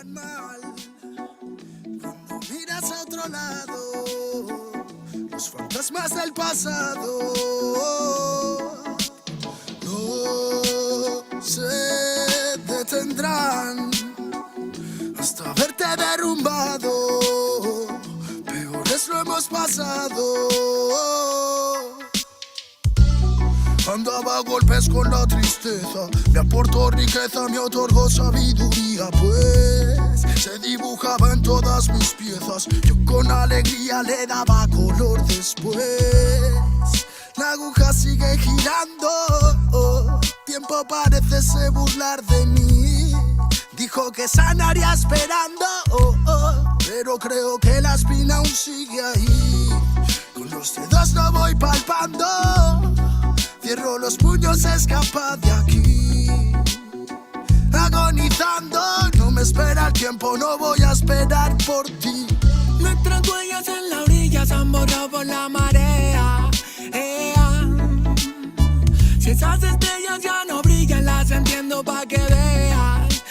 tan mal cuando miras a otro lado, los fantasmas del pasado no se detendrán hasta verte derrumbado. Peores lo hemos pasado. Andaba a golpes con la tristeza, me aportó riqueza, me otorgó sabiduría, pues se dibujaba en todas mis piezas. Yo con alegría le daba color después. La aguja sigue girando, tiempo parece burlar de mí. Dijo que sanaría esperando, pero creo que la espina aún sigue ahí. Con los dedos no voy palpando, cierro los puños, escapa de aquí. Agonizando, no me espera el tiempo, no voy a esperar por ti. Nuestras huellas en la orilla se han borrado por la marea. Si esas estrellas ya no brillan, las entiendo pa' que veas.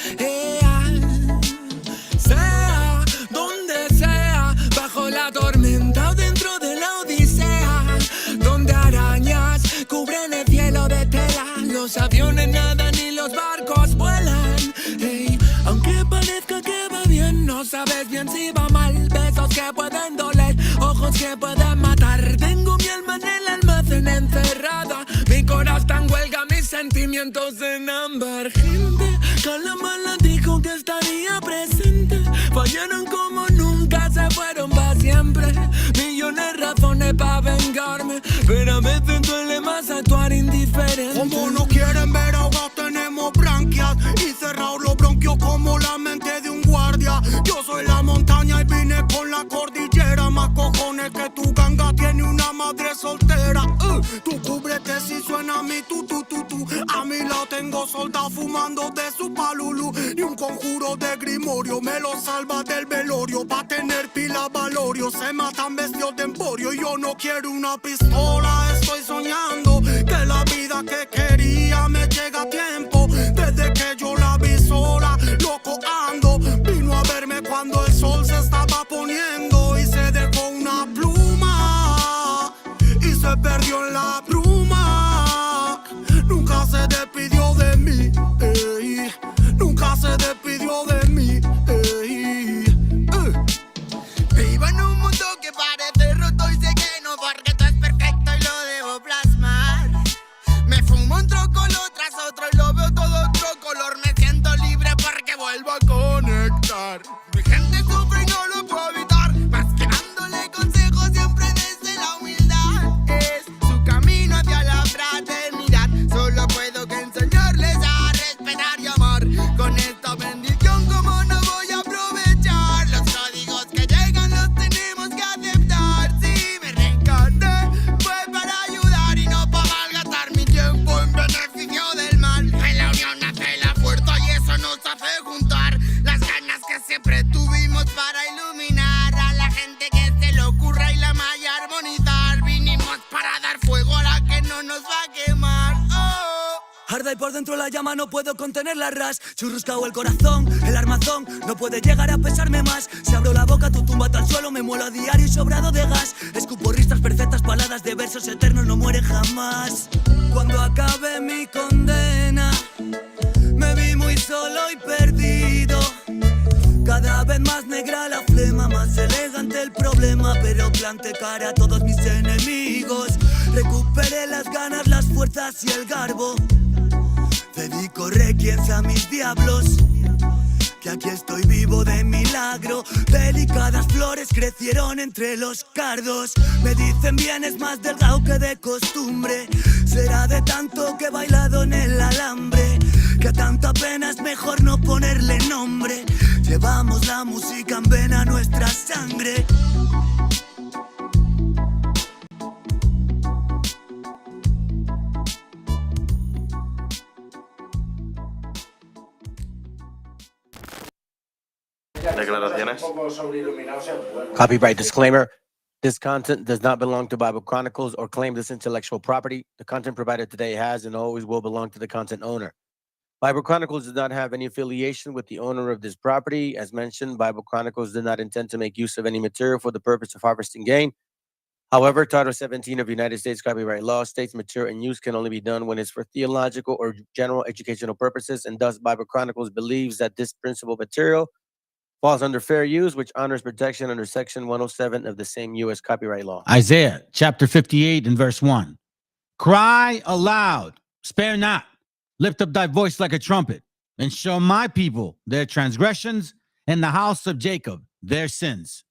Sea donde sea, bajo la tormenta o dentro de la odisea, donde arañas cubren el cielo de tela, los aviones nadan y los barcos vuelan. Aunque parezca que va bien, no sabes bien si va mal. Besos que pueden doler, ojos que pueden matar. Tengo mi alma en el almacén encerrada, mi corazón está en huelga, mis sentimientos en ámbar. Gente, Calamala dijo que estaría presente. Fallaron como nunca, se fueron para siempre. Millones razones para vengarme, pero a veces duele más actuar indiferente. Como no quieren ver ahogados, tenemos branquias y cerrados los bronquios como la mente de un guardia. Yo soy la montaña y vine con la cordillera. Más cojones que tu ganga tiene una madre soltera. Tú cúbrete si suena mi tu. A mi lado tengo soldados fumando de su palulu. Y un conjuro de grimorio me lo salva del velorio. Pa' tener pila valorio, se matan vestidos de emporio. Y yo no quiero una pistola, estoy soñando que la vida que quería me llega a tiempo. Desde que yo la vi sola, loco ando. Vino a verme cuando el sol se estaba poniendo y se dejó una pluma y se perdió en la bruma. Nunca se despidió de mí, nunca se despidió de mí. Vivo en un mundo que parece roto y sé que no, porque todo es perfecto y lo debo plasmar. Me fumo un trocolor tras otro y lo veo todo otro color. Me siento libre porque vuelvo a conectar. Mi gente sufre y no lo puedo evitar, más que dándole consejos siempre desde la humildad. Es su camino hacia la fraternidad. Solo puedo que enseñarles a respetar y amar. Con esta bendición, como no voy a aprovechar los códigos que llegan, los tenemos que aceptar. Si me reencarné fue para ayudar y no para malgastar mi tiempo en beneficio del mal. En la unión nace la fuerza y eso nos hace juntar las ganas que siempre tuvimos para iluminar a la gente que se le ocurra y la malla armonizar. Vinimos para dar fuego a la que no nos va a quemar. Arda y por dentro la llama, no puedo contener la ras. Churruscao el corazón, el armazón no puede llegar a pesarme más. Si abro la boca, tu tumba al suelo, me muelo a diario y sobrado de gas. Escupo ristas perfectas, paladas de versos eternos, no mueren jamás. Cuando acabe mi condena, me vi muy solo y perdido. Cada vez más negra la flema, más elegante el problema, pero planté cara a todos mis enemigos. Recuperé las ganas, las fuerzas y el garbo. Dedico requiems a mis diablos, que aquí estoy vivo de milagro. Delicadas flores crecieron entre los cardos. Me dicen vienes más delgado que de costumbre. Será de tanto que he bailado en el alambre, que a tanta pena es mejor no ponerle nombre. Llevamos la música en vena, nuestra sangre. Declaraciones. Copyright disclaimer. This content does not belong to Bible Chronicles or claim this intellectual property. The content provided today has and always will belong to the content owner. Bible Chronicles does not have any affiliation with the owner of this property. As mentioned, Bible Chronicles did not intend to make use of any material for the purpose of harvesting gain. However, Title 17 of United States copyright law states material in use can only be done when it's for theological or general educational purposes, and thus Bible Chronicles believes that this principal material falls under fair use, which honors protection under Section 107 of the same U.S. copyright law. Isaiah chapter 58 and verse 1. Cry aloud, spare not, lift up thy voice like a trumpet, and show my people their transgressions, and the house of Jacob their sins.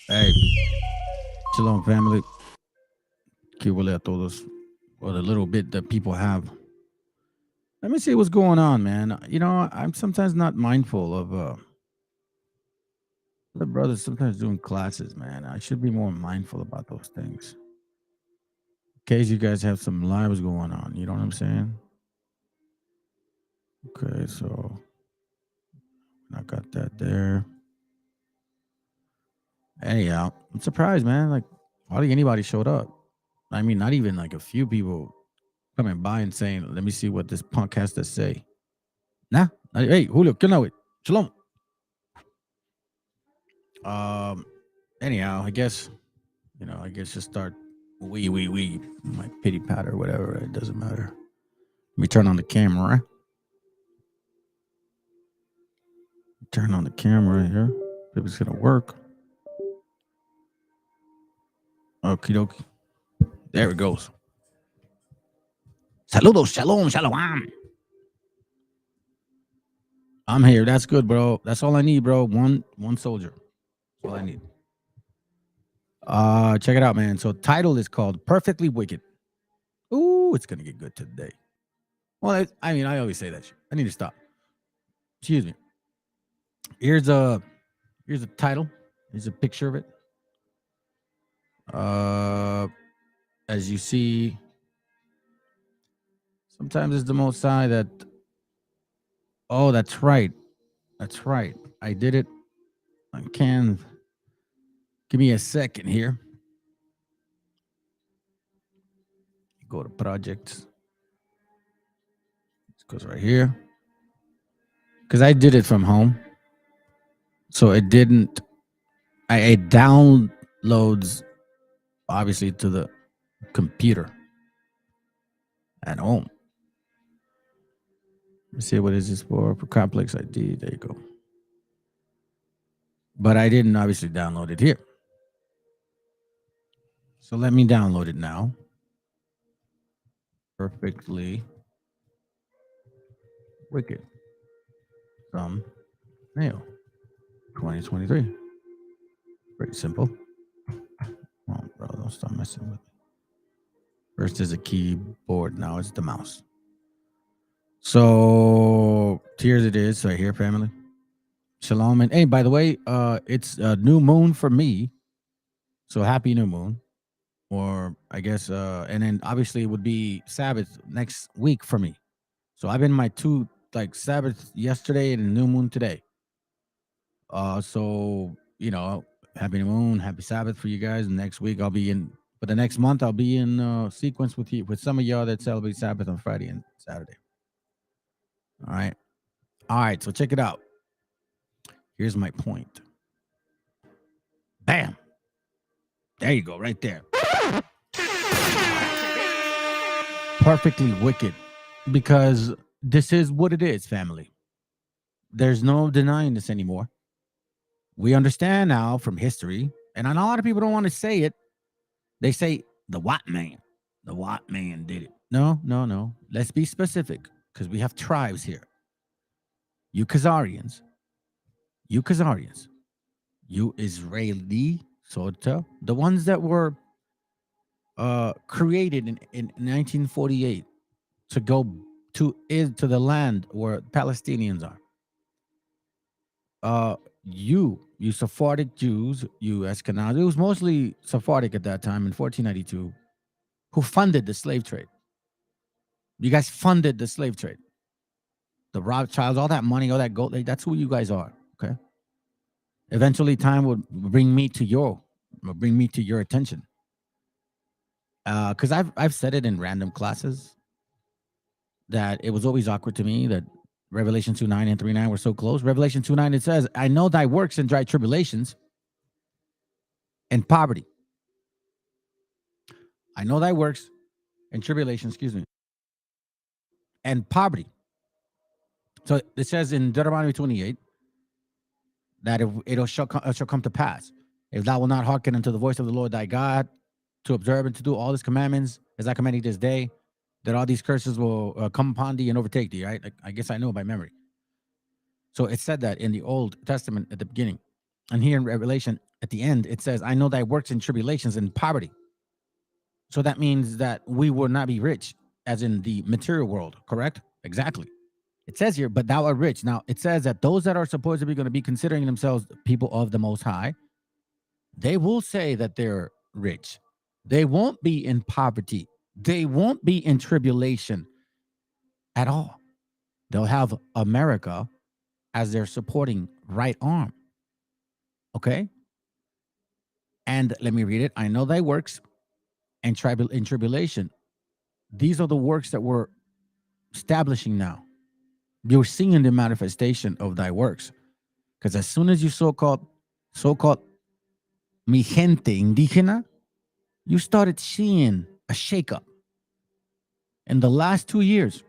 Hey, shalom family. Que huele a todos, or the little bit that people have. Let me see what's going on, man. You know, I'm sometimes not mindful of the brothers sometimes doing classes, man. I should be more mindful about those things. In case you guys have some lives going on, you know what I'm saying? Okay, so I got that there. Anyhow, I'm surprised, man. Like, hardly anybody showed up. I mean, not even like a few people coming by and saying, let me see what this punk has to say. Nah. Hey, Julio, ¿qué onda, güey? Shalom. Anyhow, I guess just start we my pity pat or whatever. It doesn't matter. Let me turn on the camera. Turn on the camera here. If it's gonna work. Okie dokie. There it goes. Saludos, shalom, shalom. I'm here. That's good, bro. That's all I need, bro. One soldier. That's all I need. Check it out, man. So title is called Perfectly Wicked. Ooh, it's gonna get good today. Well, I always say that shit. I need to stop. Excuse me. Here's a title. Here's a picture of it. As you see, sometimes it's the Most High that. Oh, that's right. That's right. I did it. I can. Give me a second here. Go to projects. It goes right here. Because I did it from home. So it didn't. It downloads, obviously, to the computer at home. Let's see, what is this for? For complex ID. There you go. But I didn't obviously download it here. So let me download it now. perfectly wicked. Thumbnail 2023. Pretty simple. Oh, bro, don't start messing with me. First is a keyboard, now it's the mouse. So here's it is right here, family. Shalom. And hey, by the way, it's a new moon for me. So happy new moon. Or I guess and then obviously it would be Sabbath next week for me. So I've been my two like Sabbath yesterday and new moon today. So you know, happy new moon, happy Sabbath for you guys. And next week I'll be in, but the next month I'll be in sequence with you, with some of y'all that celebrate Sabbath on Friday and Saturday. All right. So check it out. Here's my point. Bam. There you go, right there. Perfectly wicked, because this is what it is, family. There's no denying this anymore. We understand now from history, and I know a lot of people don't want to say it. They say the white man. The white man did it. No. Let's be specific, because we have tribes here. You Khazarians, you Israeli, Sota, the ones that were created in 1948 to go to the land where Palestinians are. You Sephardic Jews, you Ashkenazi, it was mostly Sephardic at that time in 1492, who funded the slave trade. You guys funded the slave trade. The Rothschilds, all that money, all that gold, that's who you guys are. Okay. Eventually, time would bring me to your attention. Because I've said it in random classes that it was always awkward to me that Revelation 2:9 and 3:9 were so close. Revelation 2:9, it says, I know thy works and thy tribulations and poverty. I know thy works and tribulations, and poverty. So it says in Deuteronomy 28 that it shall come to pass, if thou wilt not hearken unto the voice of the Lord thy God, to observe and to do all his commandments as I command thee this day, that all these curses will come upon thee and overtake thee, right? I guess I know it by memory. So it said that in the Old Testament at the beginning. And here in Revelation at the end, it says, I know thy works and tribulations and poverty. So that means that we will not be rich, as in the material world, correct? Exactly. It says here, but thou art rich. Now, it says that those that are supposed to be going to be considering themselves people of the Most High, they will say that they're rich. They won't be in poverty. They won't be in tribulation at all. They'll have America as their supporting right arm. Okay? And let me read it. I know thy works and in tribulation. These are the works that we're establishing now. You're seeing the manifestation of thy works. Because as soon as you so-called mi gente indígena, you started seeing a shakeup. In the last 2 years,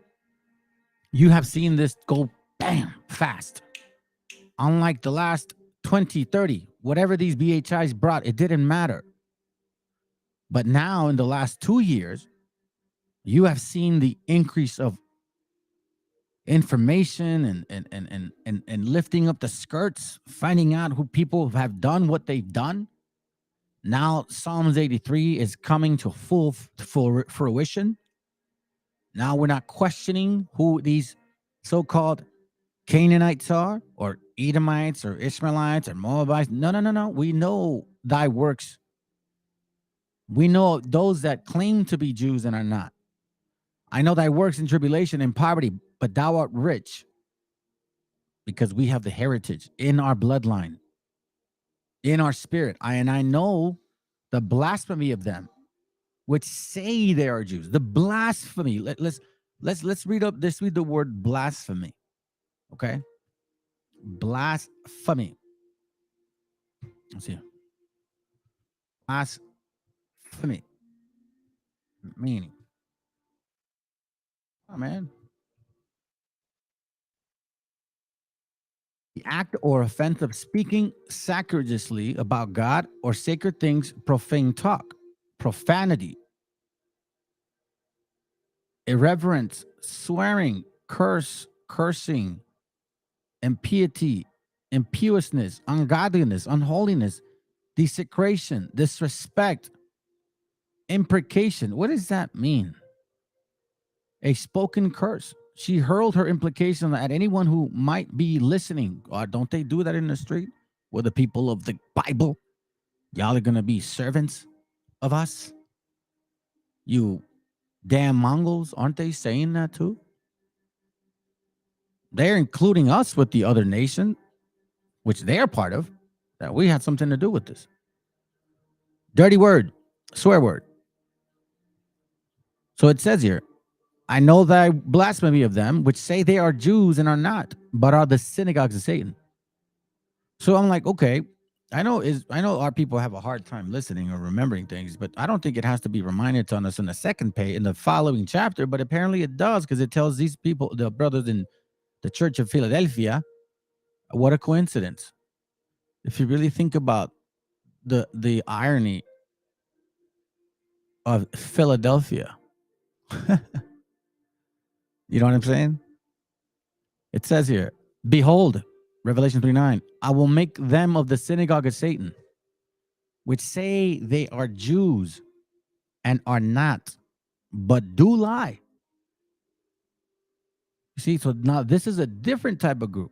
you have seen this go bam, fast. Unlike the last 20, 30, whatever these BHIs brought, it didn't matter. But now in the last 2 years, you have seen the increase of information and lifting up the skirts, finding out who people have done what they've done. Now Psalms 83 is coming to full fruition. Now we're not questioning who these so-called Canaanites are, or Edomites, or Ishmaelites, or Moabites. No. We know thy works. We know those that claim to be Jews and are not. I know thy works in tribulation and poverty, but thou art rich, because we have the heritage in our bloodline, in our spirit. I know the blasphemy of them, which say they are Jews. The blasphemy. Let's read up. Let's read the word blasphemy. Okay, blasphemy. Let's see. Blasphemy. Meaning. Oh man. The act or offense of speaking sacrilegiously about God or sacred things, profane talk, profanity. irreverence, swearing, cursing, impiety, impiousness, ungodliness, unholiness, desecration, disrespect, imprecation. What does that mean? A spoken curse. She hurled her implication at anyone who might be listening. Don't they do that in the street? With the people of the Bible? Y'all are going to be servants of us? You damn Mongols, aren't they saying that too? They're including us with the other nation, which they're part of, that we had something to do with this. Dirty word, swear word. So it says here, I know thy blasphemy of them, which say they are Jews and are not, but are the synagogues of Satan. So I'm like, okay, I know our people have a hard time listening or remembering things, but I don't think it has to be reminded to us in the second page in the following chapter. But apparently it does, because it tells these people, the brothers in the Church of Philadelphia, what a coincidence. If you really think about the irony of Philadelphia. You know what I'm saying? It says here, behold, Revelation 3:9, I will make them of the synagogue of Satan, which say they are Jews and are not, but do lie. You see, so now this is a different type of group.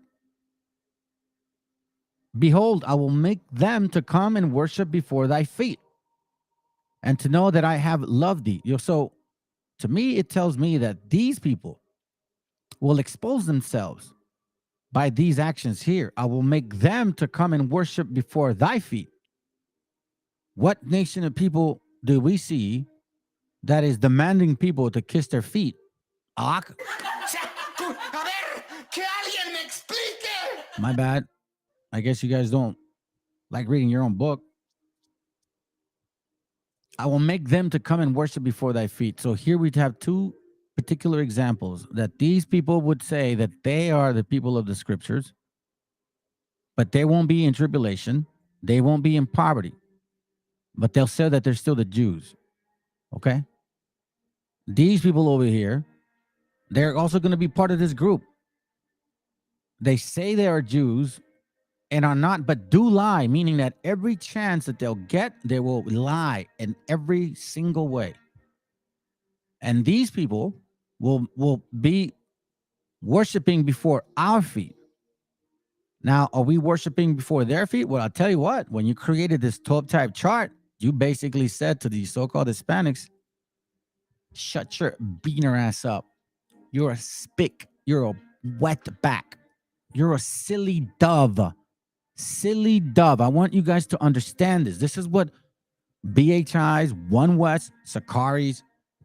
Behold, I will make them to come and worship before thy feet, and to know that I have loved thee. So to me, it tells me that these people will expose themselves by these actions here. I will make them to come and worship before thy feet. What nation of people do we see that is demanding people to kiss their feet? My bad. I guess you guys don't like reading your own book. I will make them to come and worship before thy feet. So here we have two particular examples that these people would say that they are the people of the scriptures, but they won't be in tribulation. They won't be in poverty, but they'll say that they're still the Jews. Okay? These people over here, they're also going to be part of this group. They say they are Jews and are not, but do lie, meaning that every chance that they'll get, they will lie in every single way. And these people will be worshiping before our feet. Now, are we worshiping before their feet? Well, I'll tell you what, when you created this 12-type chart, you basically said to these so-called Hispanics, shut your beaner ass up. You're a spick. You're a wetback. You're a silly dove. Silly dove. I want you guys to understand this. This is what BHIs, One West, Sakaris,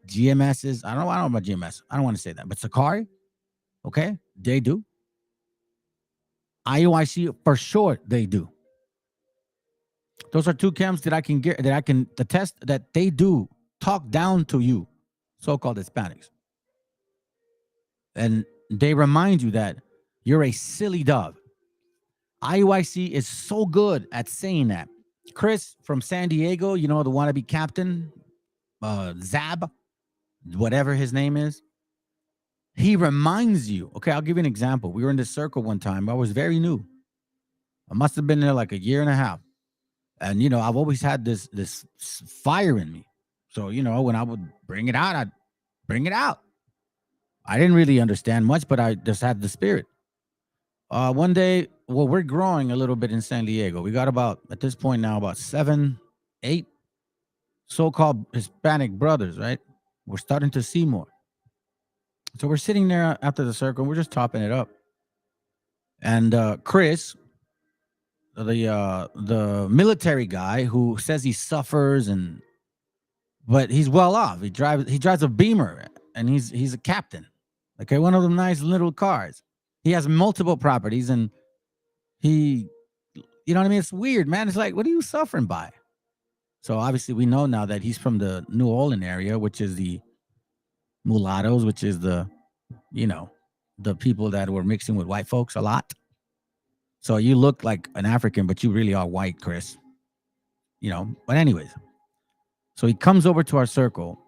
GMSs. I don't know about GMS. I don't want to say that. But Sakari, okay, they do. IUIC for sure they do. Those are two camps that I can attest that they do talk down to you, so-called Hispanics. And they remind you that you're a silly dove. IUIC is so good at saying that. Chris from San Diego, you know, the wannabe captain, Zab, whatever his name is, he reminds you. Okay, I'll give you an example. We were in this circle one time. I was very new. I must have been there like a year and a half. And, you know, I've always had this fire in me. So, you know, when I would bring it out, I'd bring it out. I didn't really understand much, but I just had the spirit. One day, well, we're growing a little bit in San Diego. We got about, at this point now, about 7, 8 so-called Hispanic brothers, right? We're starting to see more. So we're sitting there after the circle, and we're just topping it up. And Chris, the military guy who says he suffers, but he's well off. He drives a Beamer, and he's a captain. Okay, one of them nice little cars. He has multiple properties, and he, you know what I mean? It's weird, man. It's like, what are you suffering by? So obviously we know now that he's from the New Orleans area, which is the mulattoes, which is the, you know, the people that were mixing with white folks a lot. So you look like an African, but you really are white, Chris. You know, but anyways. So he comes over to our circle,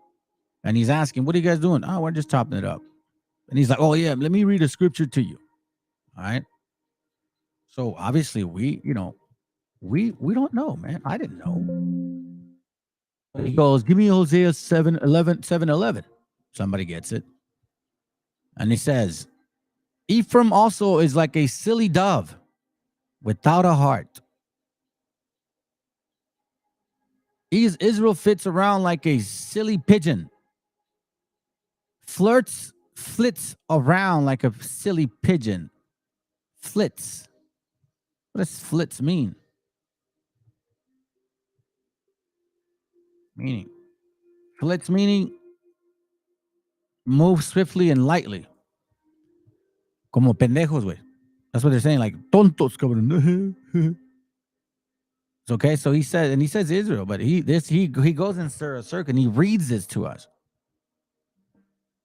And he's asking, what are you guys doing? Oh, we're just chopping it up. And he's like, oh, yeah, let me read a scripture to you. All right. So obviously we don't know, man. I didn't know. He goes, give me Hosea 7:11. Somebody gets it. And he says, Ephraim also is like a silly dove without a heart. Israel fits around like a silly pigeon. Flits around like a silly pigeon. Flits. What does flits mean? Flits meaning move swiftly and lightly. Como pendejos, güey. That's what they're saying, like tontos, cabrón. It's okay. So he says Israel, but he goes in a circle and he reads this to us.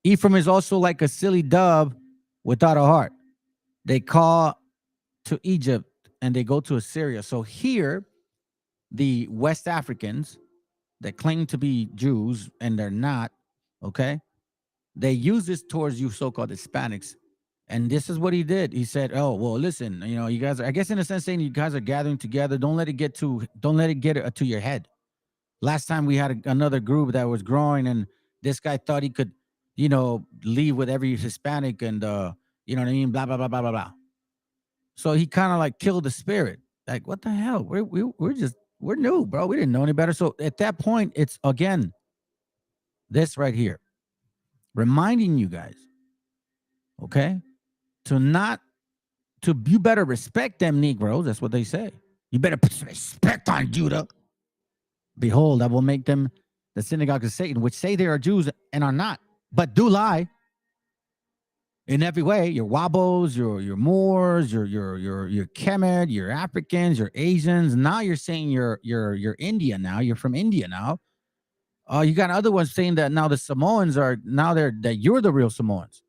Ephraim is also like a silly dove without a heart. They call to Egypt and they go to Assyria. So here, the West Africans that claim to be Jews and they're not, okay, they use this towards you so-called Hispanics. And this is what he did. He said, oh, well, listen, you guys are, I guess in a sense saying you guys are gathering together. Don't let it get to your head. Last time we had another group that was growing and this guy thought he could, leave with every Hispanic and, you know what I mean? Blah, blah, blah, blah, blah, blah. So he kind of like killed the spirit. Like, what the hell? We're new, bro. We didn't know any better. So at that point, it's again, this right here, reminding you guys, okay, you better respect them Negroes. That's what they say. You better put some respect on Judah. Behold, I will make them the synagogue of Satan, which say they are Jews and are not, but do lie in every way. Your Wabos, your Moors, your Kemet, your Africans, your Asians. Now you're saying you're India now. You're from India now. You got other ones saying that now the Samoans are that you're the real Samoans.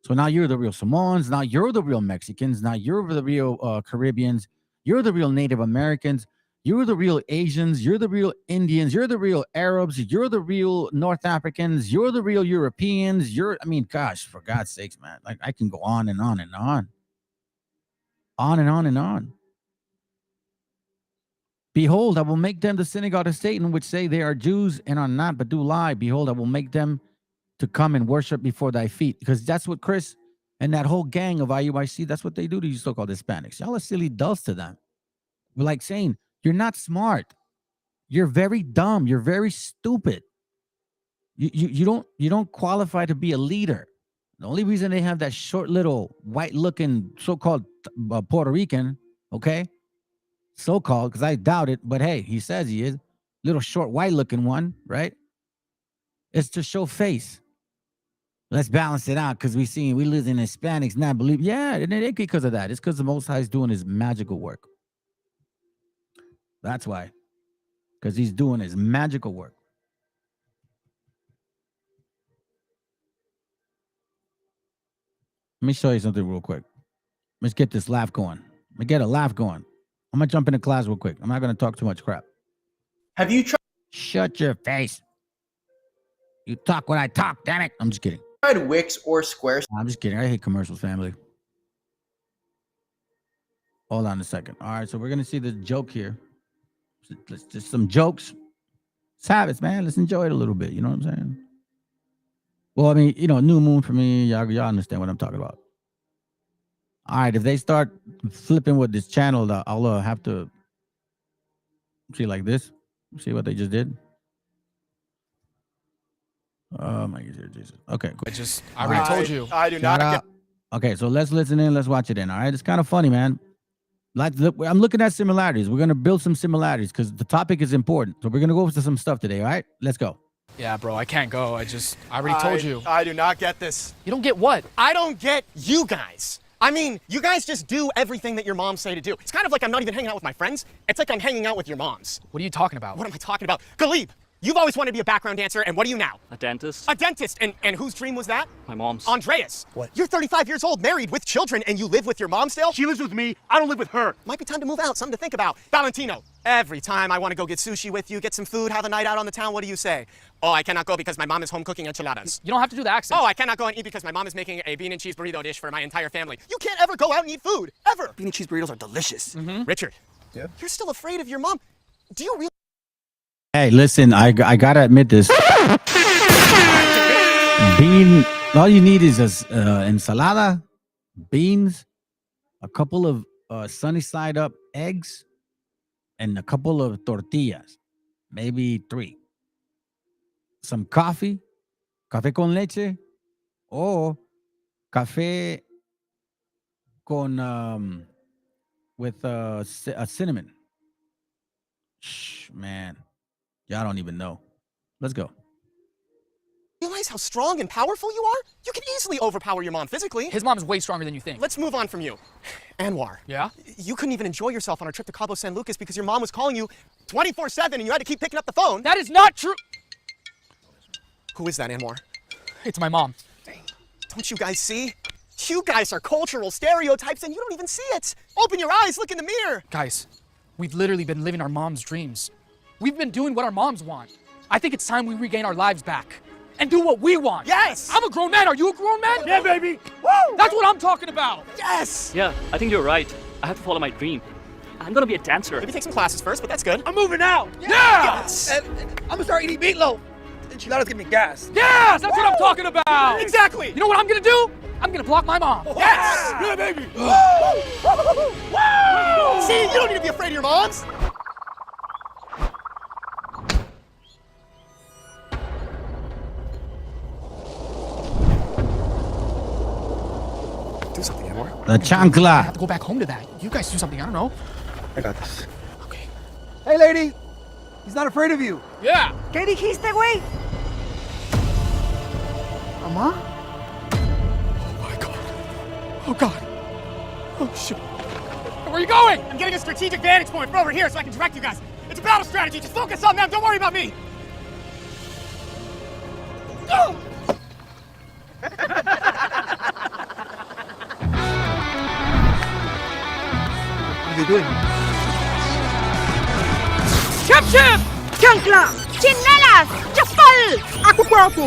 So now you're the real Samoans. Now you're the real Mexicans. Now you're the real Caribbeans. You're the real Native Americans. You're the real Asians. You're the real Indians. You're the real Arabs. You're the real North Africans. You're the real Europeans. Gosh, for God's sakes, man. Like I can go on and on and on. On and on and on. Behold, I will make them the synagogue of Satan, which say they are Jews and are not, but do lie. Behold, I will make them to come and worship before thy feet. Because that's what Chris and that whole gang of IUIC, that's what they do to you so-called Hispanics. Y'all are silly dulls to them. We're like saying, you're not smart. You're very dumb. You're very stupid. You don't qualify to be a leader. The only reason they have that short little white-looking so-called Puerto Rican, okay, so-called, because I doubt it, but hey, he says he is, little short white-looking one, right? It's to show face. Let's balance it out because we live in Hispanics not believe. Yeah, and it ain't because of that. It's because the Most High is doing his magical work. That's why. Because he's doing his magical work. Let me show you something real quick. Let's get this laugh going. Let me get a laugh going. I'm going to jump into class real quick. I'm not going to talk too much crap. Have you tried? Shut your face. You talk when I talk, damn it. I'm just kidding. Wix or Squarespace? I'm just kidding. I hate commercials, family. Hold on a second. All right, so we're going to see the joke here. Just some jokes. It's habits, man. Let's enjoy it a little bit. You know what I'm saying? Well, I mean, new moon for me. Y'all understand what I'm talking about. All right, if they start flipping with this channel, I'll have to see like this. See what they just did. Oh my God, Jesus. Okay, cool. I already told you. I do not get. Okay, so let's listen in. Let's watch it in. All right, it's kind of funny, man. I'm looking at similarities. We're gonna build some similarities because the topic is important. So we're gonna go over some stuff today. All right, let's go. Yeah, bro, I can't go. I already told you. I do not get this. You don't get what? I don't get you guys. I mean, you guys just do everything that your moms say to do. It's kind of like I'm not even hanging out with my friends. It's like I'm hanging out with your moms. What are you talking about? What am I talking about? Galib, You've always wanted to be a background dancer, and what are you now? A dentist? A dentist. And whose dream was that? My mom's. Andreas. What? You're 35 years old, married, with children, and you live with your mom still? She lives with me. I don't live with her. Might be time to move out, something to think about. Valentino, every time I want to go get sushi with you, get some food, have a night out on the town, what do you say? Oh, I cannot go because my mom is home cooking enchiladas. You don't have to do the accent. Oh, I cannot go and eat because my mom is making a bean and cheese burrito dish for my entire family. You can't ever go out and eat food, ever. Bean and cheese burritos are delicious. Richard. Yeah? You're still afraid of your mom. Do you really? Hey, listen, I gotta admit this. All you need is a ensalada, beans, a couple of sunny side up eggs, and a couple of tortillas, maybe 3. Some coffee con leche, or café con with a cinnamon. Shh, man. Y'all don't even know. Let's go. Realize how strong and powerful you are? You can easily overpower your mom physically. His mom is way stronger than you think. Let's move on from you. Anwar. Yeah? You couldn't even enjoy yourself on our trip to Cabo San Lucas because your mom was calling you 24/7 and you had to keep picking up the phone. That is not true. Who is that, Anwar? It's my mom. Don't you guys see? You guys are cultural stereotypes and you don't even see it. Open your eyes, look in the mirror. Guys, we've literally been living our mom's dreams. We've been doing what our moms want. I think it's time we regain our lives back and do what we want. Yes! I'm a grown man. Are you a grown man? Yeah, baby. Woo! That's what I'm talking about. Yes! Yeah, I think you're right. I have to follow my dream. I'm gonna be a dancer. Maybe take some classes first, but that's good. I'm moving out. Yeah! Yes! And I'm gonna start eating meatloaf. Enchiladas give me gas. Yes, that's what I'm talking about. Exactly! You know what I'm gonna do? I'm gonna block my mom. Yes! Yeah, baby. See, you don't need to be afraid of your moms. Do something, Anwar. The I chancla. have to go back home to that. You guys do something. I don't know. I got this. Okay. Hey, lady. He's not afraid of you. Yeah. ¿Qué dijiste, güey? ¿Mamá? Oh my God. Oh God. Oh shit. Where are you going? I'm getting a strategic vantage point from over here so I can direct you guys. It's a battle strategy. Just focus on them. Don't worry about me. Oh! What are they doing? Chip, chip! ¡Chancla! ¡Chinelas! ¡Chapal! ¡A tu cuerpo!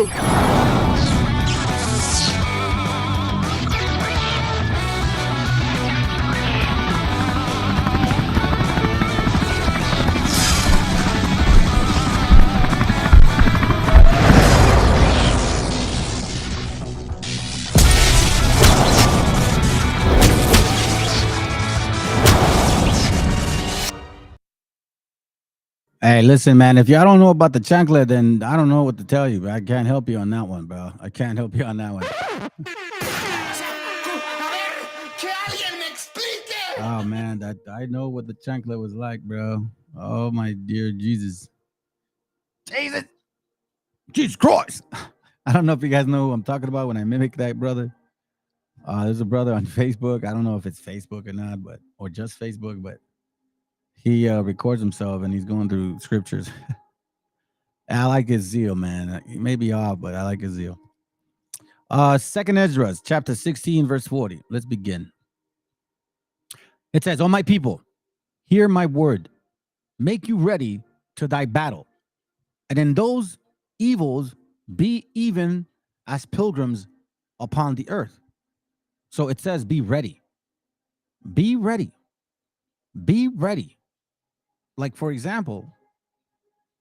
Hey, listen, man. If y'all don't know about the chancla, then I don't know what to tell you, but I can't help you on that one, bro. I can't help you on that one. Que alguien me explique. Oh man, that I know what the chancla was like, bro. Oh my dear Jesus. Jesus Christ. I don't know if you guys know who I'm talking about when I mimic that brother. There's a brother on Facebook. I don't know if it's Facebook or not, or just Facebook, but he records himself and he's going through scriptures. I like his zeal, man. He may be off, but I like his zeal. Second Ezra, chapter 16, verse 40. Let's begin. It says, "O my people, hear my word. Make you ready to thy battle. And in those evils be even as pilgrims upon the earth." So it says, be ready. Be ready. Be ready. Like, for example,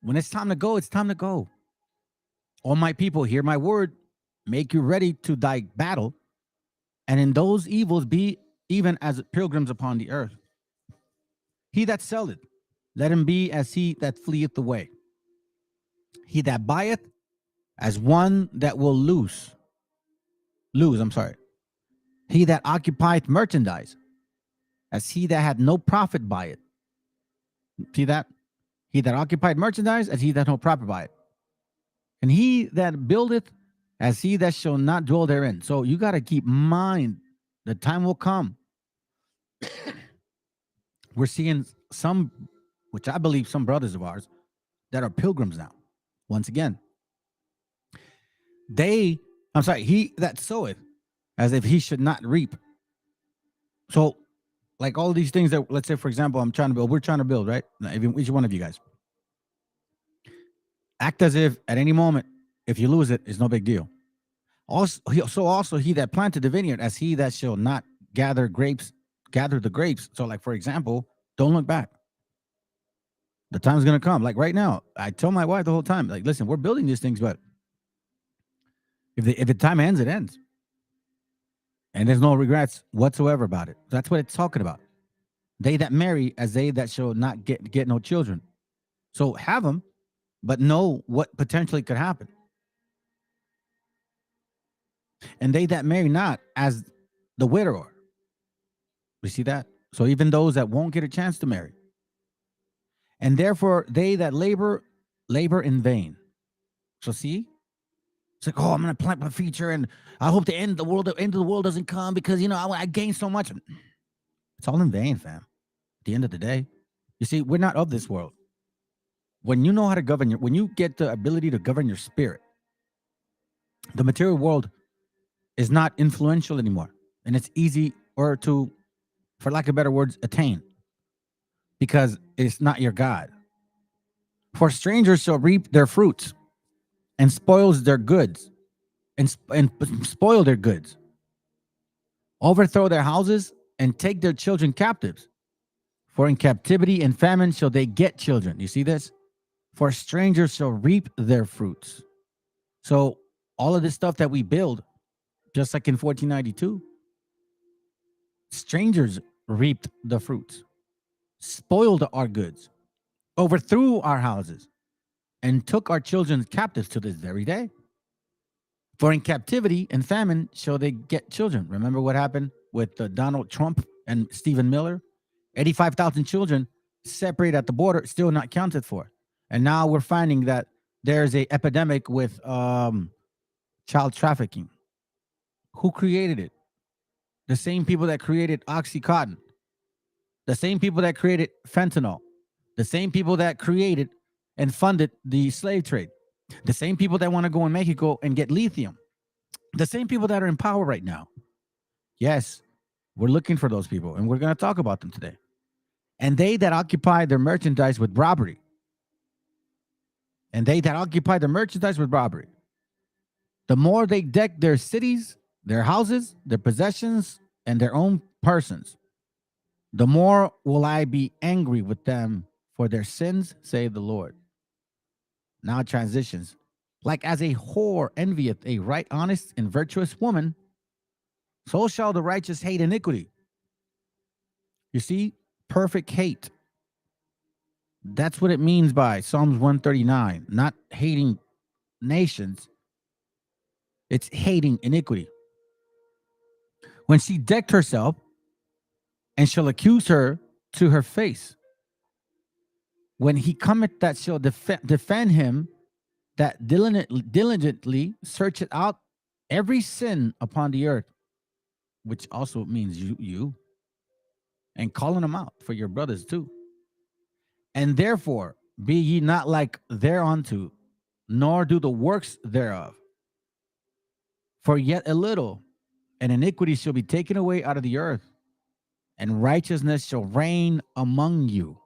when it's time to go, it's time to go. All my people, hear my word. Make you ready to thy battle. And in those evils be even as pilgrims upon the earth. He that selleth, let him be as he that fleeth away. He that buyeth, as one that will lose. He that occupieth merchandise, as he that had no profit by it. See that? He that occupied merchandise, as he that no profit by it. And he that buildeth, as he that shall not dwell therein. So you got to keep in mind, the time will come. We're seeing some, which I believe some brothers of ours, that are pilgrims now. Once again, he that soweth, as if he should not reap. So, like all these things that, let's say, for example, we're trying to build, right? Each one of you guys. Act as if at any moment, if you lose it, it's no big deal. Also, he that planted the vineyard, as he that shall not gather the grapes. So, like, for example, don't look back. The time's going to come. Like right now, I tell my wife the whole time, like, listen, we're building these things, but if the time ends, it ends. And there's no regrets whatsoever about it. That's what it's talking about. They that marry, as they that shall not get no children. So have them, but know what potentially could happen. And they that marry not, as the widower. You see that? So even those that won't get a chance to marry. And therefore, they that labor in vain. So see? It's like, oh, I'm going to plant my future, and I hope the end of the world doesn't come because, I gained so much. It's all in vain, fam. At the end of the day. You see, we're not of this world. When you know how to govern when you get the ability to govern your spirit, the material world is not influential anymore. And it's easy to, for lack of better words, attain. Because it's not your God. For strangers shall reap their fruits and spoils their goods and spoil their goods. Overthrow their houses and take their children captives. For in captivity and famine shall they get children. You see this? For strangers shall reap their fruits. So all of this stuff that we build, just like in 1492, strangers reaped the fruits, spoiled our goods, overthrew our houses, and took our children captives to this very day. For in captivity and famine shall they get children. Remember what happened with Donald Trump and Stephen Miller? 85,000 children separated at the border, still not counted for. And now we're finding that there's an epidemic with child trafficking. Who created it? The same people that created Oxycontin. The same people that created fentanyl. The same people that created and funded the slave trade. The same people that want to go in Mexico and get lithium. The same people that are in power right now. Yes, we're looking for those people, and we're going to talk about them today. And they that occupy their merchandise with robbery. And they that occupy their merchandise with robbery. The more they deck their cities, their houses, their possessions, and their own persons, the more will I be angry with them for their sins, say the Lord. Now transitions. Like as a whore envieth a right honest and virtuous woman, so shall the righteous hate iniquity. You see, perfect hate. That's what it means by Psalms 139. Not hating nations. It's hating iniquity. When she decked herself and shall accuse her to her face. When he cometh that shall defend him, that diligently searcheth out every sin upon the earth, which also means you, and calling them out for your brothers too. And therefore be ye not like thereunto, nor do the works thereof. For yet a little, and iniquity shall be taken away out of the earth, and righteousness shall reign among you.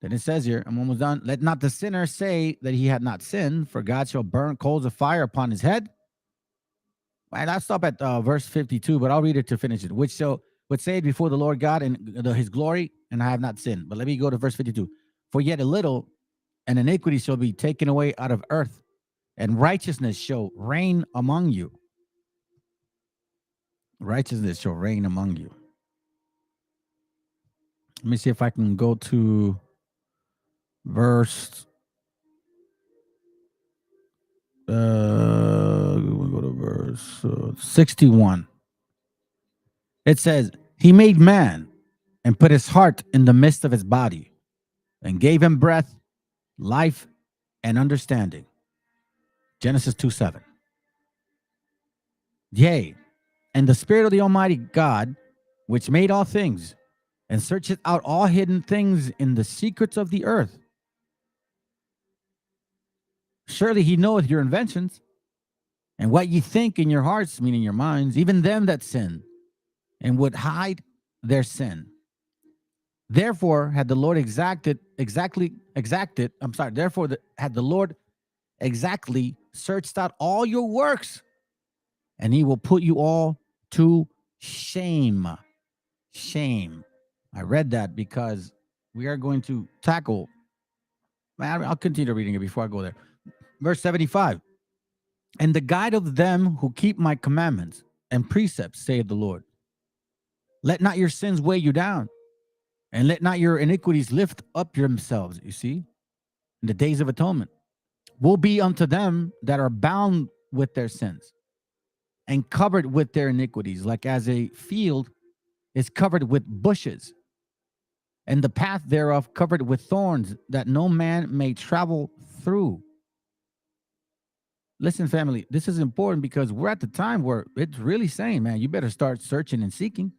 Then it says here, I'm almost done. Let not the sinner say that he had not sinned, for God shall burn coals of fire upon his head. And I'll stop at verse 52, but I'll read it to finish it. Which shall would say it before the Lord God and his glory, and I have not sinned. But let me go to verse 52. For yet a little, and iniquity shall be taken away out of earth, and righteousness shall reign among you. Righteousness shall reign among you. Let me see if I can go to verse. We'll go to verse 61. It says, he made man and put his heart in the midst of his body and gave him breath, life, and understanding. Genesis 2:7. Yea, and the Spirit of the Almighty God, which made all things, and searcheth out all hidden things in the secrets of the earth, Surely he knoweth your inventions, and what ye think in your hearts, meaning your minds, even them that sin, and would hide their sin. Therefore had the Lord had the Lord exactly searched out all your works, and he will put you all to shame. Shame. I read that because we are going to tackle. I'll continue reading it before I go there. Verse 75. And the guide of them who keep my commandments and precepts, saith the Lord. Let not your sins weigh you down, and let not your iniquities lift up themselves. You see, in the days of atonement, will be unto them that are bound with their sins and covered with their iniquities, like as a field is covered with bushes, and the path thereof covered with thorns, that no man may travel through. Listen, family, this is important because we're at the time where it's really saying, man, you better start searching and seeking.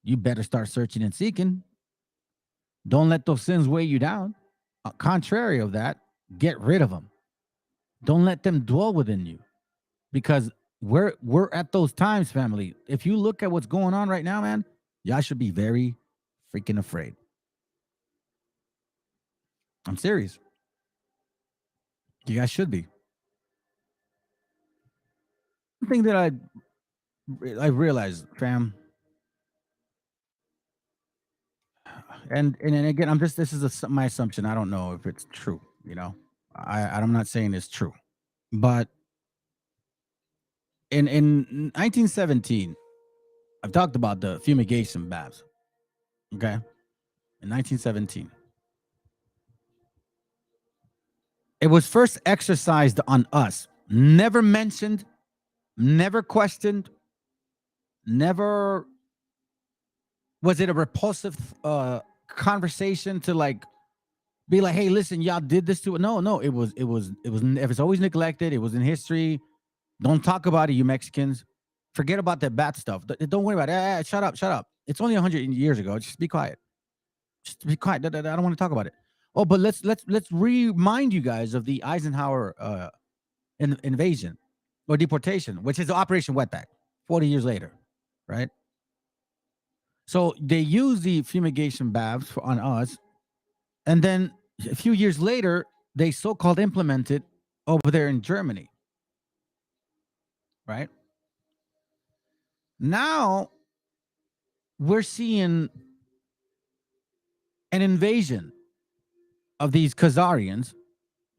You better start searching and seeking. Don't let those sins weigh you down. Contrary of that, get rid of them. Don't let them dwell within you, because we're at those times, family. If you look at what's going on right now, man, y'all should be very freaking afraid. I'm serious. You guys should be. One thing that I realized, fam, and again, this is my assumption. I don't know if it's true. You know, I'm not saying it's true, but in 1917, I've talked about the fumigation baths. Okay, in 1917, it was first exercised on us. Never mentioned, never questioned, never was it a repulsive conversation to like be like, hey, listen, y'all did this to it. No, it was always neglected. It was in history. Don't talk about it, you Mexicans. Forget about that bad stuff. Don't worry about it. Shut up. It's only 100 years ago. Just be quiet. Just be quiet. I don't want to talk about it. Oh, but let's remind you guys of the Eisenhower invasion or deportation, which is Operation Wetback, 40 years later, right? So they use the fumigation baths on us, and then a few years later, they so-called implemented over there in Germany, right? Now we're seeing an invasion of these Khazarians,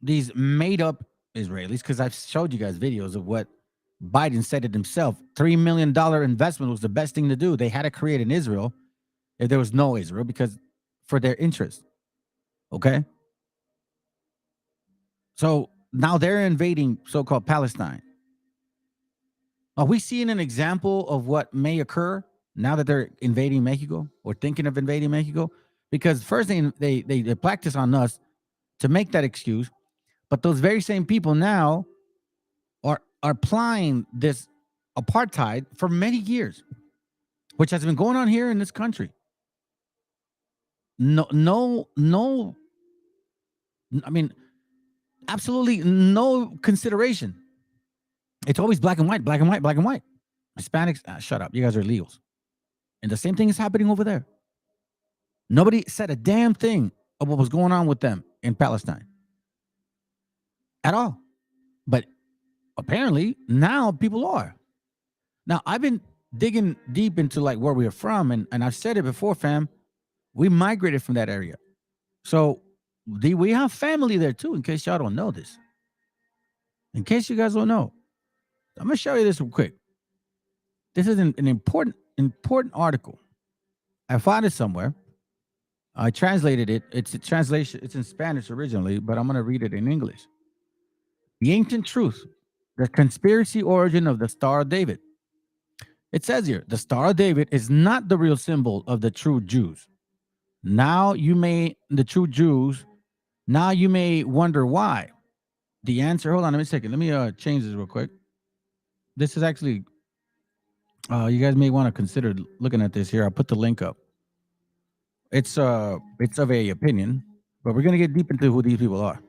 these made-up Israelis, because I've showed you guys videos of what Biden said it himself. $3 million investment was the best thing to do. They had to create an Israel if there was no Israel, because for their interest. Okay? So now they're invading so-called Palestine. Are we seeing an example of what may occur now that they're invading Mexico or thinking of invading Mexico? Because first thing, they practice on us to make that excuse, but those very same people now are applying this apartheid for many years, which has been going on here in this country. No, I mean, absolutely no consideration. It's always black and white. Hispanics, shut up. You guys are illegals. And the same thing is happening over there. Nobody said a damn thing of what was going on with them in Palestine at all. But apparently now people are. Now, I've been digging deep into like where we're from, and I've said it before, fam. We migrated from that area. So we have family there too, in case y'all don't know this. In case you guys don't know. I'm going to show you this real quick. This is an important article. I found it somewhere. I translated it. It's a translation. It's in Spanish originally, but I'm going to read it in English. The ancient truth, the conspiracy origin of the Star of David. It says here, the Star of David is not the real symbol of the true Jews. Now you may wonder why. The answer, hold on, let me a second. Let me change this real quick. This is actually, you guys may want to consider looking at this here. I'll put the link up. It's of a opinion, but we're going to get deep into who these people are.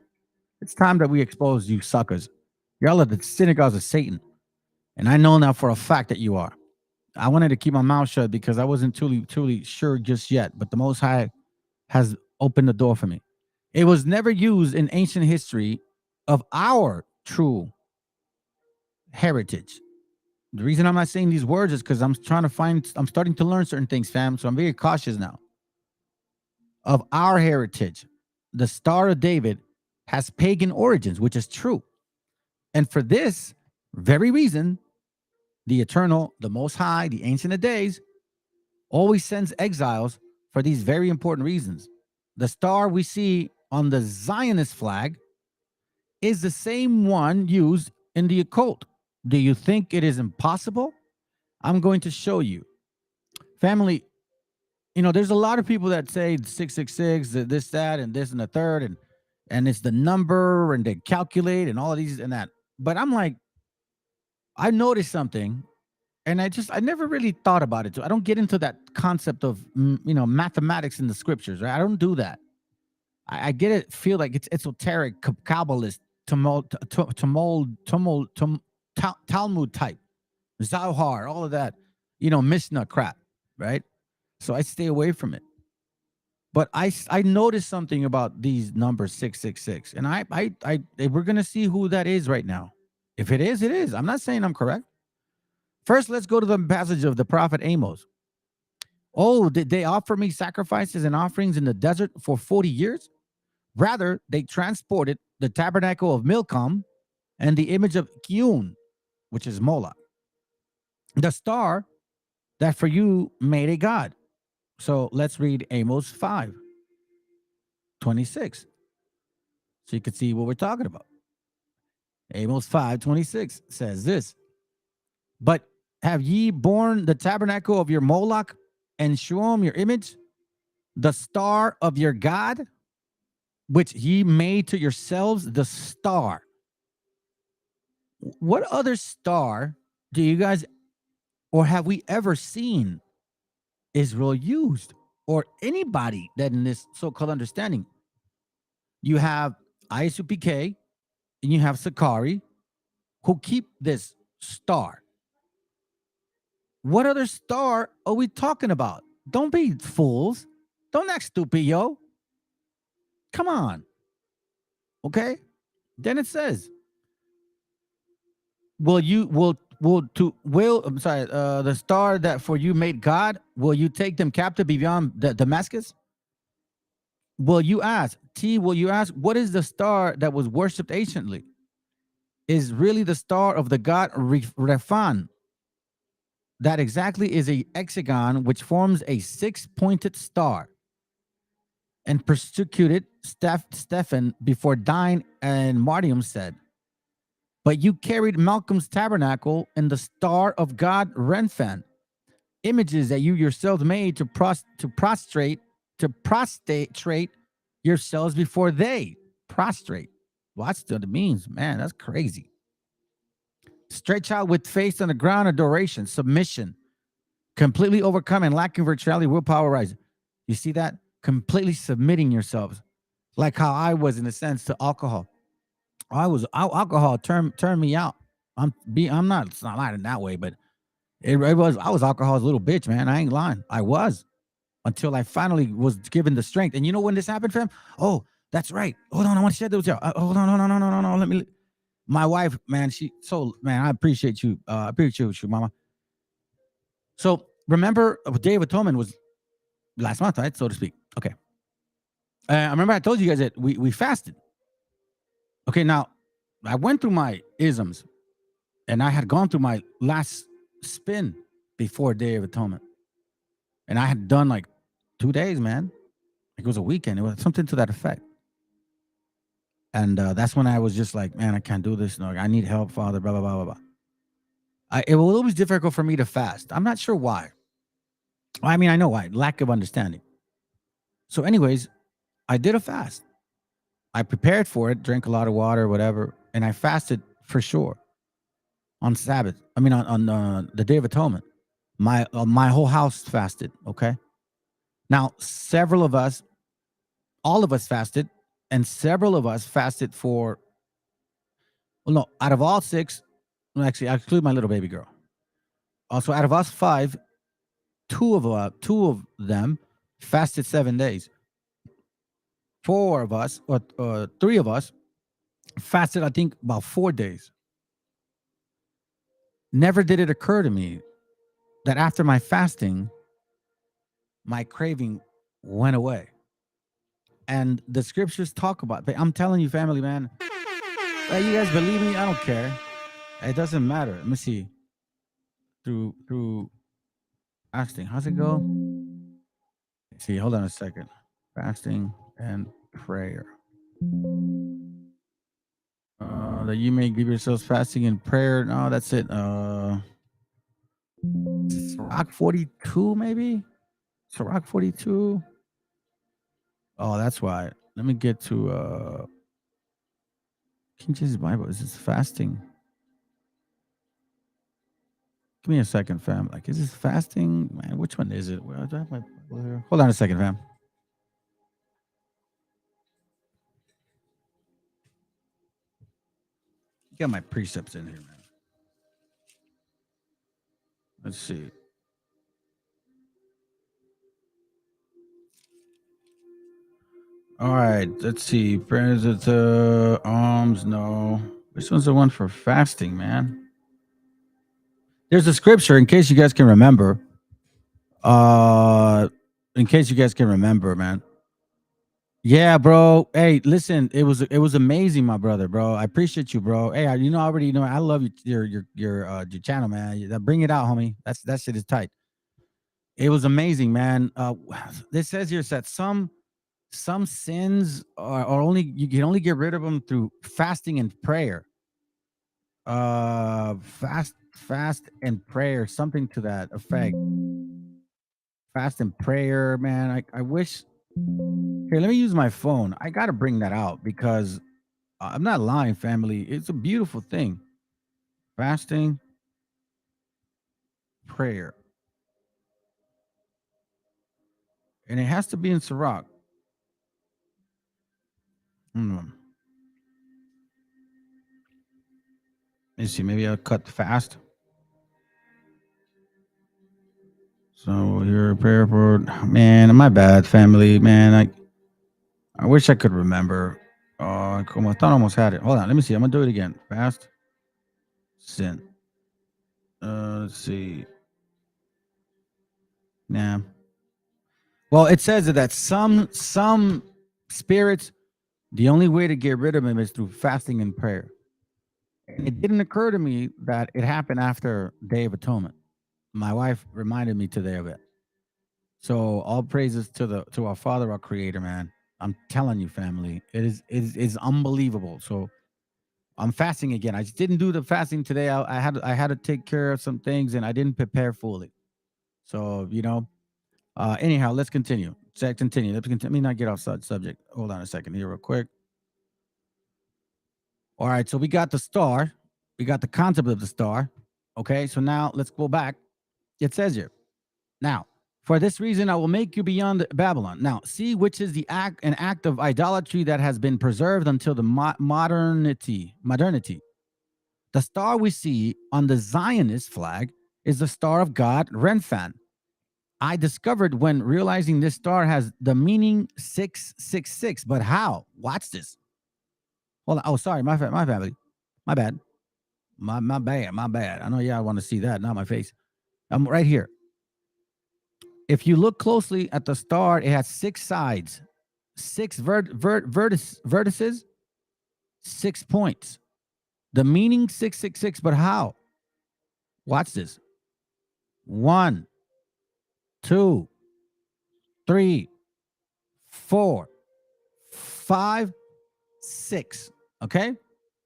It's time that we expose you suckers. Y'all are the synagogues of Satan. And I know now for a fact that you are. I wanted to keep my mouth shut because I wasn't truly sure just yet, but the Most High has opened the door for me. It was never used in ancient history of our true heritage. The reason I'm not saying these words is because I'm starting to learn certain things, fam. So I'm very cautious now. Of our heritage, the Star of David has pagan origins, which is true. And for this very reason, the Eternal, the Most High, the Ancient of Days, always sends exiles for these very important reasons. The star we see on the Zionist flag is the same one used in the occult. Do you think it is impossible? I'm going to show you. Family, there's a lot of people that say 666, this, that, and this, and the third, and it's the number, and they calculate, and all of these and that. But I'm like, I noticed something, and I never really thought about it. So I don't get into that concept of, mathematics in the scriptures, right? I don't do that. I get it, feel like it's esoteric, Kabbalist, Talmud type, Zohar, all of that, Mishnah crap, right? So I stay away from it. But I noticed something about these numbers 666, and we're gonna see who that is right now. If it is, it is. I'm not saying I'm correct. First, let's go to the passage of the prophet Amos. Oh, did they offer me sacrifices and offerings in the desert for 40 years? Rather, they transported the tabernacle of Milcom and the image of Kiun, which is Moloch, the star that for you made a god. So let's read Amos 5:26, so you can see what we're talking about. Amos 5:26 says this: But have ye borne the tabernacle of your Moloch and Shuam your image, the star of your God, which ye made to yourselves, the star? What other star do you guys, or have we ever seen Israel used, or anybody that in this so-called understanding? You have ISUPK and you have Sakari who keep this star. What other star are we talking about? Don't be fools. Don't act stupid, yo. Come on. Okay? Then it says, the star that for you made God, will you take them captive beyond Damascus? Will you ask, what is the star that was worshipped anciently? Is really the star of the god Rephan. That exactly is a hexagon which forms a six-pointed star. And persecuted Stephen before dying, and martyrdom said, but you carried Malcolm's tabernacle and the star of God Renphan, images that you yourselves made to prostrate yourselves before they prostrate. Well, that's what it means, man. That's crazy. Stretch out with face on the ground, adoration, submission, completely overcome and lacking virtuality, willpower rise. You see that? Completely submitting yourselves, like how I was in a sense to alcohol. Alcohol turned me out. I'm not, it's not lying in that way, but I was alcohol's little bitch, man. I ain't lying. I was, until I finally was given the strength. And you know when this happened, fam? Oh, that's right. Hold on, I want to share those with you. Hold on, no. Let me. My wife, man, I appreciate you. I appreciate you, mama. So remember, Day of Atonement was last month, right? So to speak. Okay. I remember I told you guys that we fasted. Okay, now I went through my isms, and I had gone through my last spin before Day of Atonement, and I had done like 2 days, man. It was a weekend. It was something to that effect. And that's when I was just like, man, I can't do this. No, I need help, Father, blah, blah, blah, blah, blah. It was always difficult for me to fast. I'm not sure why. I mean, I know why. Lack of understanding. So anyways, I did a fast. I prepared for it, drank a lot of water, whatever, and I fasted for sure on Sabbath. I mean, on the Day of Atonement. My whole house fasted, okay? Now, all of us fasted, and several of us fasted for. Well, no, out of all 6, well, actually, I include my little baby girl. Also, out of us 5, 2 of them fasted 7 days. 4 of us, or 3 of us, fasted, I think, about 4 days. Never did it occur to me that after my fasting, my craving went away. And the scriptures talk about it. I'm telling you, family, man. You guys believe me? I don't care. It doesn't matter. Let me see. Through fasting, how's it go? Let's see, hold on a second. Fasting and prayer. That you may give yourselves fasting and prayer. No, that's it. Rock 42, maybe? Rock 42. Oh, that's why. Let me get to King Jesus Bible. Is this fasting? Give me a second, fam. Like, is this fasting? Man, which one is it? Well, do I have my Bible here? Hold on a second, fam. Got my precepts in here, man. Let's see. All right, let's see. Prayers at alms, no. This one's the one for fasting, man. There's a scripture, in case you guys can remember. In case you guys can remember, man. Yeah, bro. Hey, listen, it was amazing, my brother, bro. I appreciate you, bro. Hey, already I love your channel, man. Bring it out, homie. That shit is tight. It was amazing, man. This says here that some sins are only, you can only get rid of them through fasting and prayer. Fast and prayer, something to that effect. Fast and prayer, man. I wish. Here, let me use my phone. I gotta bring that out because I'm not lying, family. It's a beautiful thing. Fasting, prayer, and it has to be in Sirach. Let's see. Maybe I'll cut fast. So here, prayer for, man. My bad, family, man. I wish I could remember. I thought I almost had it. Hold on, let me see. I'm gonna do it again. Fast, sin. Let's see. Nah. Well, it says that some spirits, the only way to get rid of them is through fasting and prayer. And it didn't occur to me that it happened after Day of Atonement. My wife reminded me today of it. So all praises to our Father, our Creator, man. I'm telling you, family, it is unbelievable. So I'm fasting again. I just didn't do the fasting today. I had to take care of some things, and I didn't prepare fully. So anyhow, let's continue. Continue. Let me not get off subject. Hold on a second here, real quick. All right, so we got the star. We got the concept of the star. Okay, so now let's go back. It says here, now, for this reason, I will make you beyond Babylon. Now, see which is an act of idolatry that has been preserved until the modernity. The star we see on the Zionist flag is the Star of God, Renfan. I discovered when realizing this star has the meaning 666. But how? Watch this. Hold on. Oh, sorry, my family. My bad. My bad. I know y'all want to see that, not my face. I'm right here. If you look closely at the star, it has 6 sides, 6 vertices, 6 points. The meaning 666, but how? Watch this. 1, 2, 3, 4, 5, 6. Okay?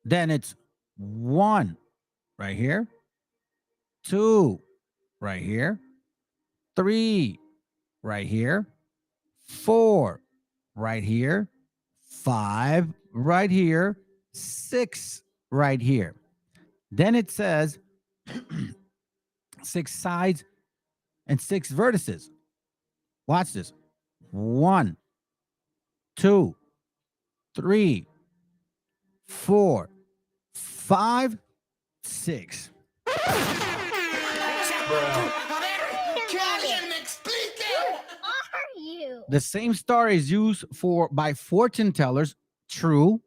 Then it's 1 right here, 2 right here, 3 right here, 4 right here, 5 right here, 6 right here. Then it says 6 sides and 6 vertices. Watch this. 1, 2, 3, 4, 5, 6. The same star is used by fortune tellers, true,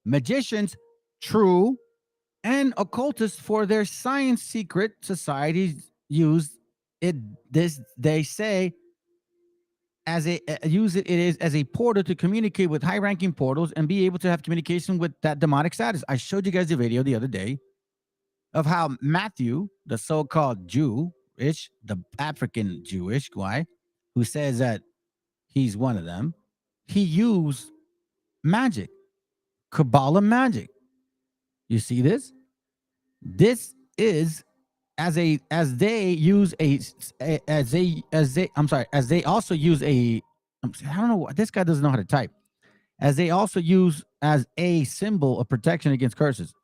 magicians, true, and occultists for their science secret societies use it. This they say as a use it is as a portal to communicate with high-ranking portals and be able to have communication with that demonic status. I showed you guys the video the other day of how Matthew, the so-called Jewish, the African Jewish guy, who says that he's one of them, he used magic, Kabbalah magic. You see this? This is as they also use a, I don't know, this guy doesn't know how to type. As they also use as a symbol of protection against curses.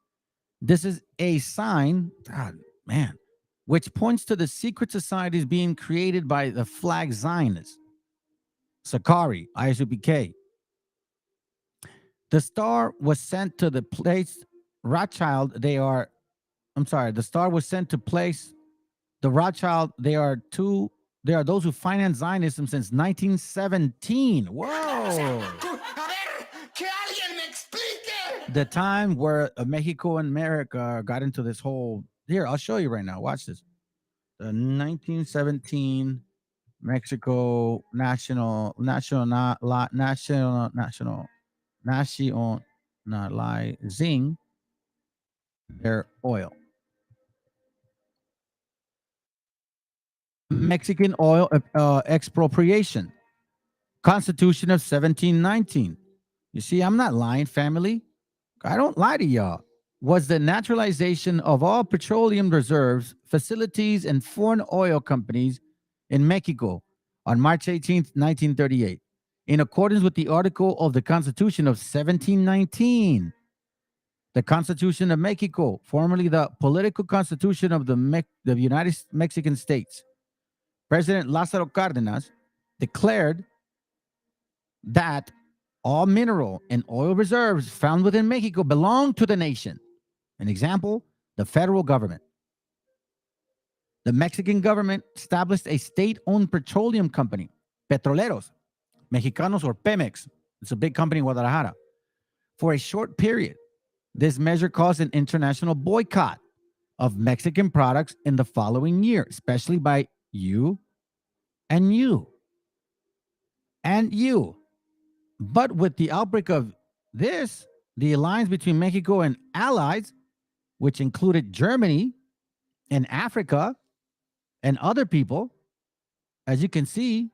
This is a sign, God, man, which points to the secret societies being created by the flag Zionists. Sakari, ISUPK. The star was sent to the place Rothschild. The star was sent to place the Rothschild. They are those who finance Zionism since 1917. Whoa. The time where Mexico and America got into this whole, here, I'll show you right now. Watch this. The 1917 Mexico nationalizing their oil. Mexican oil expropriation. Constitution of 1719. You see, I'm not lying, family. I don't lie to y'all. Was the naturalization of all petroleum reserves, facilities, and foreign oil companies in Mexico on March 18th, 1938, in accordance with the article of the Constitution of 1719. The Constitution of Mexico, formerly the political constitution of the United Mexican States. President Lázaro Cárdenas declared that all mineral and oil reserves found within Mexico belong to the nation. An example, the federal government. The Mexican government established a state-owned petroleum company, Petroleros Mexicanos, or Pemex. It's a big company in Guadalajara. For a short period, this measure caused an international boycott of Mexican products in the following year, especially by you and you and you. But with the outbreak of this, the alliance between Mexico and allies, which included Germany and Africa and other people, as you can see,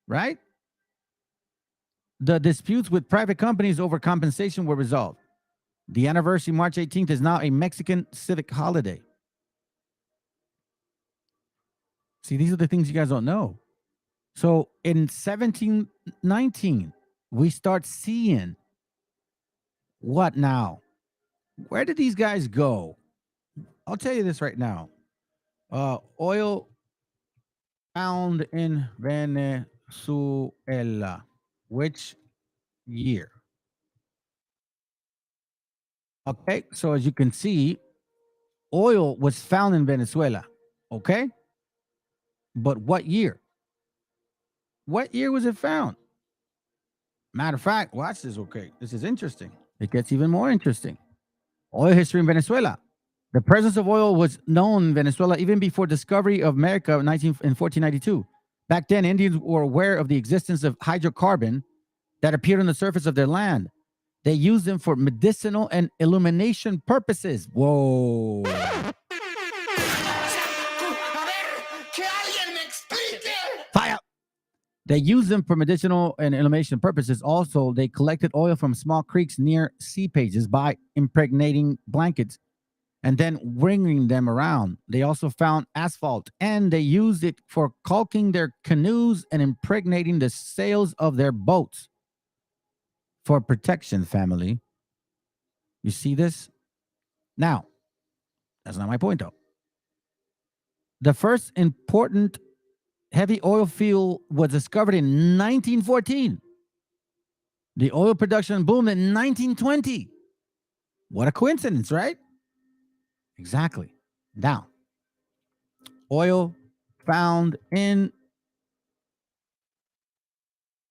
right? The disputes with private companies over compensation were resolved. The anniversary, March 18th, is now a Mexican civic holiday. See, these are the things you guys don't know. So in 1719, we start seeing what now? Where did these guys go? I'll tell you this right now. Oil found in Venezuela. Which year? Okay, so as you can see, oil was found in Venezuela. Okay? But what year? What year was it found? Matter of fact, watch this, okay? This is interesting. It gets even more interesting. Oil history in Venezuela. The presence of oil was known in Venezuela even before discovery of America in 1492. Back then, Indians were aware of the existence of hydrocarbon that appeared on the surface of their land. They used them for medicinal and illumination purposes. Whoa. Fire. They used them for medicinal and illumination purposes. Also, they collected oil from small creeks near sea pages by impregnating blankets and then wringing them around. They also found asphalt, and they used it for caulking their canoes and impregnating the sails of their boats for protection, family. You see this? Now, that's not my point, though. The first important heavy oil field was discovered in 1914. The oil production boomed in 1920. What a coincidence, right? Exactly. Now, oil found in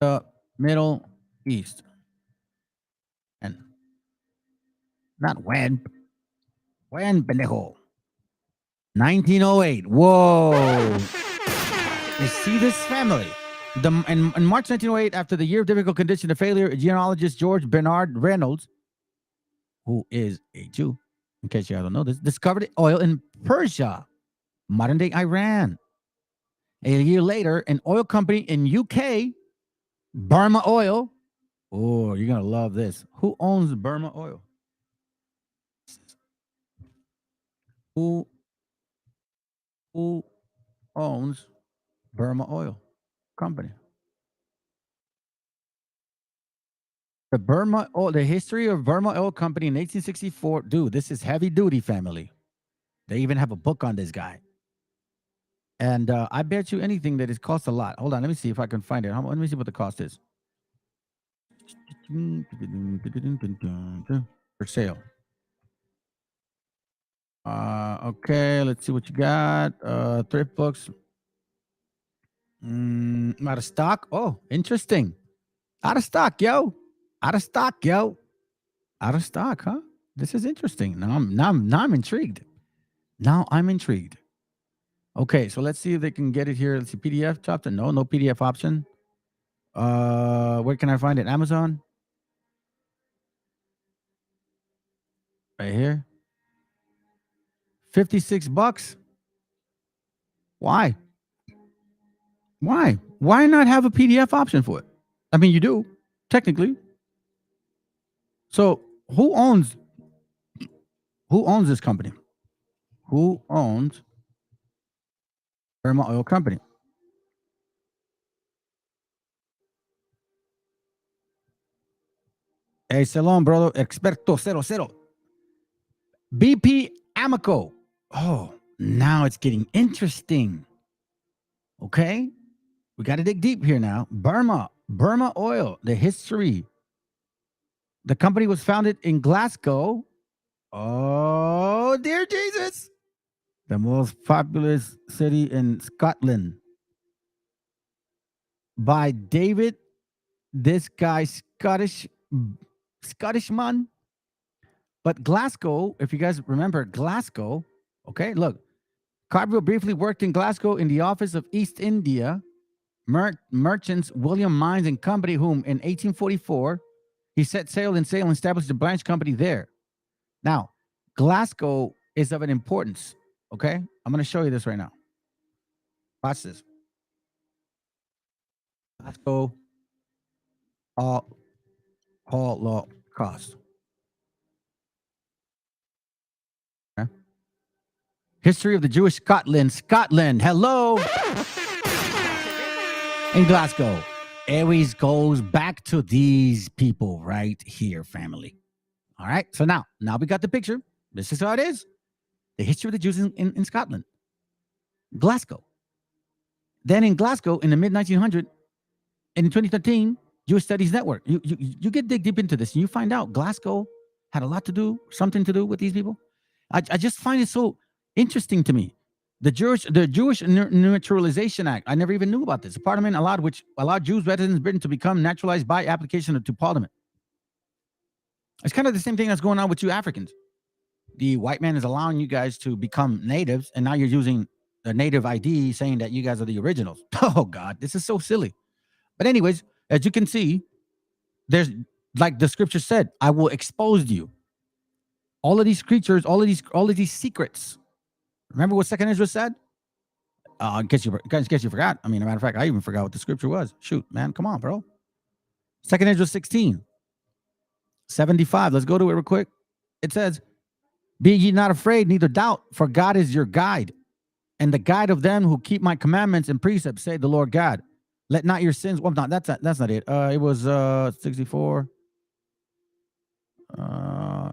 the Middle East. And not when, pendejo. 1908. Whoa. You see this family. In March 1908, after the year of difficult condition and failure, genealogist George Bernard Reynolds, who is a Jew, in case you don't know this, discovered oil in Persia, modern day Iran. A year later, an oil company in UK, Burma Oil. Oh, you're gonna love this. Who owns Burma Oil? Who owns Burma Oil Company? The history of Burma Oil Company in 1864. Dude, this is heavy duty, family. They even have a book on this guy. And I bet you anything that it costs a lot. Hold on, let me see if I can find it. Let me see what the cost is. For sale. Okay, let's see what you got. Thrift books. Out of stock. Oh, interesting. Out of stock, yo. Out of stock, yo. Out of stock, huh? This is interesting. Now I'm intrigued. Now I'm intrigued. Okay, so let's see if they can get it here. Let's see, PDF chapter. No PDF option. Where can I find it? Amazon. Right here. $56. Why? Why not have a PDF option for it? I mean, you do, technically. So who owns this company? Who owns Burma Oil Company? Hey, salon, brother. Experto 00. BP Amoco. Oh, now it's getting interesting. Okay. We got to dig deep here now. Burma Oil, the history. The company was founded in Glasgow. Oh, dear Jesus. The most populous city in Scotland. By David, this guy, Scottish man. But Glasgow, if you guys remember Glasgow, okay, look. Carville briefly worked in Glasgow in the office of East India merchants William Mines and Company, whom in 1844, he set sail and established a branch company there. Now, Glasgow is of an importance, okay? I'm going to show you this right now. Watch this. Glasgow, Holocaust. Okay. History of the Jewish Scotland. Hello. In Glasgow. Aries goes back to these people right here, family. All right. So now we got the picture. This is how it is. The history of the Jews in Scotland. Glasgow. Then in Glasgow in the mid-1900s, in 2013, Jewish Studies Network. You get deep into this and you find out Glasgow had something to do with these people. I just find it so interesting to me. The Jewish Naturalization Act. I never even knew about this. The Parliament allowed Jews residents in Britain to become naturalized by application to Parliament. It's kind of the same thing that's going on with you Africans. The white man is allowing you guys to become natives, and now you're using the native ID saying that you guys are the originals. Oh God, this is so silly. But anyways, as you can see, there's, like the scripture said, I will expose you. All of these creatures, all of these secrets. Remember what 2nd Ezra said? In case you forgot. I mean, as a matter of fact, I even forgot what the scripture was. Shoot, man, come on, bro. 2nd Ezra 16:75. Let's go to it real quick. It says, "Be ye not afraid, neither doubt, for God is your guide, and the guide of them who keep my commandments and precepts, say the Lord God. Let not your sins." Well, no, that's not it. It was 64.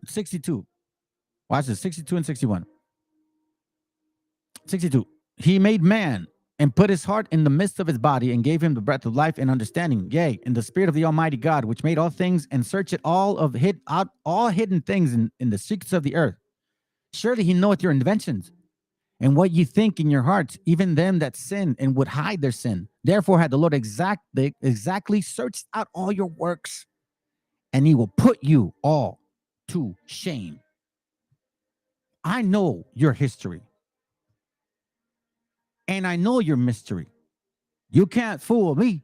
62. Watch this. 62 and 61. 62. He made man and put his heart in the midst of his body, and gave him the breath of life and understanding. Yea, in the spirit of the Almighty God, which made all things, and searcheth all hidden things in the secrets of the earth. Surely he knoweth your inventions, and what ye think in your hearts, even them that sin and would hide their sin. Therefore had the Lord exactly searched out all your works, and he will put you all to shame. I know your history, and I know your mystery. You can't fool me.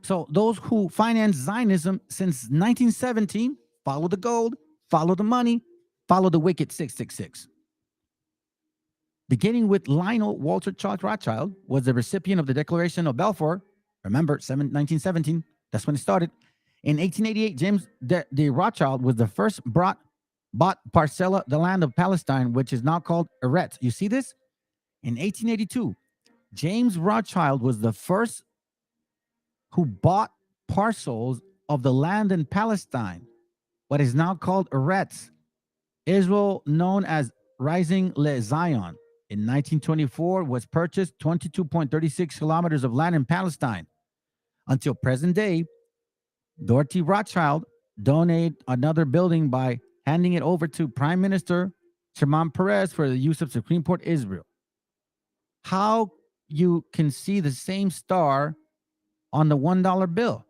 So those who finance Zionism since 1917 follow the gold, follow the money, follow the wicked 666. Beginning with Lionel Walter Charles Rothschild, was the recipient of the Declaration of Balfour. Remember, 1917, that's when it started. In 1888, James de Rothschild was the first bought Parcella, the land of Palestine, which is now called Eretz. You see this? In 1882, James Rothschild was the first who bought parcels of the land in Palestine, what is now called Eretz, Israel, known as Rising Le Zion. In 1924, was purchased 22.36 kilometers of land in Palestine. Until present day, Dorothy Rothschild donated another building by handing it over to Prime Minister Shimon Peres for the use of Supreme Court Israel. How you can see the same star on the $1 bill?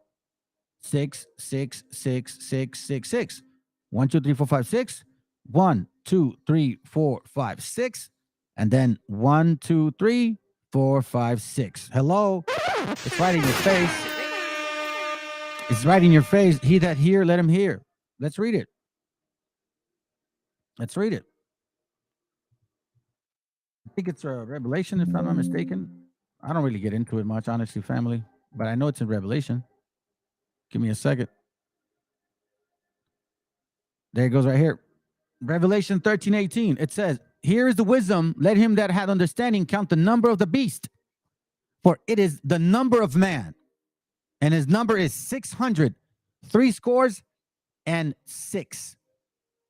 6, 6, 6, 6, 6, 6. 1, 2, 3, 4, 5, 6. 1, 2, 3, 4, 5, 6. And then 1, 2, 3, 4, 5, 6. Hello? It's right in your face. It's right in your face. He that hear, let him hear. Let's read it. Let's read it. I think it's a Revelation, if I'm not mistaken. I don't really get into it much, honestly, family. But I know it's in Revelation. Give me a second. There it goes right here. Revelation 13:18. It says, here is the wisdom. Let him that hath understanding count the number of the beast. For it is the number of man. And his number is 600, 6.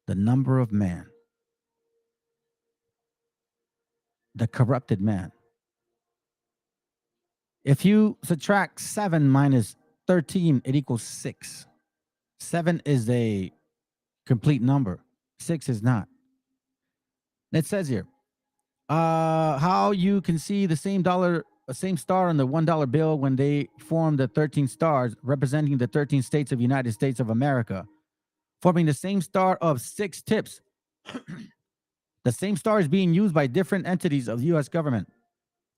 The number of man. The corrupted man. If you subtract 7 minus 13, it equals 6. 7 is a complete number. 6 is not. It says here, how you can see the same star on the $1 bill when they form the 13 stars representing the 13 states of United States of America, forming the same star of 6 tips. The same star is being used by different entities of the U.S. government.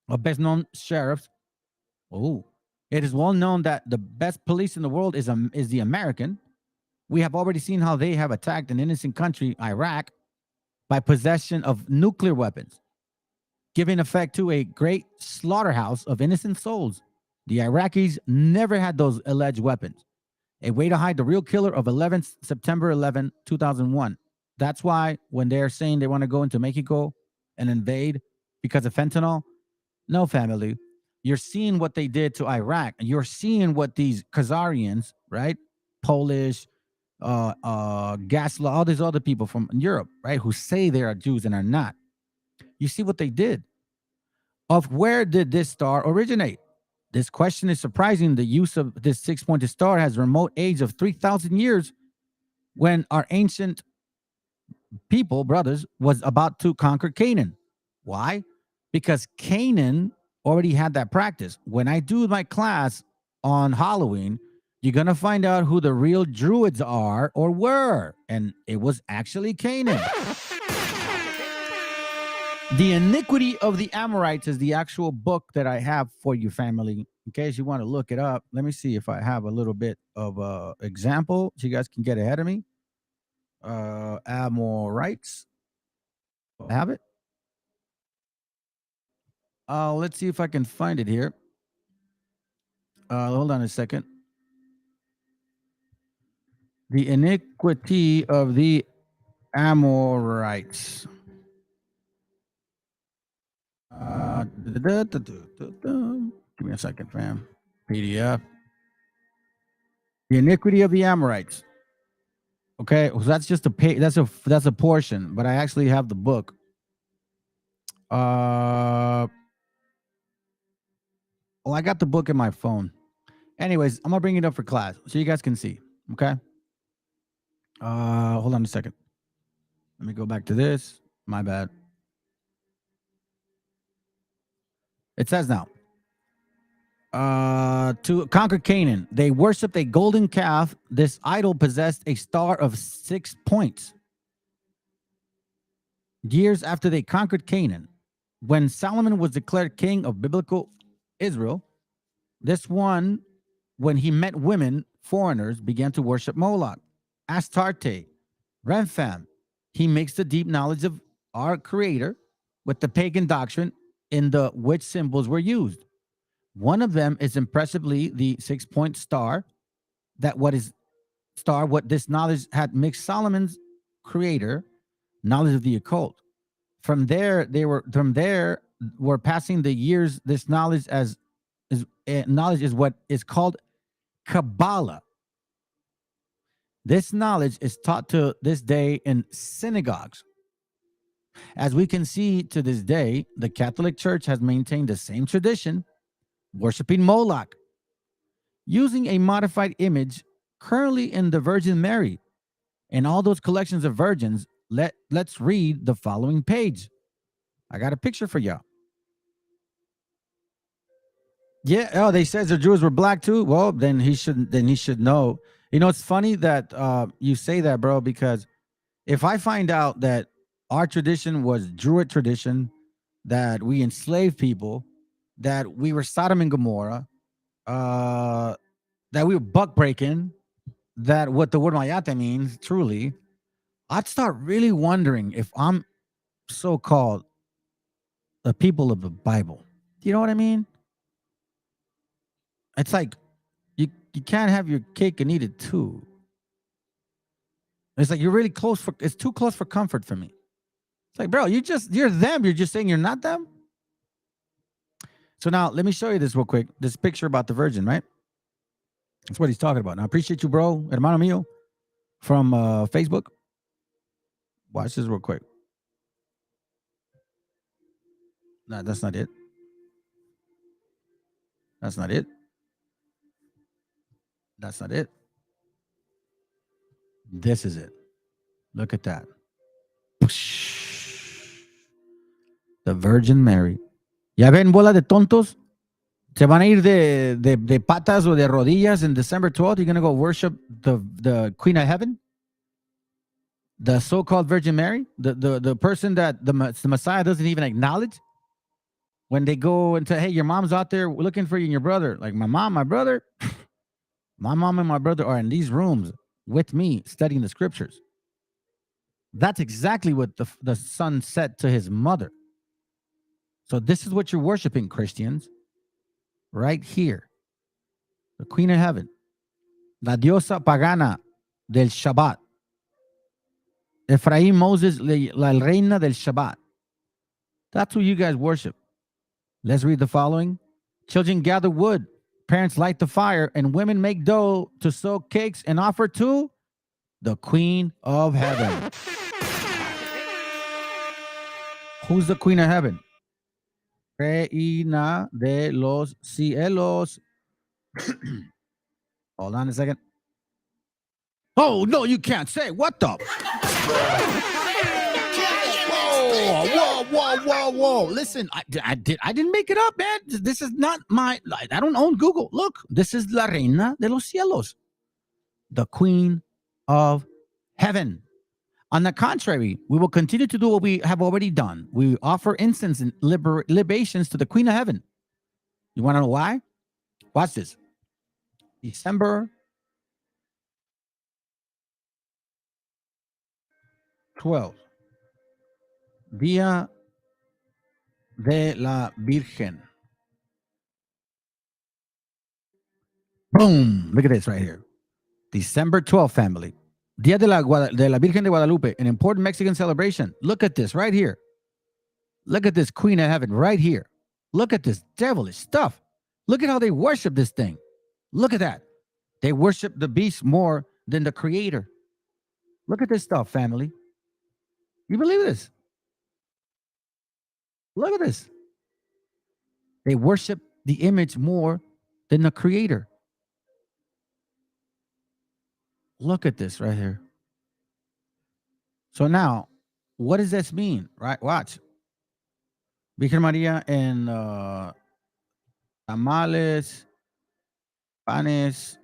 Of best known sheriffs. Oh, it is well known that the best police in the world is the American. We have already seen how they have attacked an innocent country, Iraq, by possession of nuclear weapons, giving effect to a great slaughterhouse of innocent souls. The Iraqis never had those alleged weapons. A way to hide the real killer of September 11, 2001. That's why when they're saying they want to go into Mexico and invade because of fentanyl, no, family. You're seeing what they did to Iraq. You're seeing what these Khazarians, right? Polish, Gasla, all these other people from Europe, right? Who say they are Jews and are not. You see what they did. Of where did this star originate? This question is surprising. The use of this 6-pointed star has a remote age of 3,000 years when our ancient people, brothers, was about to conquer Canaan. Why? Because Canaan already had that practice. When I do my class on Halloween, you're going to find out who the real Druids are or were. And it was actually Canaan. The Iniquity of the Amorites is the actual book that I have for you, family. In case you want to look it up, let me see if I have a little bit of example so you guys can get ahead of me. Amorites. I have it. Let's see if I can find it here. Hold on a second. The Iniquity of the Amorites. Give me a second, fam. PDF. The Iniquity of the Amorites. Okay, so that's just a page. That's a portion, but I actually have the book. Oh, I got the book in my phone. Anyways, I'm gonna bring it up for class so you guys can see. Okay. Hold on a second. Let me go back to this. My bad. It says now. To conquer Canaan, they worshipped a golden calf. This idol possessed a star of 6 points. Years after they conquered Canaan, when Solomon was declared king of biblical Israel, when he met women, foreigners began to worship Moloch, Astarte, Remphan. He mixed the deep knowledge of our Creator with the pagan doctrine in the which symbols were used. One of them is impressively the 6-point star. What this knowledge had mixed Solomon's Creator knowledge of the occult. From there were passing the years. This knowledge is what is called Kabbalah. This knowledge is taught to this day in synagogues. As we can see to this day, the Catholic Church has maintained the same tradition, worshiping Moloch, using a modified image currently in the Virgin Mary. And all those collections of virgins, let's read the following page. I got a picture for y'all. Yeah, oh, they says the Jews were black too. Well, then he should know. You know, it's funny that you say that, bro, because if I find out that our tradition was Druid tradition, that we enslaved people, that we were Sodom and Gomorrah, that we were buck breaking, that what the word Mayate means, truly, I'd start really wondering if I'm so-called the people of the Bible. Do you know what I mean? It's like you can't have your cake and eat it too. It's like you're really it's too close for comfort for me. It's like, bro, you're them. You're just saying you're not them. So now let me show you this real quick. This picture about the virgin, right? That's what he's talking about. Now, I appreciate you, bro, hermano mío, from Facebook. Watch this real quick. No, that's not it. That's not it. That's not it. This is it. Look at that. The Virgin Mary. ¿Ya ven bola de tontos? Se van a ir de patas o de rodillas in December 12th. You're going to go worship the Queen of Heaven? The so-called Virgin Mary? The person that the Messiah doesn't even acknowledge? When they go and say, hey, your mom's out there looking for you and your brother. Like my mom, my brother. My mom and my brother are in these rooms with me studying the scriptures. That's exactly what the son said to his mother. So this is what you're worshiping, Christians. Right here. The Queen of Heaven. La diosa pagana del Shabbat. Efraín Moses, la reina del Shabbat. That's who you guys worship. Let's read the following. Children gather wood. Parents light the fire. And women make dough to sew cakes and offer to the Queen of Heaven. Who's the Queen of Heaven? Reina de los cielos. Hold on a second. Oh, no, you can't say. What the? Whoa. Listen, I didn't make it up, man. This is not I don't own Google. Look, this is La Reina de los Cielos, the Queen of Heaven. On the contrary, we will continue to do what we have already done. We offer incense and libations to the Queen of Heaven. You want to know why? Watch this. December 12th. Día de la Virgen. Boom. Look at this right here. December 12th, family. Día de la Virgen de Guadalupe, an important Mexican celebration. Look at this right here. Look at this Queen of Heaven right here. Look at this devilish stuff. Look at how they worship this thing. Look at that. They worship the beast more than the creator. Look at this stuff, family. You believe this? Look at this. They worship the image more than the creator. Look at this right here. So now, what does this mean? Right? Watch. Virgen Maria and tamales, panes,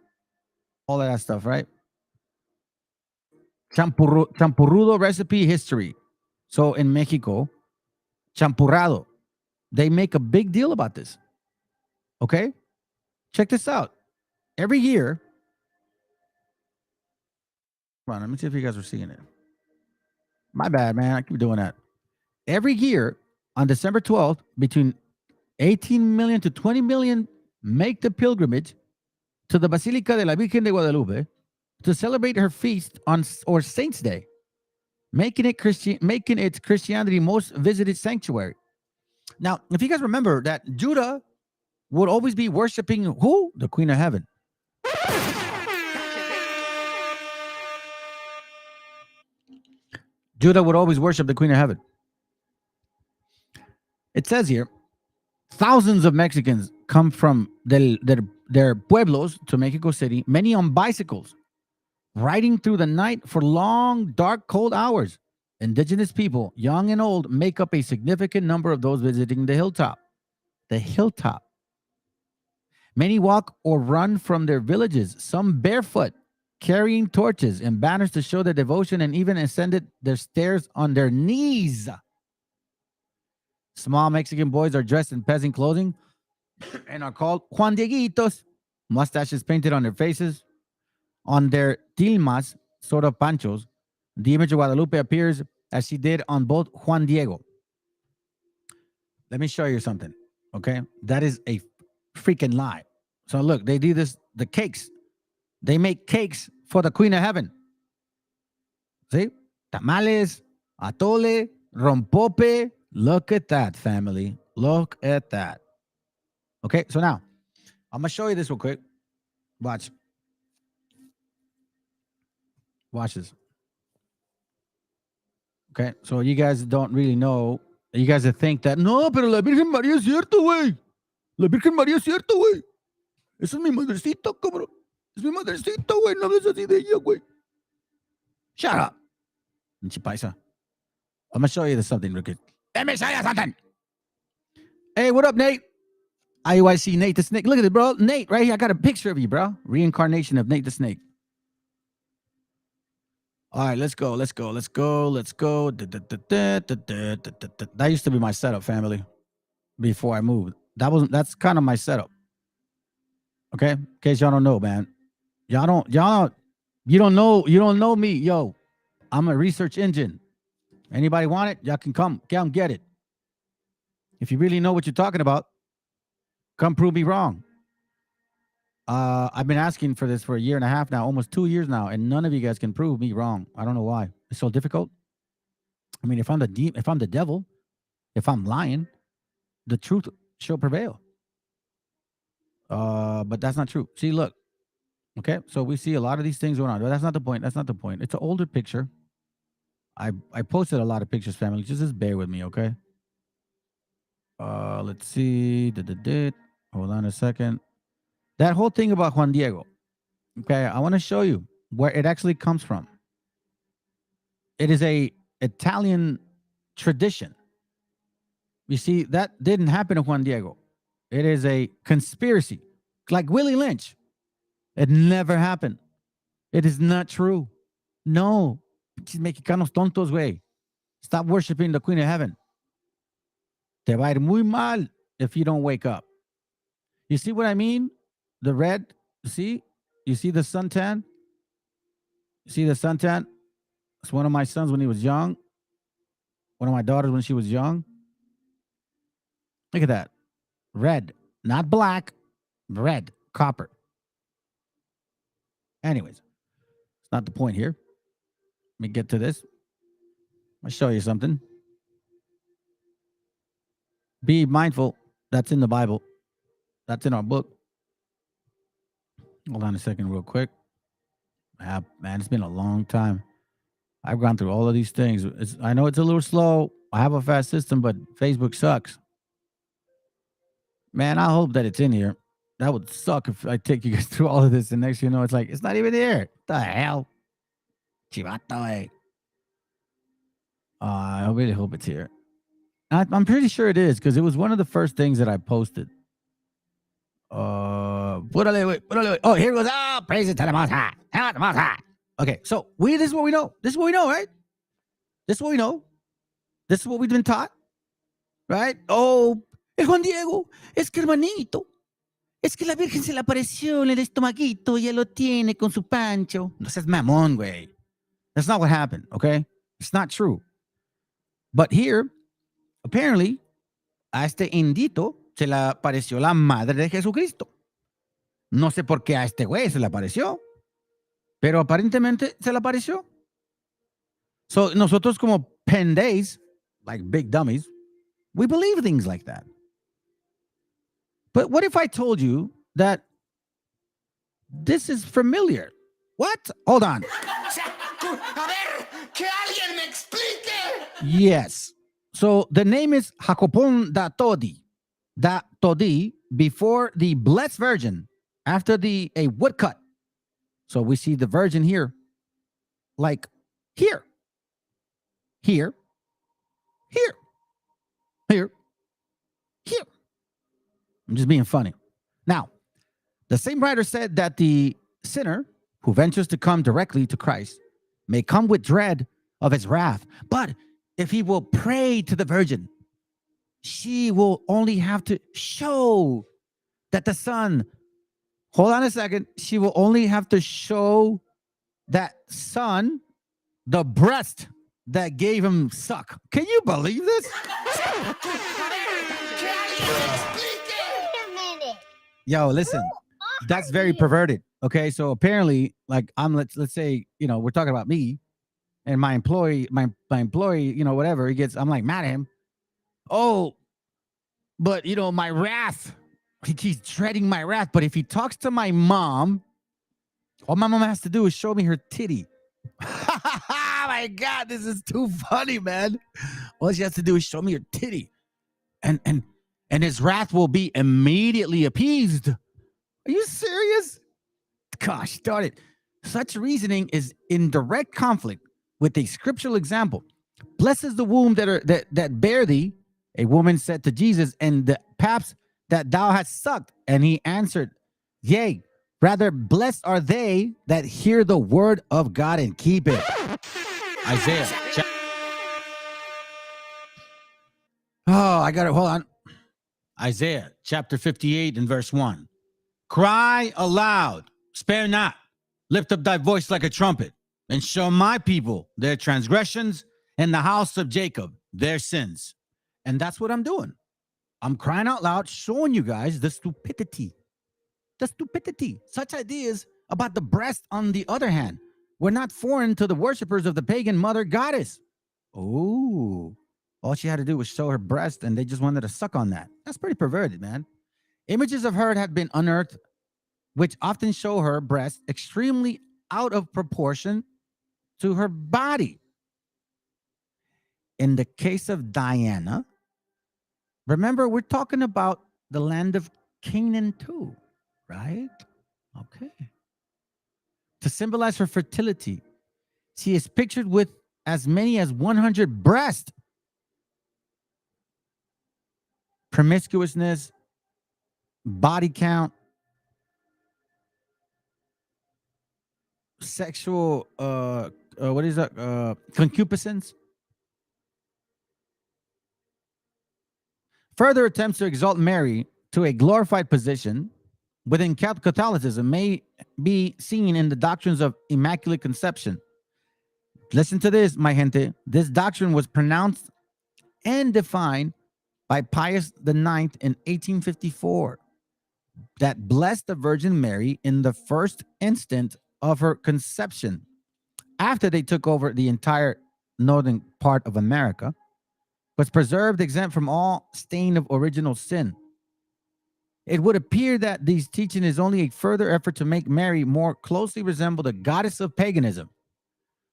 all of that stuff, right? Champurrudo recipe history. So in Mexico, champurrado, they make a big deal about this. Okay? Check this out. Every year, come on, let me see if you guys are seeing it. My bad, man. I keep doing that. Every year on December 12th, between 18 million to 20 million make the pilgrimage to the Basilica de la Virgen de Guadalupe to celebrate her feast on or Saints' Day, making it Christianity most visited sanctuary. Now, if you guys remember that Judah would always be worshiping who? The Queen of Heaven. Judah would always worship the Queen of Heaven. It says here, thousands of Mexicans come from their pueblos to Mexico City, many on bicycles, riding through the night for long, dark, cold hours. Indigenous people, young and old, make up a significant number of those visiting the hilltop. The hilltop. Many walk or run from their villages, some barefoot, carrying torches and banners to show their devotion, and even ascended their stairs on their knees. Small Mexican boys are dressed in peasant clothing and are called Juan Dieguitos. Mustaches painted on their faces. On their tilmas, sort of panchos, the image of Guadalupe appears as she did on both Juan Diego. Let me show you something, okay? That is a freaking lie. So look, they do this, the cakes. They make cakes for the Queen of Heaven. See? Tamales, atole, rompope. Look at that, family. Look at that. Okay, so now, I'm going to show you this real quick. Watch. Watch this. Okay, so you guys don't really know. You guys think that, no, pero la Virgen María es cierto, güey. La Virgen María es cierto, güey. Esa es mi madrecita, cabrón. Es mi madrecita, güey. No hables así de ella, güey. Shut up. Paisa. I'm going to show you this something real quick. Let me show you something. Hey, what up, Nate? IUIC Nate the Snake. Look at it, bro. Nate, right here. I got a picture of you, bro. Reincarnation of Nate the Snake. All right, let's go. That used to be my setup, family. Before I moved, that's kind of my setup. Okay, in case y'all don't know, man. You don't know me, yo. I'm a research engine. Anybody want it? Y'all can come get it. If you really know what you're talking about, come prove me wrong. I've been asking for this for a year and a half now, almost 2 years now, and none of you guys can prove me wrong. I don't know why. It's so difficult. I mean, if I'm the devil, if I'm lying, the truth shall prevail. But that's not true. See, look. Okay, so we see a lot of these things going on. But that's not the point. It's an older picture. I posted a lot of pictures, family. Just bear with me, okay? Let's see. Hold on a second. That whole thing about Juan Diego. Okay, I want to show you where it actually comes from. It is a Italian tradition. You see, that didn't happen to Juan Diego. It is a conspiracy. Like Willie Lynch. It never happened. It is not true. No. Mexicanos tontos, güey. Stop worshiping the Queen of Heaven. Te va a ir muy mal if you don't wake up. You see what I mean? The red, see? You see the suntan? You see the suntan? It's one of my sons when he was young. One of my daughters when she was young. Look at that. Red. Not black. Red. Copper. Anyways. It's not the point here. Let me get to this. I'll show you something. Be mindful. That's in the Bible. That's in our book. Hold on a second real quick. Man, it's been a long time. I've gone through all of these things. I know it's a little slow. I have a fast system, but Facebook sucks. Man, I hope that it's in here. That would suck if I take you guys through all of this and next thing you know, it's like, it's not even here. The hell? Chivato, eh? I really hope it's here. I'm pretty sure it is because it was one of the first things that I posted. Púrale, wait. Oh, here it goes. Oh, praise it to the Most High. The Most High. Okay, so this is what we know. This is what we know, right? This is what we know. This is what we've been taught, right? Oh, el Juan Diego, es que hermanito, es que la Virgen se le apareció en el estomaguito y él lo tiene con su pancho. No seas mamón, güey. That's not what happened, okay? It's not true. But here, apparently, a este indito se le apareció la madre de Jesucristo. No sé por qué a este güey se le apareció, pero aparentemente se le apareció. So, nosotros como pendays, like big dummies, we believe things like that. But what if I told you that this is familiar? What? Hold on. A ver, que alguien me explique. Yes. So the name is Jacopon da Todi. Da Todi before the Blessed Virgin, after a woodcut. So we see the Virgin here, like here. Here. I'm just being funny. Now, the same writer said that the sinner who ventures to come directly to Christ may come with dread of his wrath, but if he will pray to the Virgin, she will only have to show that the Son, hold on a second, she will only have to show that Son the breast that gave him suck. Can you believe this? Yo, listen, that's very perverted. Okay, so apparently, like let's say, we're talking about me and my employee, my employee, whatever, I'm like mad at him. Oh, but my wrath, he's dreading my wrath. But if he talks to my mom, all my mom has to do is show me her titty. Oh my God, this is too funny, man. All she has to do is show me her titty. And his wrath will be immediately appeased. Are you serious? Gosh darn it. Such reasoning is in direct conflict with a scriptural example. Blessed is the womb that bear thee, a woman said to Jesus, and the paps that thou hast sucked. And he answered, yea, rather blessed are they that hear the word of God and keep it. Isaiah. I got it. Hold on. Isaiah chapter 58 and verse 1. Cry aloud, spare not, lift up thy voice like a trumpet, and show my people their transgressions and the house of Jacob their sins. And that's what I'm doing. I'm crying out loud, showing you guys the stupidity. Such ideas about the breast, on the other hand, were not foreign to the worshipers of the pagan mother goddess. Oh, all she had to do was show her breast, and they just wanted to suck on that. That's pretty perverted, man. Images of her had been unearthed, which often show her breast extremely out of proportion to her body. In the case of Diana, remember, we're talking about the land of Canaan too, right? Okay. To symbolize her fertility, she is pictured with as many as 100 breasts. Promiscuousness, body count, sexual, concupiscence. Further attempts to exalt Mary to a glorified position within Catholicism may be seen in the doctrines of Immaculate Conception. Listen to this, my gente. This doctrine was pronounced and defined by Pius IX in 1854, that blessed the Virgin Mary in the first instant of her conception, after they took over the entire northern part of America, was preserved exempt from all stain of original sin. It would appear that this teaching is only a further effort to make Mary more closely resemble the goddess of paganism.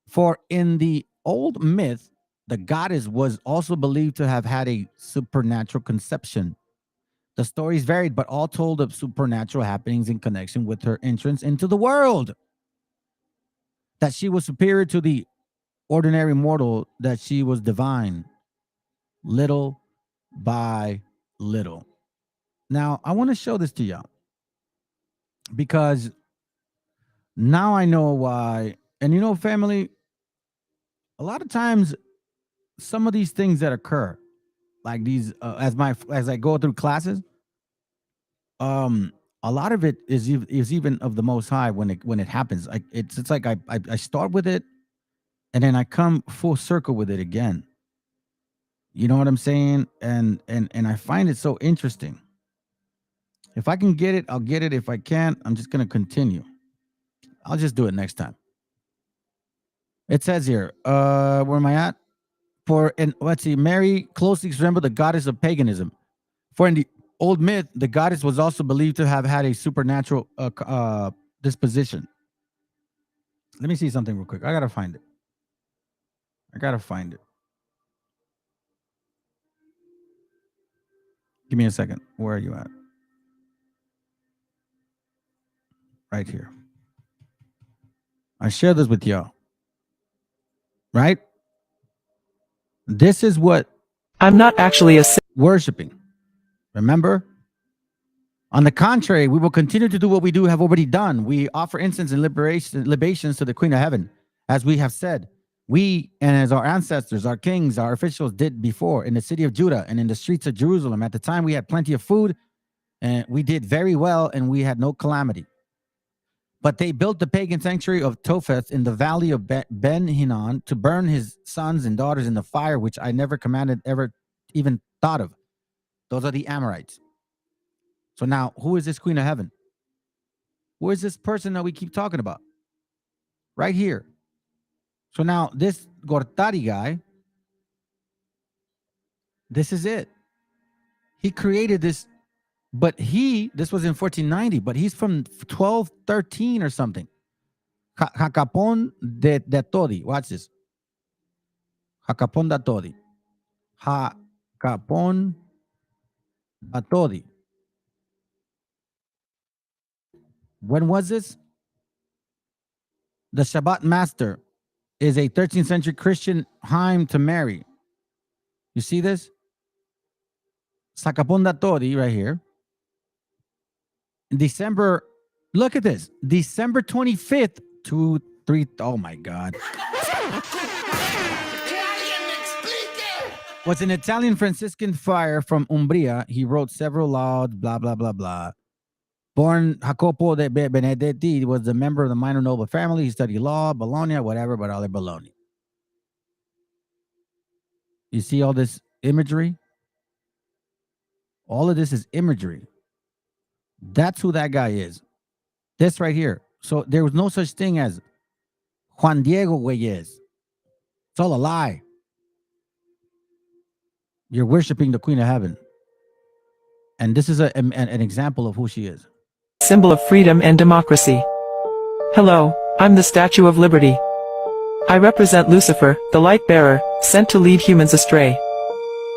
For in the old myth, the goddess was also believed to have had a supernatural conception. The stories varied, but all told of supernatural happenings in connection with her entrance into the world. That she was superior to the ordinary mortal, that she was divine, little by little. Now, I want to show this to y'all because now I know why. And you know, family, a lot of times, some of these things that occur, like these, as I go through classes, a lot of it is even of the Most High when it happens. Like it's like I start with it, and then I come full circle with it again. You know what I'm saying? And I find it so interesting. If I can get it, I'll get it. If I can't, I'm just gonna continue. I'll just do it next time. It says here, where am I at? Let's see, Mary closely resembled the goddess of paganism. For in the old myth, the goddess was also believed to have had a supernatural disposition. Let me see something real quick. I gotta find it. Give me a second. Where are you at? Right here. I share this with y'all. Right? This is what I'm not actually a worshiping. Remember? On the contrary, we will continue to do what we have already done. We offer incense and libations to the Queen of Heaven, as we have said. We, and as our ancestors, our kings, our officials did before in the city of Judah and in the streets of Jerusalem. At the time, we had plenty of food, and we did very well, and we had no calamity. But they built the pagan sanctuary of Topheth in the valley of Ben Hinnom to burn his sons and daughters in the fire, which I never commanded, ever even thought of. Those are the Amorites. So now, who is this Queen of Heaven? Who is this person that we keep talking about? Right here. So now, this Gortari guy, this is it. He created this, but this was in 1490, but he's from 1213 or something. Jacapon de Todi. Watch this. Jacapon de Todi. Jacapon de Todi. When was this? The Shabbat Master is a 13th century Christian hymn to Mary. You see this? Sacapon da Todi right here. December, look at this. December 25th, 3. Oh my God. Was an Italian Franciscan friar from Umbria. He wrote several lauds, blah, blah, blah, blah. Born Jacopo de Benedetti, was a member of the minor noble family. He studied law, Bologna, whatever, but all in Bologna. You see all this imagery? All of this is imagery. That's who that guy is. This right here. So there was no such thing as Juan Diego Güeyes. It's all a lie. You're worshiping the Queen of Heaven. And this is an example of who she is. Symbol of freedom and democracy. Hello, I'm the Statue of Liberty. I represent Lucifer, the light bearer, sent to lead humans astray.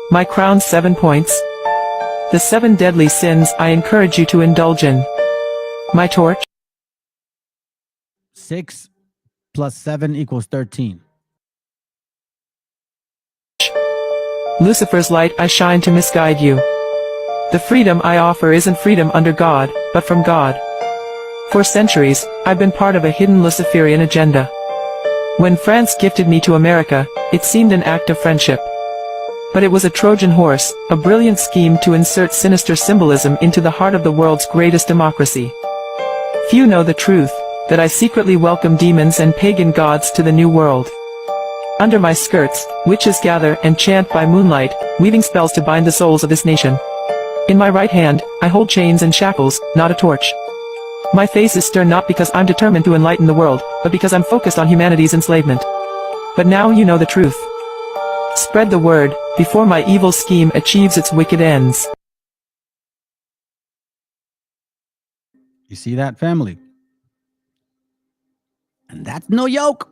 My crown's 7 points. The 7 deadly sins I encourage you to indulge in. My torch. 6 plus 7 equals 13. Lucifer's light I shine to misguide you. The freedom I offer isn't freedom under God, but from God. For centuries, I've been part of a hidden Luciferian agenda. When France gifted me to America, it seemed an act of friendship. But it was a Trojan horse, a brilliant scheme to insert sinister symbolism into the heart of the world's greatest democracy. Few know the truth, that I secretly welcome demons and pagan gods to the new world. Under my skirts, witches gather and chant by moonlight, weaving spells to bind the souls of this nation. In my right hand, I hold chains and shackles, not a torch. My face is stern not because I'm determined to enlighten the world, but because I'm focused on humanity's enslavement. But now you know the truth. Spread the word, before my evil scheme achieves its wicked ends. You see that, family? And that's no yoke.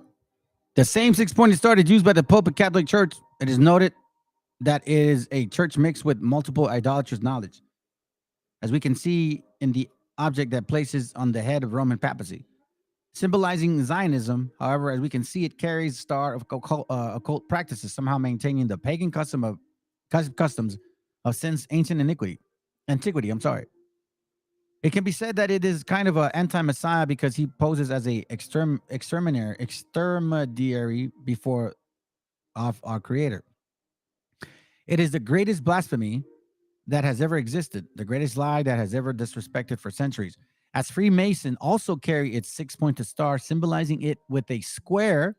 The same 6-pointed star is used by the Pope and Catholic Church. It is noted that it is a church mixed with multiple idolatrous knowledge. as we can see in the object that places on the head of Roman papacy. Symbolizing Zionism, however, as we can see, it carries star of occult practices, somehow maintaining the pagan customs of since ancient antiquity. I'm sorry. It can be said that it is kind of an anti-Messiah because he poses as a extermediary before of our Creator. It is the greatest blasphemy that has ever existed, the greatest lie that has ever disrespected for centuries. As Freemason also carry its six-pointed star, symbolizing it with a square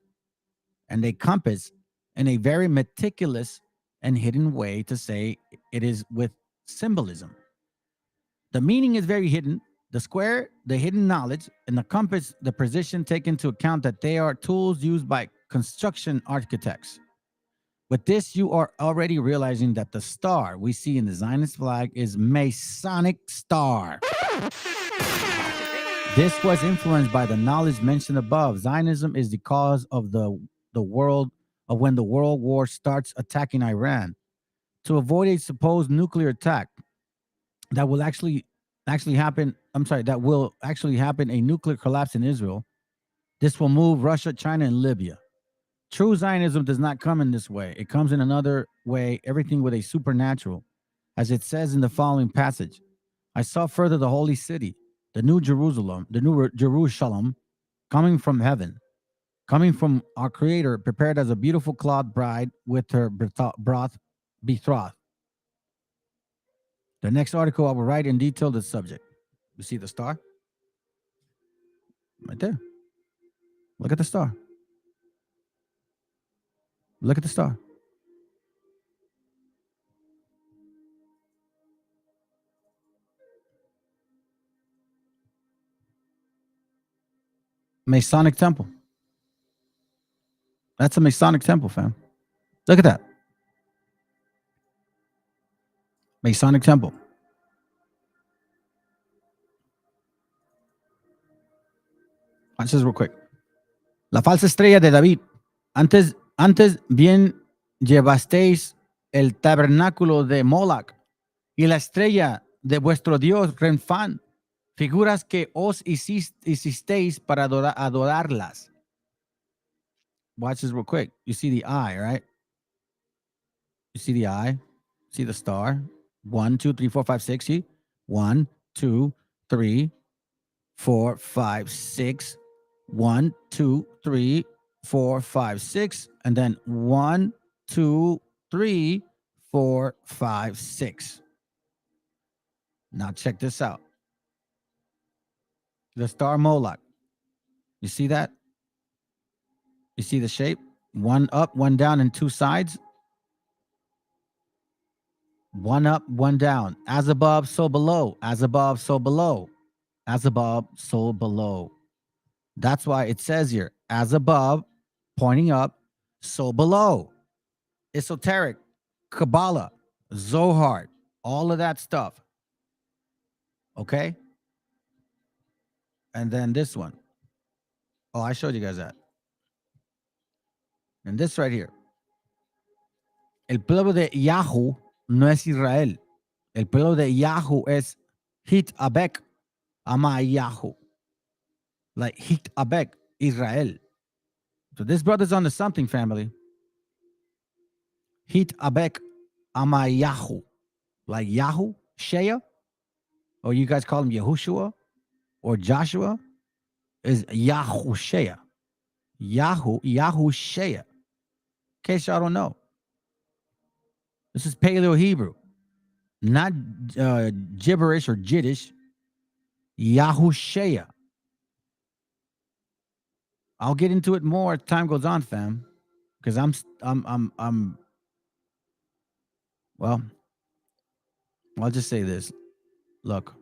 and a compass in a very meticulous and hidden way to say it is with symbolism. The meaning is very hidden. The square, the hidden knowledge, and the compass, the precision take into account that they are tools used by construction architects. With this, you are already realizing that the star we see in the Zionist flag is Masonic star. This was influenced by the knowledge mentioned above. Zionism is the cause of the world of when the world war starts attacking Iran. To avoid a supposed nuclear attack that will actually happen, that will actually happen a nuclear collapse in Israel. This will move Russia, China, and Libya. True Zionism does not come in this way. It comes in another way, everything with a supernatural. As it says in the following passage, I saw further the holy city, the new Jerusalem, coming from heaven, coming from our Creator, prepared as a beautiful cloth bride with her betrothed. The next article, I will write in detail the subject. You see the star? Right there. Look at the star. Look at the star. Masonic temple. That's a Masonic temple, fam. Look at that. Masonic temple. Watch this real quick. La falsa estrella de David. Antes bien llevasteis el tabernáculo de Moloch y la estrella de vuestro Dios Renfán, figuras que os hicisteis para adorarlas. Watch this real quick. You see the eye, right? You see the eye? See the star? 1, 2, 3, 4, 5, 6. See? 1, 2, 3, 4, 5, 6. 1, 2, 3, 4, 5, 6. And then 1, 2, 3, 4, 5, 6. Now check this out. The star Moloch. You see that? You see the shape? One up, one down, and two sides. One up, one down. As above, so below. As above, so below. As above, so below. That's why it says here, as above, pointing up, so below. Esoteric, Kabbalah, Zohar, all of that stuff. Okay? And then this one. Oh, I showed you guys that. And this right here. El pueblo de Yahoo no es Israel. El pueblo de Yahoo es Hit Abek Ama Yahoo. Like Hit Abek, Israel. So this brother's on the something, family. Hit Abek Ama Yahoo. Like Yahoo, Shea. Or you guys call him Yahushua or Joshua. Is Yahushua. Yahushua. In case y'all don't know. This is Paleo Hebrew. Not gibberish or Jiddish. Yahushua. I'll get into it more as time goes on, fam. Because well, I'll just say this. Look.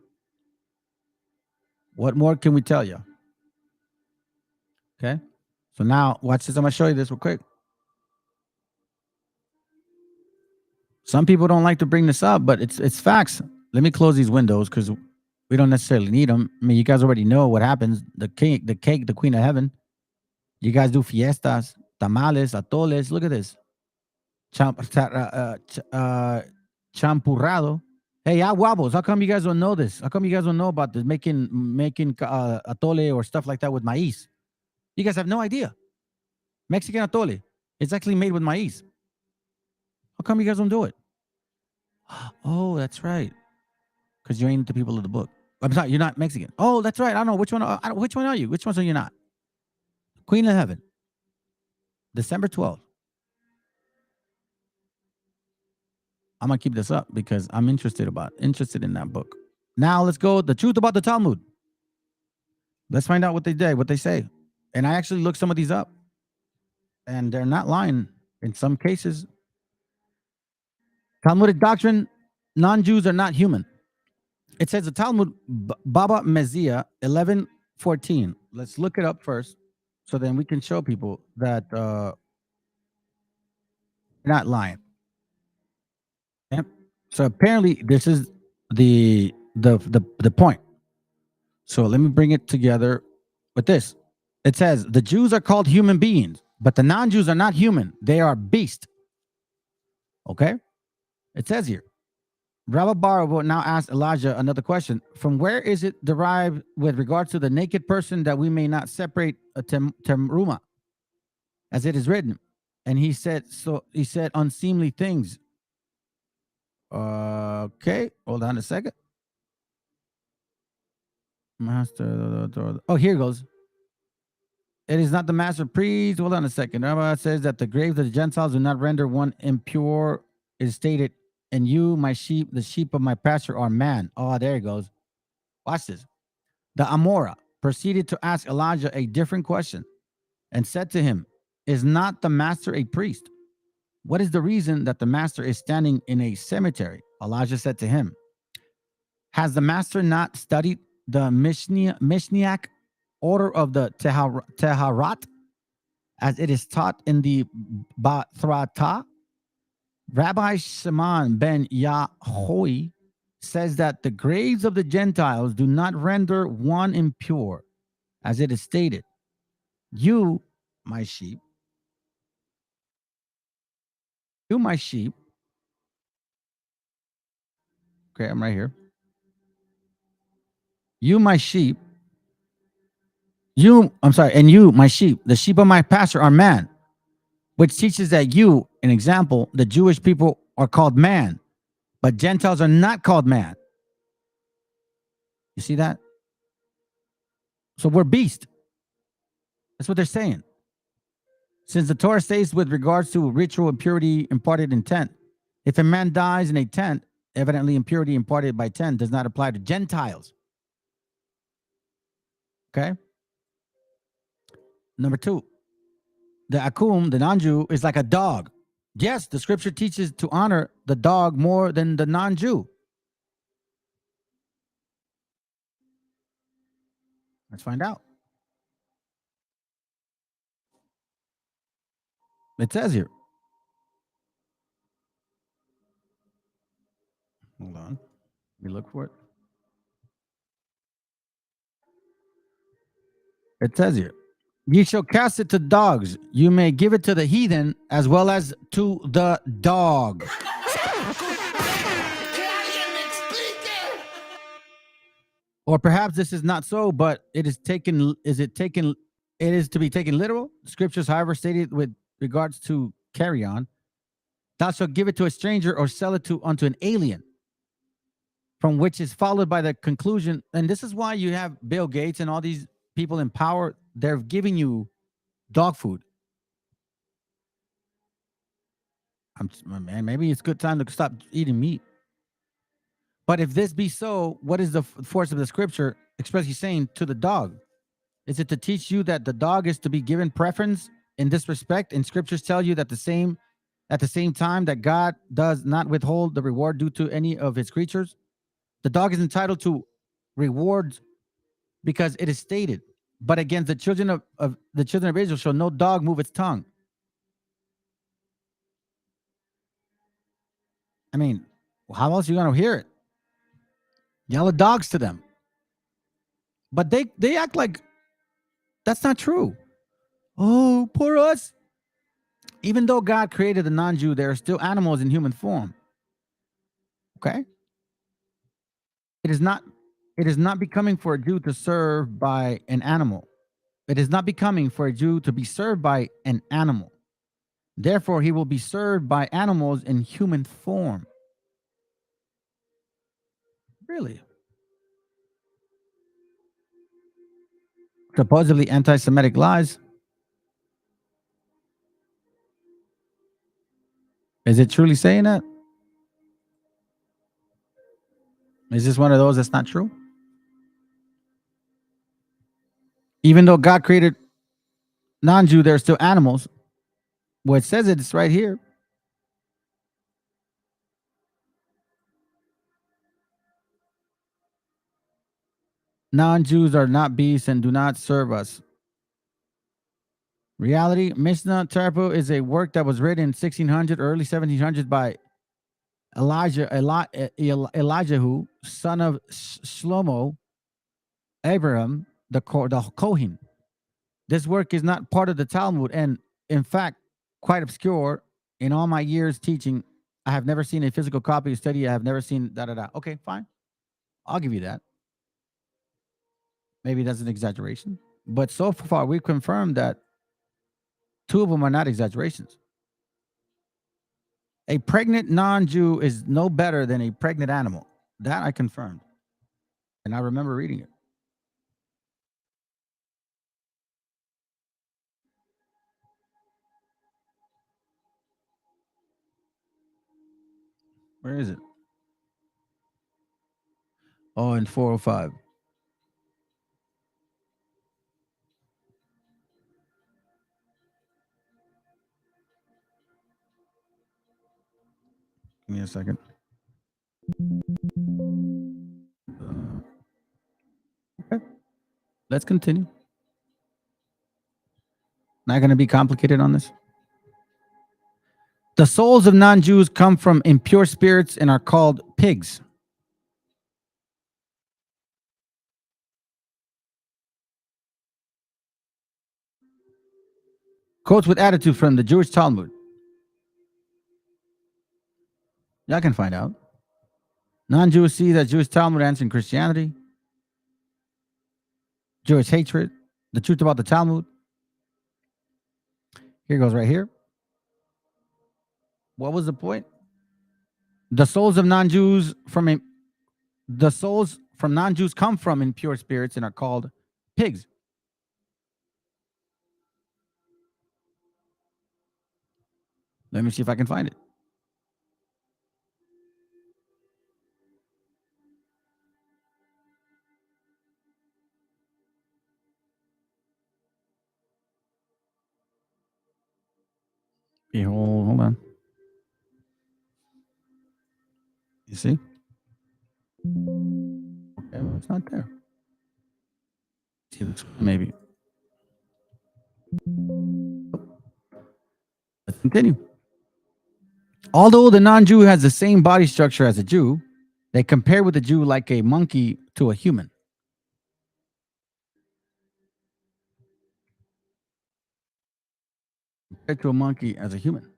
What more can we tell you? Okay. So now, watch this. I'm going to show you this real quick. Some people don't like to bring this up, but it's facts. Let me close these windows because we don't necessarily need them. I mean, you guys already know what happens. The cake, the queen of heaven. You guys do fiestas, tamales, atoles. Look at this. Champurrado. Hey, yeah, wobbles. How come you guys don't know this? How come you guys don't know about this making atole or stuff like that with maize? You guys have no idea. Mexican atole. It's actually made with maize. How come you guys don't do it? Oh, that's right. Because you ain't the people of the book. I'm sorry, you're not Mexican. Oh, that's right. I don't know which one. Which one are you? Which ones are you not? Queen of Heaven, December 12th. I'm gonna keep this up because I'm interested in that book. Now let's go. The truth about the Talmud. Let's find out what they did, what they say. And I actually looked some of these up, and they're not lying in some cases. Talmudic doctrine: non-Jews are not human. It says the Talmud, Baba Meziah 11:14. Let's look it up first, so then we can show people that you're not lying. Yep. So apparently, this is the point. So let me bring it together with this. It says the Jews are called human beings, but the non-Jews are not human. They are beast. Okay? It says here. Rabbi Bar will now ask Elijah another question. From where is it derived with regards to the naked person that we may not separate a teruma, as it is written? And he said, unseemly things. Okay, hold on a second. Master. Oh, here goes. It is not the master priest. Hold on a second. Rabbi says that the graves of the Gentiles do not render one impure. It is stated, and you, my sheep, the sheep of my pasture, are man. Oh, there it goes. Watch this. The Amora proceeded to ask Elijah a different question and said to him, is not the master a priest? What is the reason that the master is standing in a cemetery? Elijah said to him, has the master not studied the Meshiacha order of the Teharat, as it is taught in the Bathrata? Rabbi Shimon ben Yahui says that the graves of the Gentiles do not render one impure, as it is stated, you, my sheep, okay, I'm right here. And you, my sheep, the sheep of my pasture are man, which teaches that you, an example, the Jewish people are called man, but Gentiles are not called man. You see that? So we're beast. That's what they're saying. Since the Torah says with regards to ritual impurity imparted in tent, if a man dies in a tent, evidently impurity imparted by tent does not apply to Gentiles. Okay? Number 2, the Akum, the non-Jew, is like a dog. Yes, the scripture teaches to honor the dog more than the non-Jew. Let's find out. It says here. Hold on. Let me look for it. It says here, ye shall cast it to dogs. You may give it to the heathen as well as to the dog. Or perhaps this is not so, but it is taken. It is to be taken literal. Scriptures, however, stated with regards to carrion, thou shalt give it to a stranger or sell it unto an alien. From which is followed by the conclusion, and this is why you have Bill Gates and all these people in power. They're giving you dog food. Man, maybe it's a good time to stop eating meat. But if this be so, what is the force of the scripture expressly saying to the dog? Is it to teach you that the dog is to be given preference in this respect? And scriptures tell you that at the same time that God does not withhold the reward due to any of his creatures. The dog is entitled to rewards because it is stated, but against the children of Israel shall no dog move its tongue. I mean, how else are you going to hear it? Yell at dogs to them. But they act like that's not true. Oh, poor us. Even though God created the non-Jew, there are still animals in human form. Okay? It is not. It is not becoming for a Jew to serve by an animal. It is not becoming for a Jew to be served by an animal. Therefore, he will be served by animals in human form. Really? Supposedly anti-Semitic lies. Is it truly saying that? Is this one of those that's not true? Even though God created non-Jew, they're still animals. Well, it says it's right here. Non-Jews are not beasts and do not serve us. Reality, Mishnah Torah is a work that was written in 1600, early 1700s by Elijah, son of Shlomo, Abraham, the Kohen. This work is not part of the Talmud and, in fact, quite obscure. In all my years teaching, I have never seen a physical copy of study. I have never seen da-da-da. Okay, fine. I'll give you that. Maybe that's an exaggeration. But so far, we've confirmed that two of them are not exaggerations. A pregnant non-Jew is no better than a pregnant animal. That I confirmed. And I remember reading it. Where is it? Oh, in 405. Give me a second. Okay. Let's continue. Not going to be complicated on this. The souls of non-Jews come from impure spirits and are called pigs. Quotes with attitude from the Jewish Talmud. Y'all can find out. Non-Jews see that Jewish Talmud answer in Christianity. Jewish hatred. The truth about the Talmud. Here goes right here. What was the point? The souls of non-Jews from non-Jews come from impure spirits and are called pigs. Let me see if I can find it. Behold, hold on. You see? Okay, well, it's not there. See this one, maybe. Let's continue. Although the non-Jew has the same body structure as a Jew, they compare with the Jew like a monkey to a human. Compared to a monkey as a human.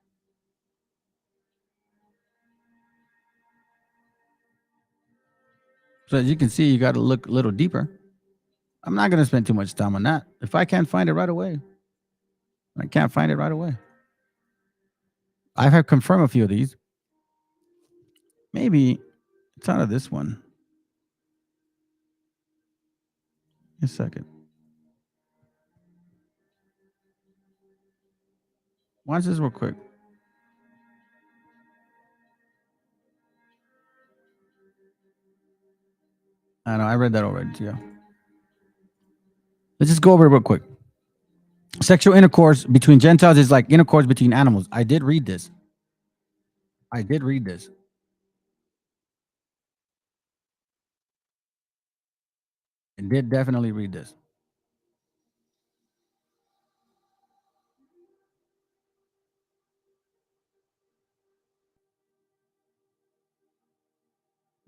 So as you can see, you got to look a little deeper. I'm not going to spend too much time on that. If I can't find it right away, I can't find it right away. I have confirmed a few of these. Maybe it's out of this one. A second. Watch this real quick. I know, I read that already too. Yeah. Let's just go over it real quick. Sexual intercourse between Gentiles is like intercourse between animals. I did read this. I did definitely read this.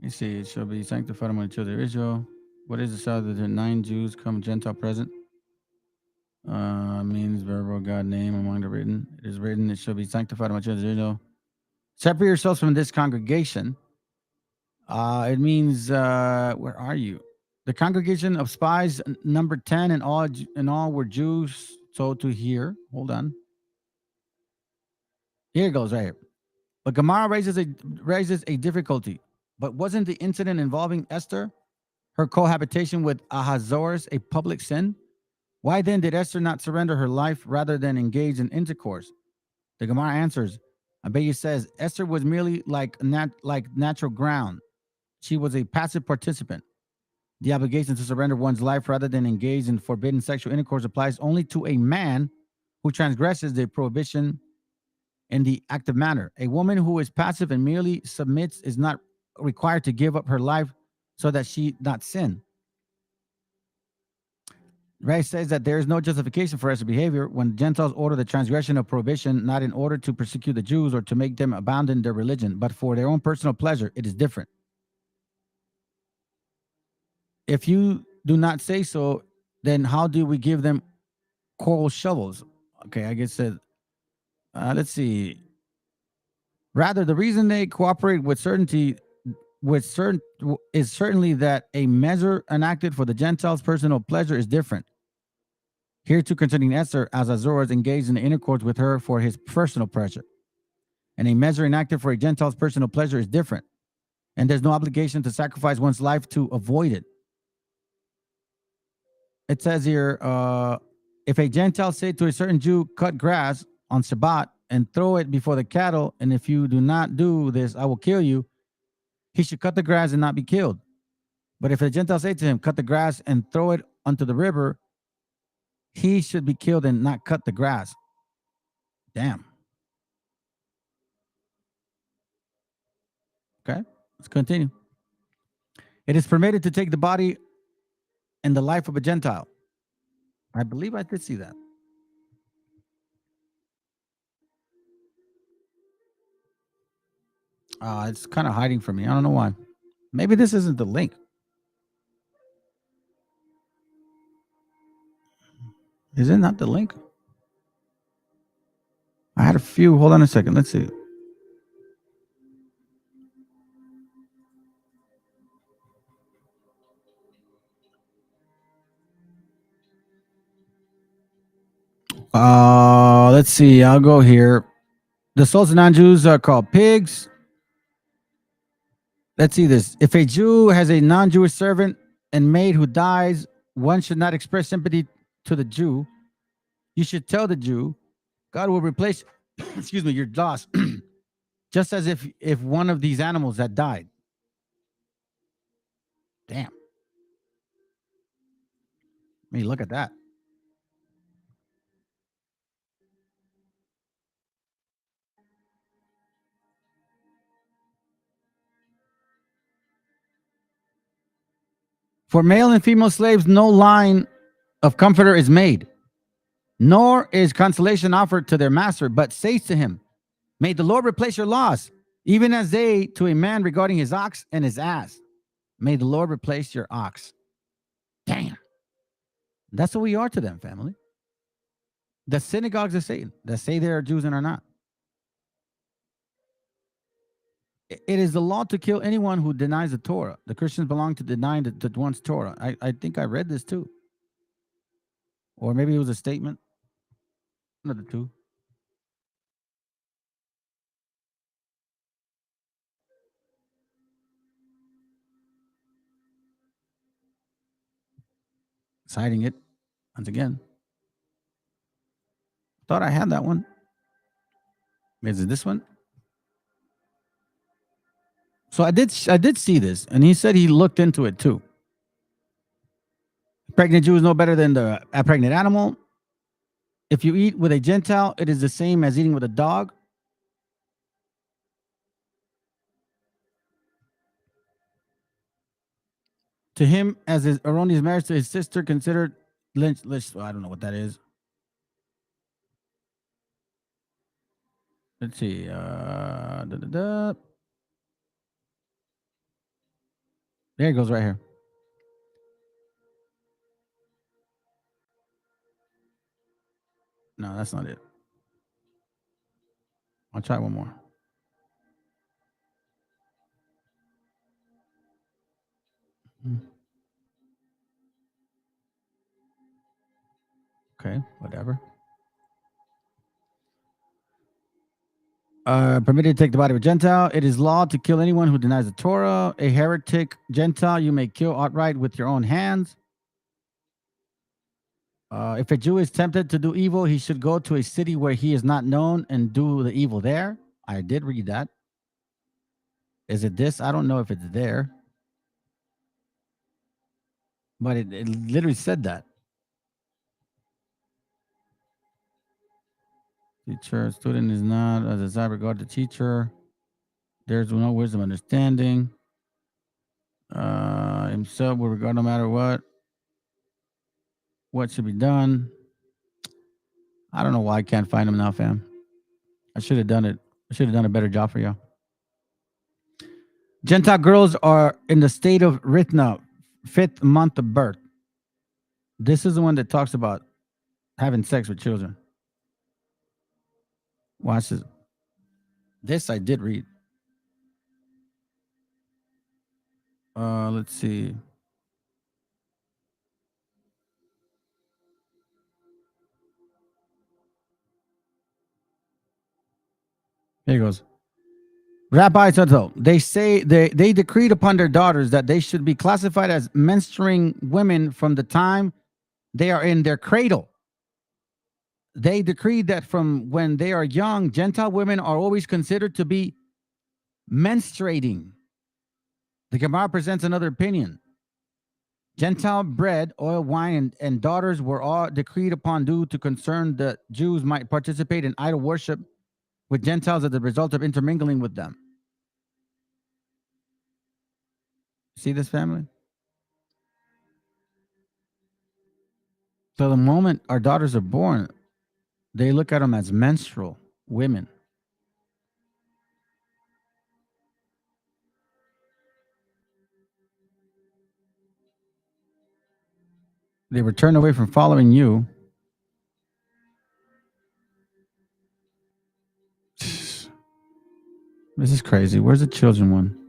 You see, it shall be sanctified among the children of Israel. What is the sound of the 9 Jews come Gentile present? Means verbal God name among the written. It is written, it shall be sanctified among the children of Israel. Separate yourselves from this congregation. It means where are you? The congregation of spies, number 10, and all were Jews. So to hear. Hold on. Here it goes right here. But Gemara raises a difficulty. But wasn't the incident involving Esther, her cohabitation with Ahasuerus, a public sin? Why then did Esther not surrender her life rather than engage in intercourse? The Gemara answers. Abaye says Esther was merely like natural ground. She was a passive participant. The obligation to surrender one's life rather than engage in forbidden sexual intercourse applies only to a man who transgresses the prohibition in the active manner. A woman who is passive and merely submits is not required to give up her life so that she not sin. Ray says that there is no justification for Esther's behavior when Gentiles order the transgression of prohibition, not in order to persecute the Jews or to make them abandon their religion, but for their own personal pleasure. It is different. If you do not say so, then how do we give them coral shovels? Okay, I guess that. Let's see. Rather, the reason they cooperate with certainty is certainly that a measure enacted for the Gentiles' personal pleasure is different. Here too concerning Esther, as Ahasuerus engaged in intercourse with her for his personal pleasure. And a measure enacted for a Gentile's personal pleasure is different. And there's no obligation to sacrifice one's life to avoid it. It says here, if a Gentile say to a certain Jew, cut grass on Shabbat and throw it before the cattle, and if you do not do this, I will kill you, he should cut the grass and not be killed. But if a Gentile say to him, cut the grass and throw it onto the river, he should be killed and not cut the grass. Damn. Okay, let's continue. It is permitted to take the body and the life of a Gentile. I believe I did see that. It's kind of hiding from me. I don't know why. Maybe this isn't the link. Is it not the link? I had a few. Hold on a second. Let's see. Let's see. I'll go here. The souls of non-Jews are called pigs. Let's see this. If a Jew has a non-Jewish servant and maid who dies, one should not express sympathy to the Jew. You should tell the Jew, God will replace, excuse me, your loss, just as if one of these animals had died. Damn. I mean, look at that. For male and female slaves, no line of comforter is made, nor is consolation offered to their master, but says to him, may the Lord replace your loss, even as they to a man regarding his ox and his ass. May the Lord replace your ox. Damn. That's what we are to them, family. The synagogues of Satan that say they are Jews and are not. It is the law to kill anyone who denies the Torah. The Christians belong to denying the one's Torah. I think I read this too. Or maybe it was a statement. One of the two. It's hiding it once again. Thought I had that one. Is it this one? So I did see this, and he said he looked into it too. Pregnant Jew is no better than a pregnant animal. If you eat with a Gentile, it is the same as eating with a dog. To him, as his erroneous marriage to his sister considered lynch. I don't know what that is. Let's see. There it goes right here. No, that's not it. I'll try one more. Okay, whatever. Permitted to take the body of a Gentile. It is law to kill anyone who denies the Torah. A heretic Gentile you may kill outright with your own hands. If a Jew is tempted to do evil, he should go to a city where he is not known and do the evil there. I did read that. Is it this? I don't know if it's there. But it literally said that. Teacher, student is not as I regard the teacher. There's no wisdom, understanding. Himself will regard no matter what should be done. I don't know why I can't find him now, fam. I should have done it. I should have done a better job for y'all. Gentile girls are in the state of Rithna, 5th month of birth. This is the one that talks about having sex with children. Watch this. This I did read. Let's see. Here he goes. Rabbi Toto, they say they decreed upon their daughters that they should be classified as menstruating women from the time they are in their cradle. They decreed that from when they are young, Gentile women are always considered to be menstruating. The Gemara presents another opinion. Gentile bread, oil, wine, and daughters were all decreed upon due to concern that Jews might participate in idol worship with Gentiles as the result of intermingling with them. See this, family? So the moment our daughters are born, they look at them as menstrual women. They were turned away from following you. This is crazy. Where's the children one?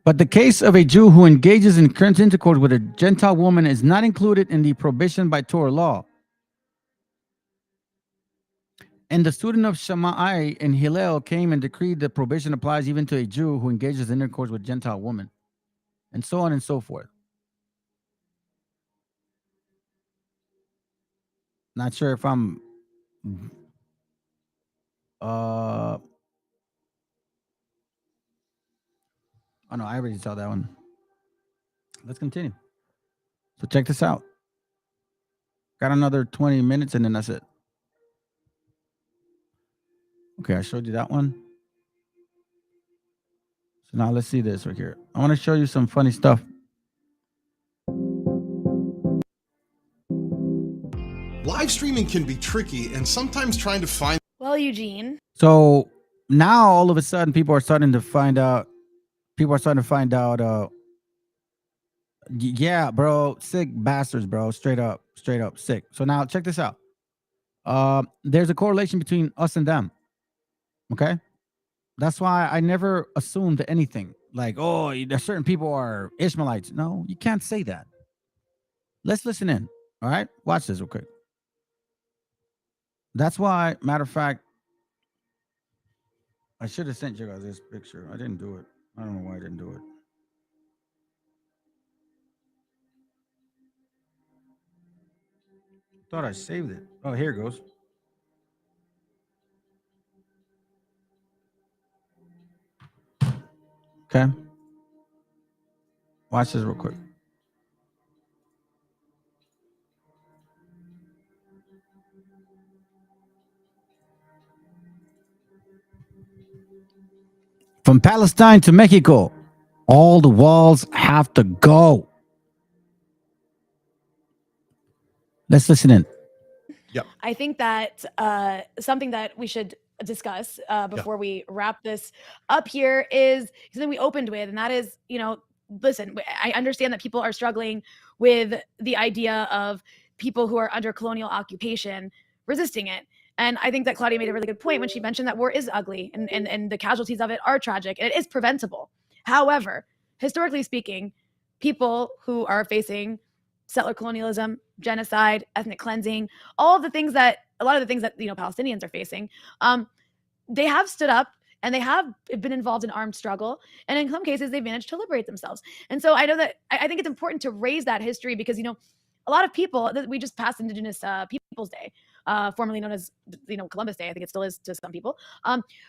But the case of a Jew who engages in current intercourse with a Gentile woman is not included in the prohibition by Torah law. And the student of Shammai and Hillel came and decreed the prohibition applies even to a Jew who engages in intercourse with Gentile woman, and so on and so forth. Not sure if I'm oh no, I already saw that one. Let's continue. So check this out. Got another 20 minutes and then that's it. Okay, I showed you that one. So now let's see this right here. I want to show you some funny stuff. Live streaming can be tricky and sometimes trying to find. Well, Eugene. So now all of a sudden people are starting to find out. Yeah, bro, sick bastards, bro. Straight up sick. So now check this out. There's a correlation between us and them. Okay. That's why I never assumed anything like, oh, there's certain people are Ishmaelites. No, you can't say that. Let's listen in. All right. Watch this real quick. That's why, matter of fact, I should have sent you guys this picture. I didn't do it. I don't know why I didn't do it. Thought I saved it. Oh, here it goes. Okay. Watch this real quick. From Palestine to Mexico, all the walls have to go. Let's listen in. Yep. I think that something that we should discuss before we wrap this up here is something we opened with, and that is, listen, I understand that people are struggling with the idea of people who are under colonial occupation resisting it. And I think that Claudia made a really good point when she mentioned that war is ugly and the casualties of it are tragic and it is preventable. However, historically speaking, people who are facing settler colonialism, genocide, ethnic cleansing, a lot of the things that Palestinians are facing, they have stood up and they have been involved in armed struggle. And in some cases, they've managed to liberate themselves. And so I know that I think it's important to raise that history because, a lot of people, we just passed Indigenous Peoples Day, formerly known as, Columbus Day. I think it still is to some people.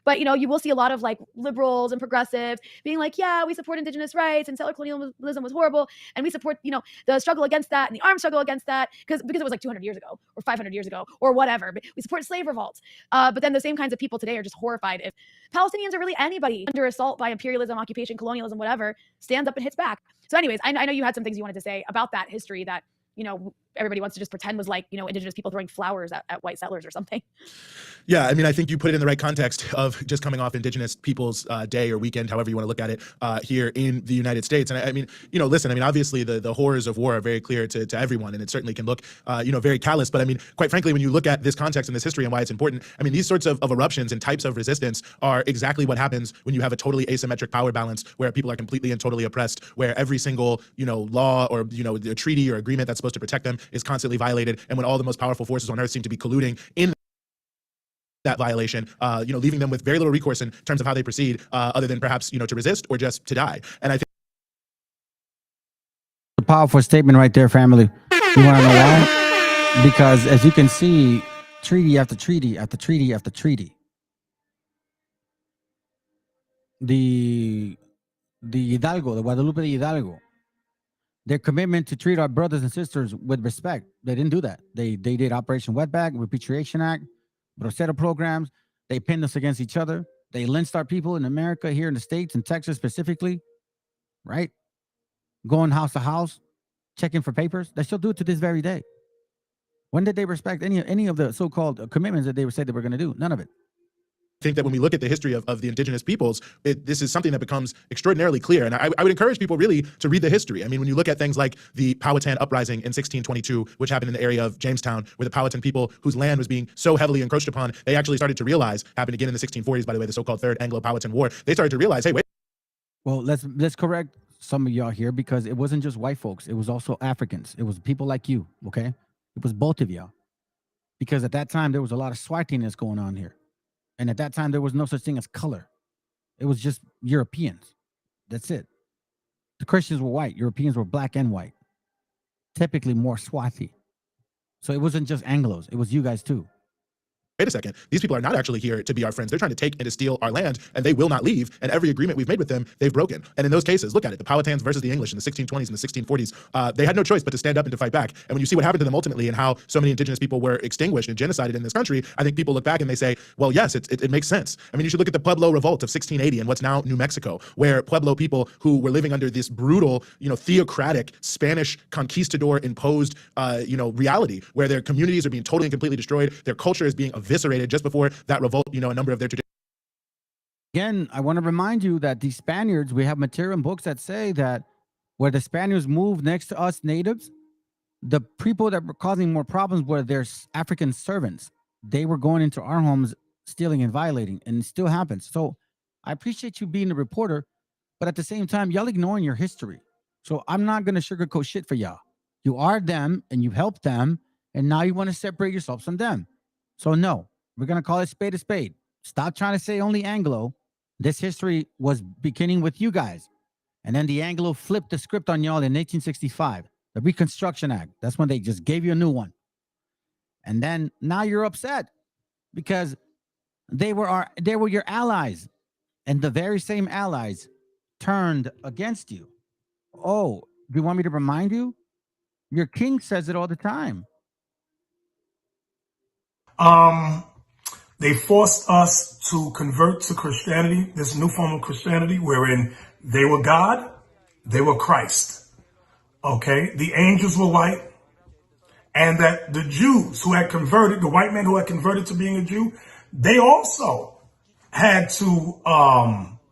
But, you will see a lot of like liberals and progressives being like, yeah, we support Indigenous rights and settler colonialism was horrible. And we support, the struggle against that and the armed struggle against that because it was like 200 years ago or 500 years ago or whatever. But we support slave revolts. But then the same kinds of people today are just horrified if Palestinians or really anybody under assault by imperialism, occupation, colonialism, whatever, stands up and hits back. So anyways, I know you had some things you wanted to say about that history that, everybody wants to just pretend was like, Indigenous people throwing flowers at white settlers or something. Yeah, I mean, I think you put it in the right context of just coming off Indigenous Peoples Day or weekend, however you want to look at it, here in the United States. And I mean, listen, I mean, obviously the horrors of war are very clear to everyone, and it certainly can look, very callous. But I mean, quite frankly, when you look at this context and this history and why it's important, I mean, these sorts of eruptions and types of resistance are exactly what happens when you have a totally asymmetric power balance where people are completely and totally oppressed, where every single, law or, a treaty or agreement that's supposed to protect them is constantly violated, and when all the most powerful forces on earth seem to be colluding in that violation, leaving them with very little recourse in terms of how they proceed, other than perhaps, to resist or just to die. And I think a powerful statement right there, family. You want to know why? Because as you can see, treaty after treaty after treaty after treaty, the Hidalgo, the Guadalupe Hidalgo, their commitment to treat our brothers and sisters with respect. They didn't do that. They did Operation Wetback, Repatriation Act, Bracero programs. They pinned us against each other. They lynched our people in America, here in the States, in Texas specifically, right? Going house to house, checking for papers. They still do it to this very day. When did they respect any of the so-called commitments that they said they were going to do? None of it. I think that when we look at the history of the indigenous peoples, this is something that becomes extraordinarily clear. And I would encourage people really to read the history. I mean, when you look at things like the Powhatan uprising in 1622, which happened in the area of Jamestown, where the Powhatan people whose land was being so heavily encroached upon, they actually started to realize, happened again in the 1640s, by the way, the so-called Third Anglo-Powhatan War, they started to realize, hey, wait. Well, let's correct some of y'all here, because it wasn't just white folks. It was also Africans. It was people like you, okay? It was both of y'all. Because at that time, there was a lot of swartiness going on here. And at that time, there was no such thing as color. It was just Europeans. That's it. The Christians were white. Europeans were black and white. Typically more Swazi. So it wasn't just Anglos. It was you guys too. Wait a second, these people are not actually here to be our friends. They're trying to take and to steal our land, and they will not leave. And every agreement we've made with them, they've broken. And in those cases, look at it, the Powhatans versus the English in the 1620s and the 1640s, they had no choice but to stand up and to fight back. And when you see what happened to them ultimately and how so many indigenous people were extinguished and genocided in this country, I think people look back and they say, well, yes, it makes sense. I mean, you should look at the Pueblo Revolt of 1680 and what's now New Mexico, where Pueblo people who were living under this brutal, theocratic Spanish conquistador imposed, reality, where their communities are being totally and completely destroyed, their culture is being eviscerated just before that revolt, a number of their traditions. Again, I want to remind you that the Spaniards, we have material and books that say that where the Spaniards moved next to us natives, the people that were causing more problems were their African servants. They were going into our homes, stealing and violating, and it still happens. So I appreciate you being a reporter, but at the same time, y'all ignoring your history. So I'm not going to sugarcoat shit for y'all. You are them, and you helped them, and now you want to separate yourselves from them. So no. We're going to call it spade a spade. Stop trying to say only Anglo. This history was beginning with you guys. And then the Anglo flipped the script on y'all in 1865, the Reconstruction Act. That's when they just gave you a new one. And then now you're upset because they were your allies. And the very same allies turned against you. Oh, do you want me to remind you? Your king says it all the time. They forced us to convert to Christianity, this new form of Christianity, wherein they were God, they were Christ. Okay? The angels were white, and that the Jews who had converted, the white men who had converted to being a Jew, they also had to,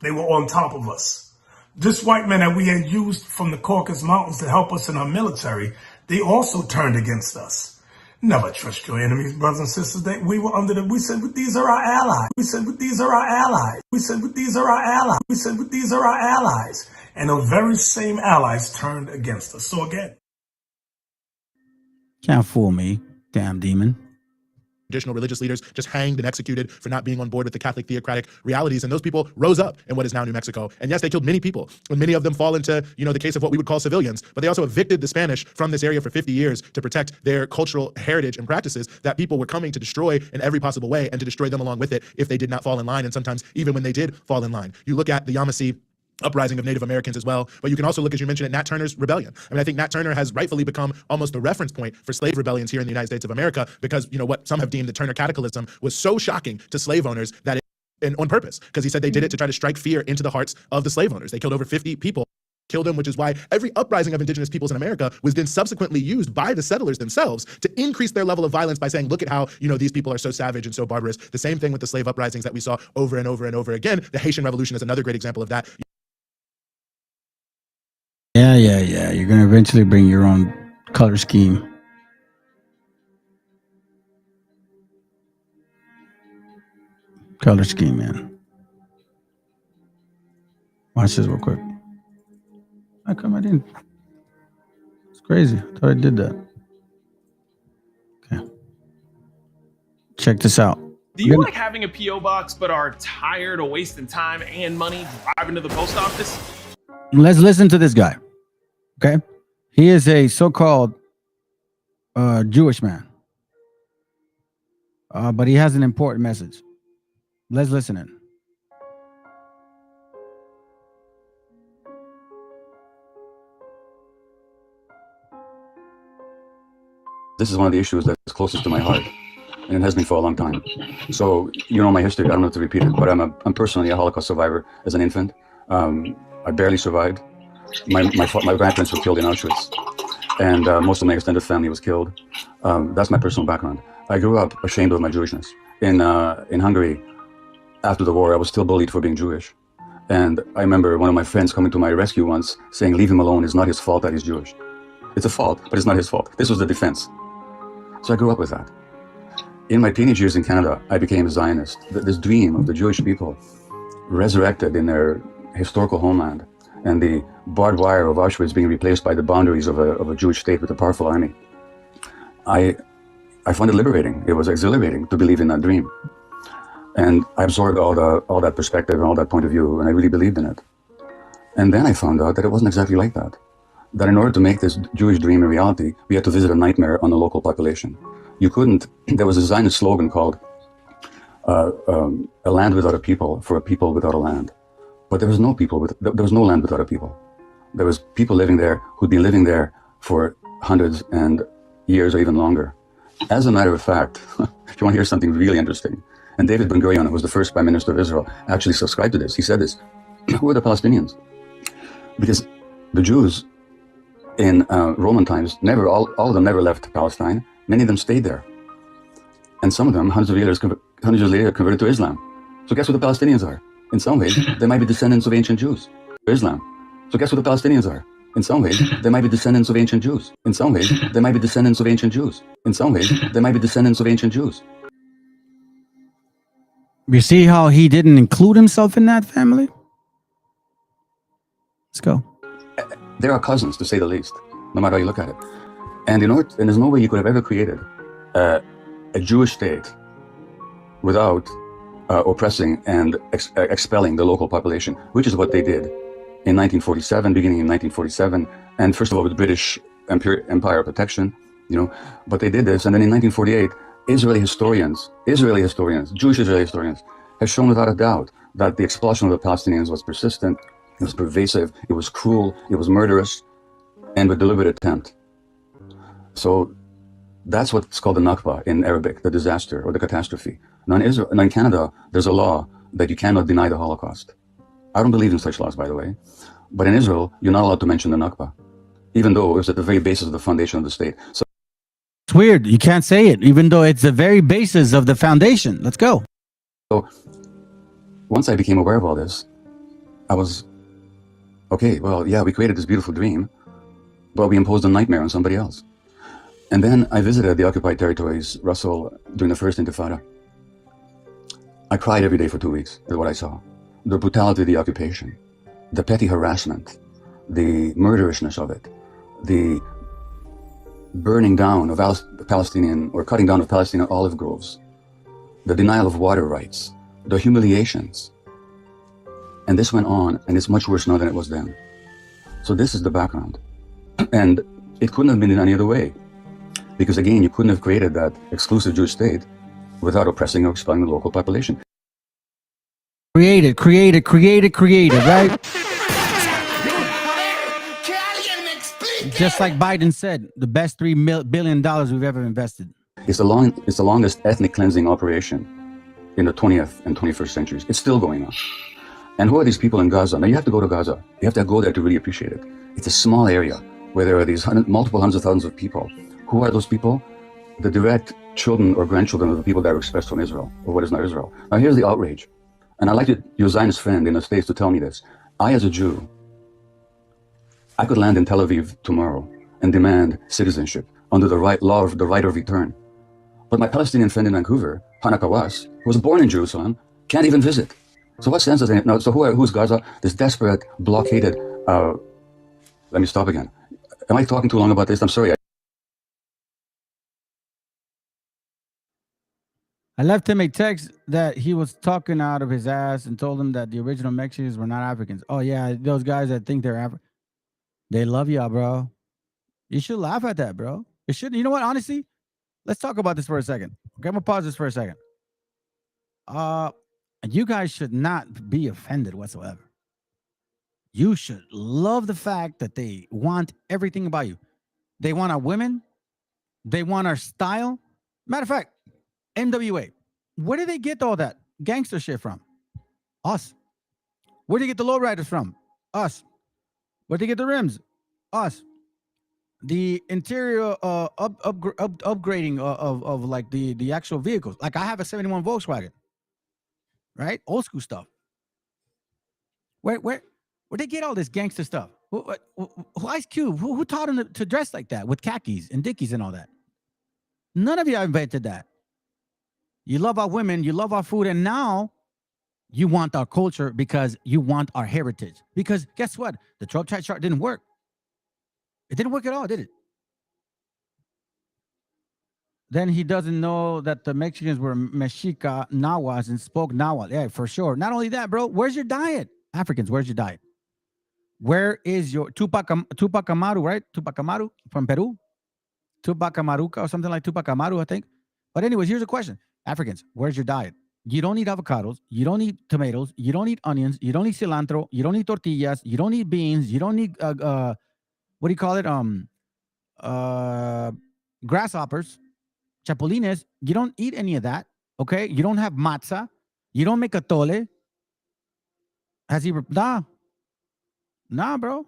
they were on top of us. This white man that we had used from the Caucasus Mountains to help us in our military, they also turned against us. Never trust your enemies, brothers and sisters. We said, but these are our allies. We said, but these are our allies. We said, but these are our allies. We said, but these are our allies. And the very same allies turned against us. So again, Can't fool me, damn demon. Traditional religious leaders just hanged and executed for not being on board with the Catholic theocratic realities. And those people rose up in what is now New Mexico. And yes, they killed many people. And many of them fall into, the case of what we would call civilians. But they also evicted the Spanish from this area for 50 years to protect their cultural heritage and practices that people were coming to destroy in every possible way and to destroy them along with it if they did not fall in line. And sometimes even when they did fall in line. You look at the Yamasee uprising of Native Americans as well. But you can also look, as you mentioned, at Nat Turner's rebellion. I mean, I think Nat Turner has rightfully become almost the reference point for slave rebellions here in the United States of America because, what some have deemed the Turner cataclysm was so shocking to slave owners that and on purpose, because he said they did it to try to strike fear into the hearts of the slave owners. They killed over 50 people. Killed them, which is why every uprising of indigenous peoples in America was then subsequently used by the settlers themselves to increase their level of violence by saying, look at how, these people are so savage and so barbarous. The same thing with the slave uprisings that we saw over and over and over again. The Haitian Revolution is another great example of that. Yeah. You're going to eventually bring your own color scheme. Color scheme, man. Watch this real quick. How come I didn't? It's crazy. I thought I did that. Okay. Check this out. Do you like having a P.O. box but are tired of wasting time and money driving to the post office? Let's listen to this guy. Okay. He is a so-called Jewish man. But he has an important message. Let's listen in. This is one of the issues that's closest to my heart, and it has been for a long time. So, my history, I don't know to repeat it, but I'm personally a Holocaust survivor as an infant. I barely survived. My grandparents were killed in Auschwitz, and most of my extended family was killed. That's my personal background. I grew up ashamed of my Jewishness. In Hungary, after the war, I was still bullied for being Jewish. And I remember one of my friends coming to my rescue once saying, leave him alone, it's not his fault that he's Jewish. It's a fault, but it's not his fault. This was the defense. So I grew up with that. In my teenage years in Canada, I became a Zionist. This dream of the Jewish people resurrected in their historical homeland, and the barbed wire of Auschwitz being replaced by the boundaries of a Jewish state with a powerful army. I found it liberating. It was exhilarating to believe in that dream. And I absorbed all that perspective and all that point of view, and I really believed in it. And then I found out that it wasn't exactly like that. That in order to make this Jewish dream a reality, we had to visit a nightmare on the local population. You couldn't, there was a Zionist slogan called a land without a people for a people without a land. But there was no land without a people. There was people living there who'd been living there for hundreds and years or even longer. As a matter of fact, if you want to hear something really interesting, and David Ben-Gurion, who was the first Prime Minister of Israel, actually subscribed to this. He said this, who are the Palestinians? Because the Jews in Roman times, all of them never left Palestine. Many of them stayed there. And some of them, hundreds of years later, converted to Islam. So guess what the Palestinians are? In some ways, they might be descendants of ancient Jews. Islam. So guess what the Palestinians are? In some ways, they might be descendants of ancient Jews. In some ways, they might be descendants of ancient Jews. In some ways, they might be descendants of ancient Jews. You see how he didn't include himself in that family? Let's go. There are cousins, to say the least, no matter how you look at it. And there's no way you could have ever created a Jewish state without oppressing and expelling the local population, which is what they did in 1947, beginning in 1947, and first of all with British Empire protection, but they did this, and then in 1948, Jewish Israeli historians, have shown without a doubt that the expulsion of the Palestinians was persistent, it was pervasive, it was cruel, it was murderous, and with deliberate attempt. So that's what's called the Nakba in Arabic, the disaster or the catastrophe. Now in Canada, there's a law that you cannot deny the Holocaust. I don't believe in such laws, by the way. But in Israel, you're not allowed to mention the Nakba, even though it was at the very basis of the foundation of the state. So it's weird. You can't say it, even though it's the very basis of the foundation. Let's go. So once I became aware of all this, I was, okay, well, yeah, we created this beautiful dream, but we imposed a nightmare on somebody else. And then I visited the occupied territories, Russell, during the first Intifada. I cried every day for 2 weeks at what I saw. The brutality of the occupation, the petty harassment, the murderousness of it, the burning down of Palestinian, or cutting down of Palestinian olive groves, the denial of water rights, the humiliations. And this went on, and it's much worse now than it was then. So this is the background. And it couldn't have been in any other way. Because again, you couldn't have created that exclusive Jewish state without oppressing or expelling the local population. Created, right? Just like Biden said, the best $3 billion we've ever invested. It's the longest ethnic cleansing operation in the 20th and 21st centuries. It's still going on. And who are these people in Gaza? Now you have to go to Gaza. You have to go there to really appreciate it. It's a small area where there are these multiple hundreds of thousands of people. Who are those people? The direct children or grandchildren of the people that were expelled from Israel, or what is not Israel. Now here's the outrage. And I'd like your Zionist friend in the States to tell me this. I, as a Jew, I could land in Tel Aviv tomorrow and demand citizenship under the law of the right of return. But my Palestinian friend in Vancouver, Hana Kawas, who was born in Jerusalem, can't even visit. So what sense does it? No, so who's Gaza? This desperate, blockaded, let me stop again. Am I talking too long about this? I'm sorry. I left him a text that he was talking out of his ass and told him that the original Mexicans were not Africans. Oh, yeah, those guys that think they're African. They love y'all, bro. You should laugh at that, bro. It should. You know what? Honestly, let's talk about this for a second. Okay, I'm going to pause this for a second. You guys should not be offended whatsoever. You should love the fact that they want everything about you. They want our women. They want our style. Matter of fact, NWA. Where did they get all that gangster shit from? Us. Where did they get the lowriders from? Us. Where did they get the rims? Us. The interior upgrading of like the actual vehicles. Like I have a 71 Volkswagen. Right? Old school stuff. Where they get all this gangster stuff? Who Ice Cube? Who taught them to dress like that with khakis and dickies and all that? None of you invented that. You love our women, you love our food, and now you want our culture because you want our heritage. Because guess what? The 12-tribe chart didn't work. It didn't work at all, did it? Then he doesn't know that the Mexicans were Mexica, Nahuas, and spoke Nahuatl. Yeah, for sure. Not only that, bro, where's your diet? Africans, where's your diet? Where is your Tupac Amaru, right? Tupac Amaru from Peru? Tupac Amaruca or something like Tupac Amaru, I think. But anyways, here's a question. Africans, where's your diet? You don't eat avocados. You don't eat tomatoes. You don't eat onions. You don't eat cilantro. You don't eat tortillas. You don't eat beans. You don't eat, what do you call it? Grasshoppers, chapulines. You don't eat any of that, okay? You don't have matzah. You don't make atole. Nah, bro.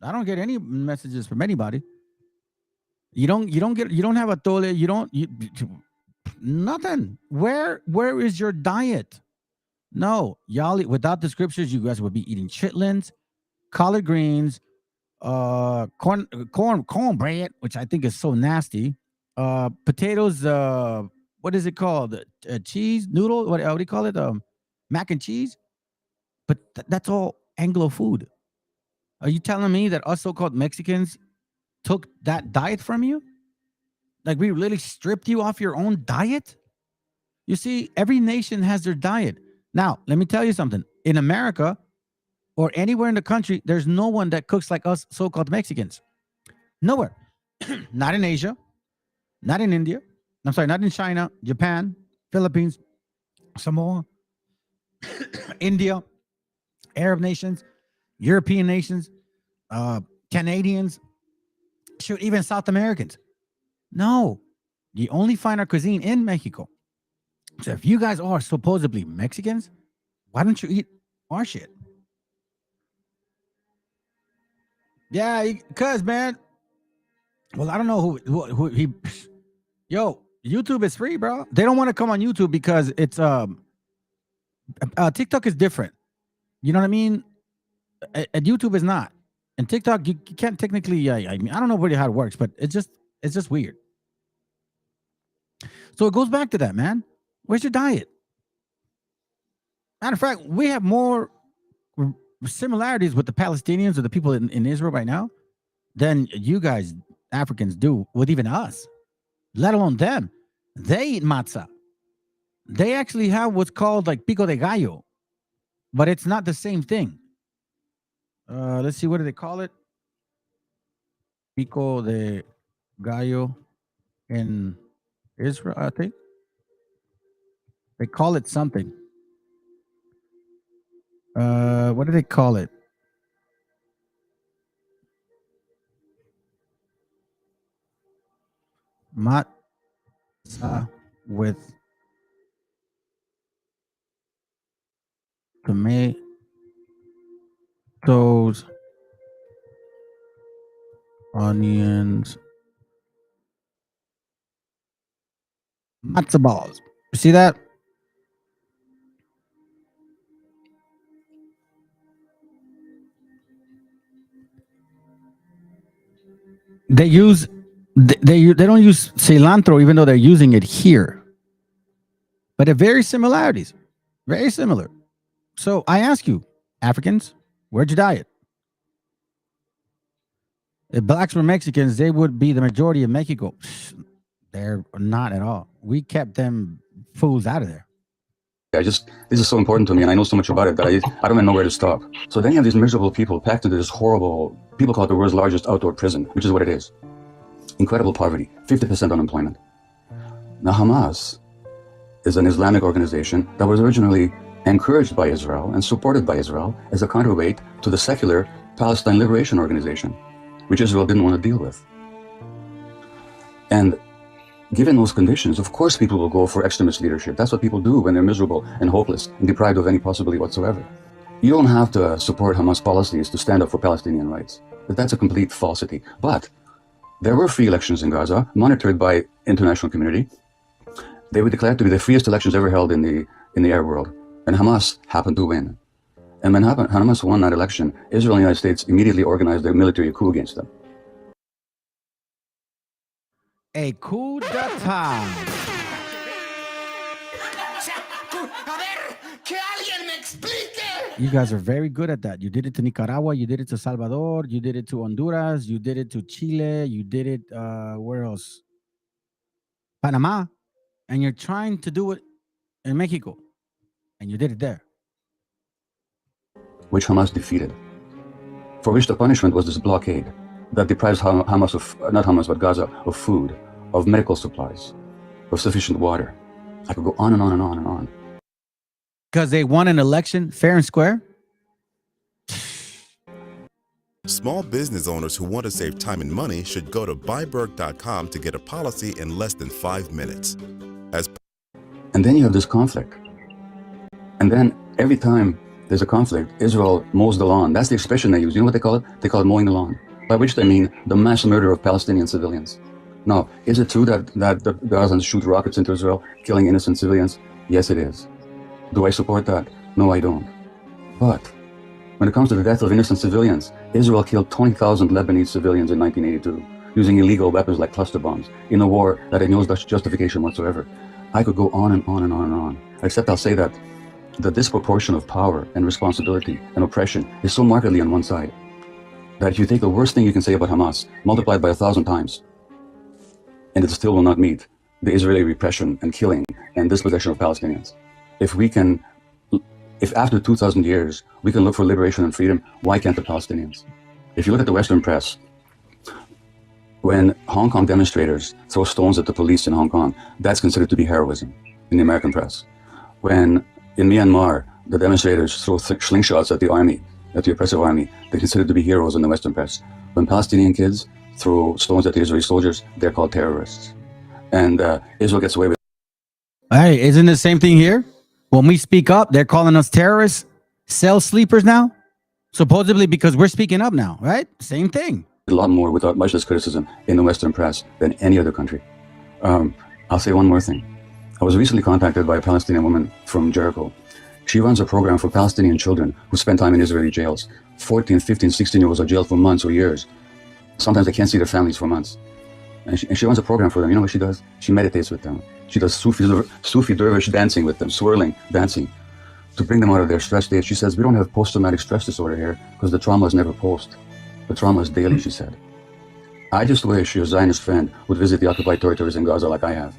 I don't get any messages from anybody. You don't have atole. Nothing. Where is your diet? No, y'all, without the scriptures, you guys would be eating chitlins, collard greens, cornbread, which I think is so nasty. Potatoes, what is it called? Cheese, noodle, what do you call it? Mac and cheese. But that's all Anglo food. Are you telling me that us so-called Mexicans took that diet from you? Like we literally stripped you off your own diet? You see, every nation has their diet. Now, let me tell you something. In America or anywhere in the country, there's no one that cooks like us so-called Mexicans. Nowhere. Not in Asia. Not in India. I'm sorry, not in China, Japan, Philippines, Samoa, India, Arab nations, European nations, Canadians, shoot, even South Americans. No, you only find our cuisine in Mexico. So if you guys are supposedly Mexicans, why don't you eat our shit? Yeah, because, man. Well, I don't know who he. Yo, YouTube is free, bro. They don't want to come on YouTube because it's TikTok is different. You know what I mean? And YouTube is not. And TikTok, you can't technically. I mean, I don't know really how it works, but it's just It's just weird. So it goes back to that, man. Where's your diet? Matter of fact, we have more similarities with the Palestinians or the people in Israel right now than you guys, Africans, do with even us, let alone them. They eat matzah. They actually have what's called like pico de gallo, but it's not the same thing. Let's see, what do they call it? Pico de gallo in Israel, I think. They call it something. What do they call it? Matzah with tomatoes, onions, matzah balls. You see that? They don't use cilantro, even though they're using it here. But they're very similarities, very similar. So I ask you, Africans, where'd you diet? If blacks were Mexicans, they would be the majority of Mexico. They're not at all. We kept them fools out of there. This is so important to me, and I know so much about it that I don't even know where to stop. So then you have these miserable people packed into this horrible, people call it the world's largest outdoor prison, which is what it is. Incredible poverty, 50% unemployment. Now Hamas is an Islamic organization that was originally encouraged by Israel and supported by Israel as a counterweight to the secular Palestine Liberation Organization, which Israel didn't want to deal with. And given those conditions, of course people will go for extremist leadership. That's what people do when they're miserable and hopeless and deprived of any possibility whatsoever. You don't have to support Hamas policies to stand up for Palestinian rights. That's a complete falsity. But there were free elections in Gaza, monitored by international community. They were declared to be the freest elections ever held in the Arab world. And Hamas happened to win. And when Hamas won that election, Israel and the United States immediately organized their military coup against them. A coup d'etat. You guys are very good at that. You did it to Nicaragua, you did it to Salvador, you did it to Honduras, you did it to Chile, you did it, where else? Panama. And you're trying to do it in Mexico. And you did it there. Which Hamas defeated. For which the punishment was this blockade that deprives Hamas of, not Hamas, but Gaza, of food, of medical supplies, of sufficient water. I could go on and on and on and on. Because they won an election fair and square? Small business owners who want to save time and money should go to buyberg.com to get a policy in less than 5 minutes. And then you have this conflict. And then every time there's a conflict, Israel mows the lawn. That's the expression they use. You know what they call it? They call it mowing the lawn. By which they mean the mass murder of Palestinian civilians. Now, is it true that the Gazans shoot rockets into Israel, killing innocent civilians? Yes, it is. Do I support that? No, I don't. But when it comes to the death of innocent civilians, Israel killed 20,000 Lebanese civilians in 1982, using illegal weapons like cluster bombs, in a war that had no justification whatsoever. I could go on and on and on and on, except I'll say that the disproportion of power and responsibility and oppression is so markedly on one side that if you take the worst thing you can say about Hamas, multiplied by 1,000 times, and it still will not meet the Israeli repression and killing and dispossession of Palestinians. If after 2,000 years we can look for liberation and freedom, why can't the Palestinians? If you look at the Western press, when Hong Kong demonstrators throw stones at the police in Hong Kong, that's considered to be heroism in the American press. When in Myanmar, the demonstrators throw slingshots at the army, at the oppressive army, they're considered to be heroes in the Western press. When Palestinian kids throw stones at the Israeli soldiers, they're called terrorists. And Israel gets away with it. Hey, isn't the same thing here? When we speak up, they're calling us terrorists, cell sleepers now, supposedly because we're speaking up now, right? Same thing. A lot more without much less criticism in the Western press than any other country. I'll say one more thing. I was recently contacted by a Palestinian woman from Jericho. She runs a program for Palestinian children who spend time in Israeli jails. 14, 15, 16-year-olds are jailed for months or years. Sometimes they can't see their families for months. And she runs a program for them. You know what she does? She meditates with them. She does Sufi dervish dancing with them, swirling, dancing, to bring them out of their stress state. She says, we don't have post-traumatic stress disorder here because the trauma is never post. The trauma is daily, she said. I just wish your Zionist friend would visit the occupied territories in Gaza like I have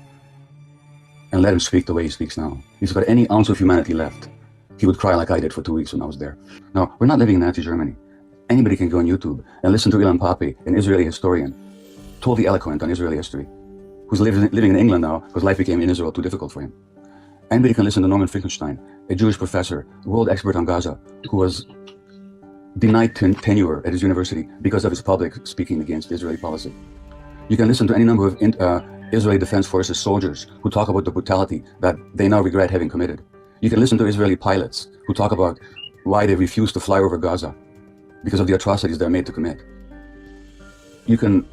and let him speak the way he speaks now. If he's got any ounce of humanity left, he would cry like I did for 2 weeks when I was there. Now, we're not living in Nazi Germany. Anybody can go on YouTube and listen to Ilan Pappé, an Israeli historian, totally eloquent on Israeli history, who's living in England now because life became in Israel too difficult for him. Anybody can listen to Norman Finkelstein, a Jewish professor, world expert on Gaza, who was denied tenure at his university because of his public speaking against Israeli policy. You can listen to any number of Israeli Defense Forces soldiers who talk about the brutality that they now regret having committed. You can listen to Israeli pilots who talk about why they refuse to fly over Gaza because of the atrocities they're made to commit. You can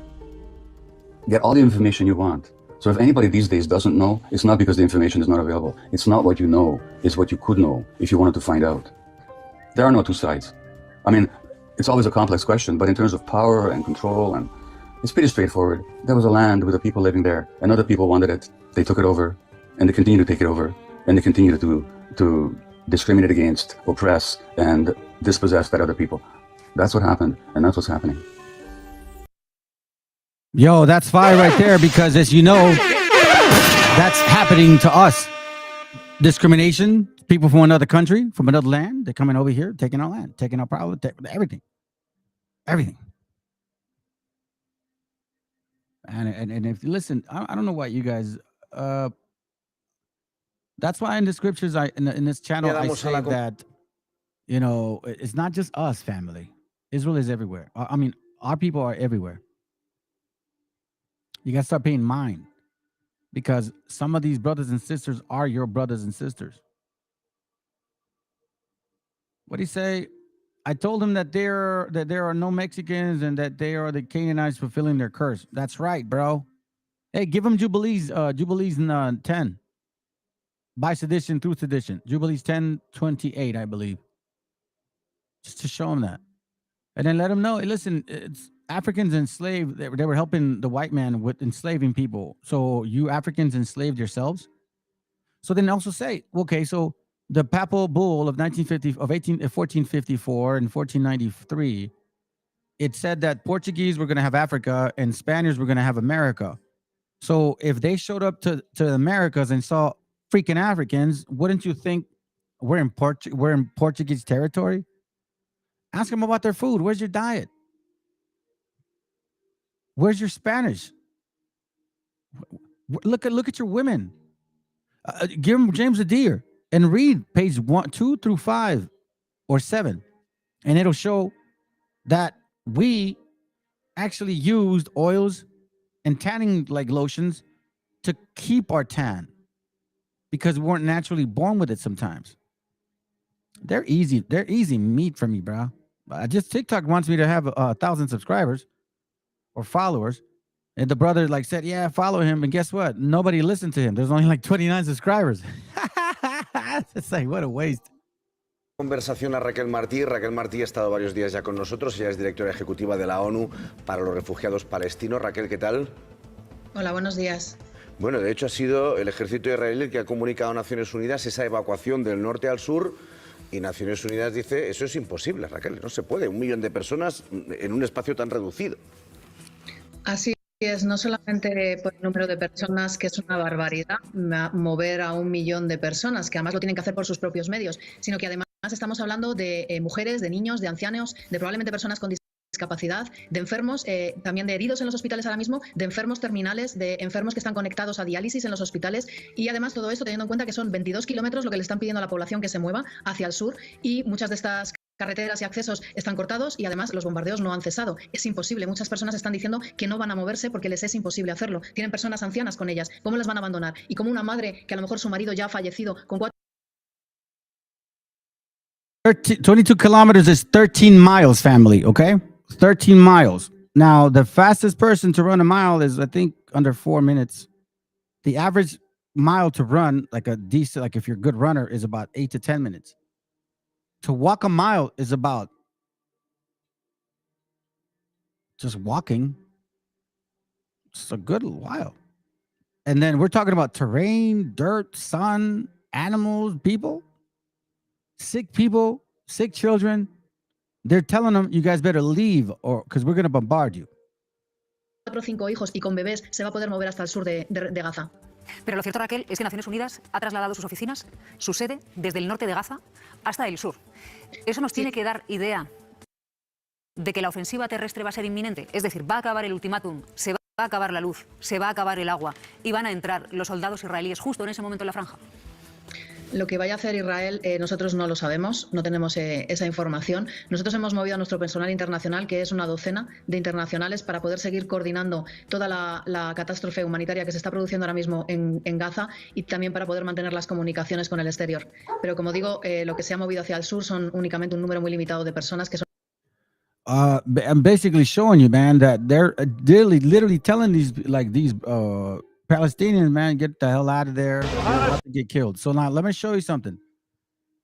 get all the information you want. So if anybody these days doesn't know, it's not because the information is not available. It's not what you know, it's what you could know if you wanted to find out. There are no two sides. I mean, it's always a complex question, but in terms of power and control, and it's pretty straightforward. There was a land with the people living there, and other people wanted it. They took it over, and they continue to take it over, and they continue to discriminate against, oppress, and dispossess that other people. That's what happened, and that's what's happening. Yo, that's fire right there, because as you know, that's happening to us. Discrimination, people from another country, from another land, they're coming over here, taking our land, taking our power, everything. Everything. And if you listen, I don't know what you guys, that's why in the scriptures, in this channel, I say that, you know, it's not just us, family. Israel is everywhere. I mean, our people are everywhere. You got to start paying mind, because some of these brothers and sisters are your brothers and sisters. What do you say? I told him that there are no Mexicans and that they are the Canaanites fulfilling their curse. That's right, bro. Hey, give them Jubilees 10. By sedition through sedition. Jubilees 10:28, I believe. Just to show them that. And then let them know, hey, listen, it's Africans enslaved. They were helping the white man with enslaving people. So you Africans enslaved yourselves? So then also say, okay, so the papal bull of 1454 and 1493, it said that Portuguese were going to have Africa and Spaniards were going to have America. So if they showed up to the Americas and saw freaking Africans, wouldn't you think we're in Portuguese territory? Ask them about their food. Where's your diet? Where's your Spanish? Look at your women. Give them James Adair and read page 1, 2 through 5 or 7, and it'll show that we actually used oils and tanning like lotions to keep our tan because we weren't naturally born with it. Sometimes they're easy meat for me, bro. Just TikTok wants me to have 1,000 subscribers or followers. And the brother said, yeah, follow him. And guess what? Nobody listened to him. There's only 29 subscribers. It's like, what a waste. Conversación a Raquel Martí. Raquel Martí ha estado varios días ya con nosotros. Ella es directora ejecutiva de la ONU para los refugiados palestinos. Raquel, ¿qué tal? Hola, buenos días. Bueno, de hecho ha sido el ejército israelí el que ha comunicado a Naciones Unidas esa evacuación del norte al sur. Y Naciones Unidas dice, eso es imposible, Raquel, no se puede. 1 millón de personas en un espacio tan reducido. Así es, no solamente por el número de personas, que es una barbaridad, mover a 1 millón de personas, que además lo tienen que hacer por sus propios medios, sino que además estamos hablando de mujeres, de niños, de ancianos, de probablemente personas con discapacidad, de enfermos, también de heridos en los hospitales ahora mismo, de enfermos terminales, de enfermos que están conectados a diálisis en los hospitales, y además todo esto teniendo en cuenta que son 22 kilómetros lo que le están pidiendo a la población que se mueva hacia el sur, y muchas de estas carreteras y accesos están cortados y además los bombardeos no han cesado. Es imposible. Muchas personas están diciendo que no van a moverse porque les es imposible hacerlo. Tienen personas ancianas con ellas. ¿Cómo las van a abandonar? Y como una madre que a lo mejor su marido ya ha fallecido con 22 kilometers is 13 miles, family, okay? 13 miles. Now, the fastest person to run a mile is, I think, under 4 minutes. The average mile to run, if you're a good runner, is about 8 to 10 minutes. To walk a mile is about just walking It's a good while. And then we're talking about terrain, dirt, sun, animals, people, sick children. They're telling them, you guys better leave or because we're going to bombard you. 4 o 5 hijos y con bebés se va a poder mover hasta el sur de Gaza. Pero lo cierto, Raquel, es que Naciones Unidas ha trasladado sus oficinas, su sede, desde el norte de Gaza hasta el sur. Eso nos tiene que dar idea de que la ofensiva terrestre va a ser inminente. Es decir, va a acabar el ultimátum, se va a acabar la luz, se va a acabar el agua y van a entrar los soldados israelíes justo en ese momento en la franja. Lo que vaya a hacer Israel, nosotros no lo sabemos, no tenemos esa información. Nosotros hemos movido a nuestro personal internacional, que es una docena de internacionales, para poder seguir coordinando toda la catástrofe humanitaria que se está produciendo ahora mismo en Gaza y también para poder mantener las comunicaciones con el exterior. Pero como digo, lo que se ha movido hacia el sur son únicamente un número muy limitado de personas que son... I'm basically showing you, man, that they're literally telling these Palestinians, man, get the hell out of there. You're about to get killed. So now let me show you something.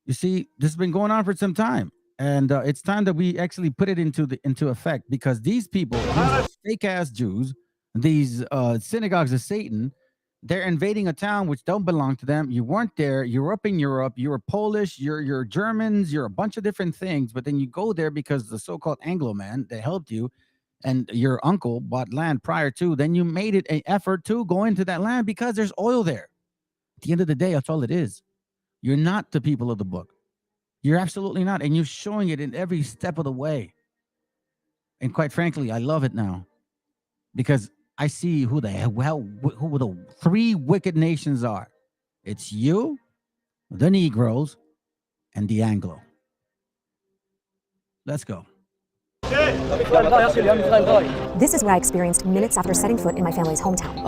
You see, this has been going on for some time, and it's time that we actually put it into effect, because these people, these fake ass Jews, these synagogues of Satan, they're invading a town which don't belong to them. You weren't there. You were up in Europe. You were Polish. You're Germans. You're a bunch of different things. But then you go there because the so-called Anglo man that helped you, and your uncle bought land prior to. Then you made it an effort to go into that land because there's oil there. At the end of the day, that's all it is. You're not the people of the book. You're absolutely not, and you're showing it in every step of the way. And quite frankly, I love it now, because I see who the 3 wicked nations are. It's you, the Negroes, and the Anglo. Let's go. This is what I experienced minutes after setting foot in my family's hometown.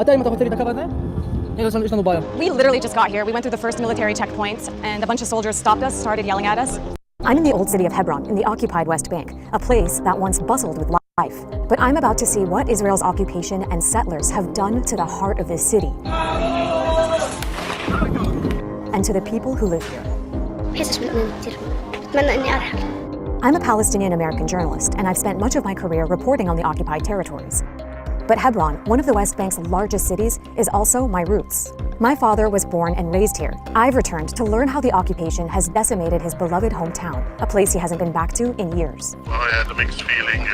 We literally just got here. We went through the first military checkpoint, and a bunch of soldiers stopped us, started yelling at us. I'm in the old city of Hebron, in the occupied West Bank, a place that once bustled with life. But I'm about to see what Israel's occupation and settlers have done to the heart of this city and to the people who live here. I'm a Palestinian-American journalist, and I've spent much of my career reporting on the occupied territories. But Hebron, one of the West Bank's largest cities, is also my roots. My father was born and raised here. I've returned to learn how the occupation has decimated his beloved hometown, a place he hasn't been back to in years. I had a mixed feeling,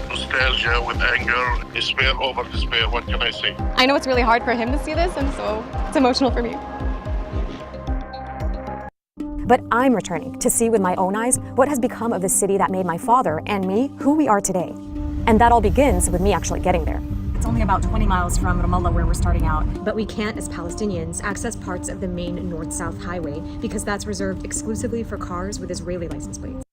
nostalgia with anger, despair over despair. What can I say? I know it's really hard for him to see this, and so it's emotional for me. But I'm returning to see with my own eyes what has become of the city that made my father and me who we are today. And that all begins with me actually getting there. It's only about 20 miles from Ramallah, where we're starting out. But we can't, as Palestinians, access parts of the main north-south highway because that's reserved exclusively for cars with Israeli license plates.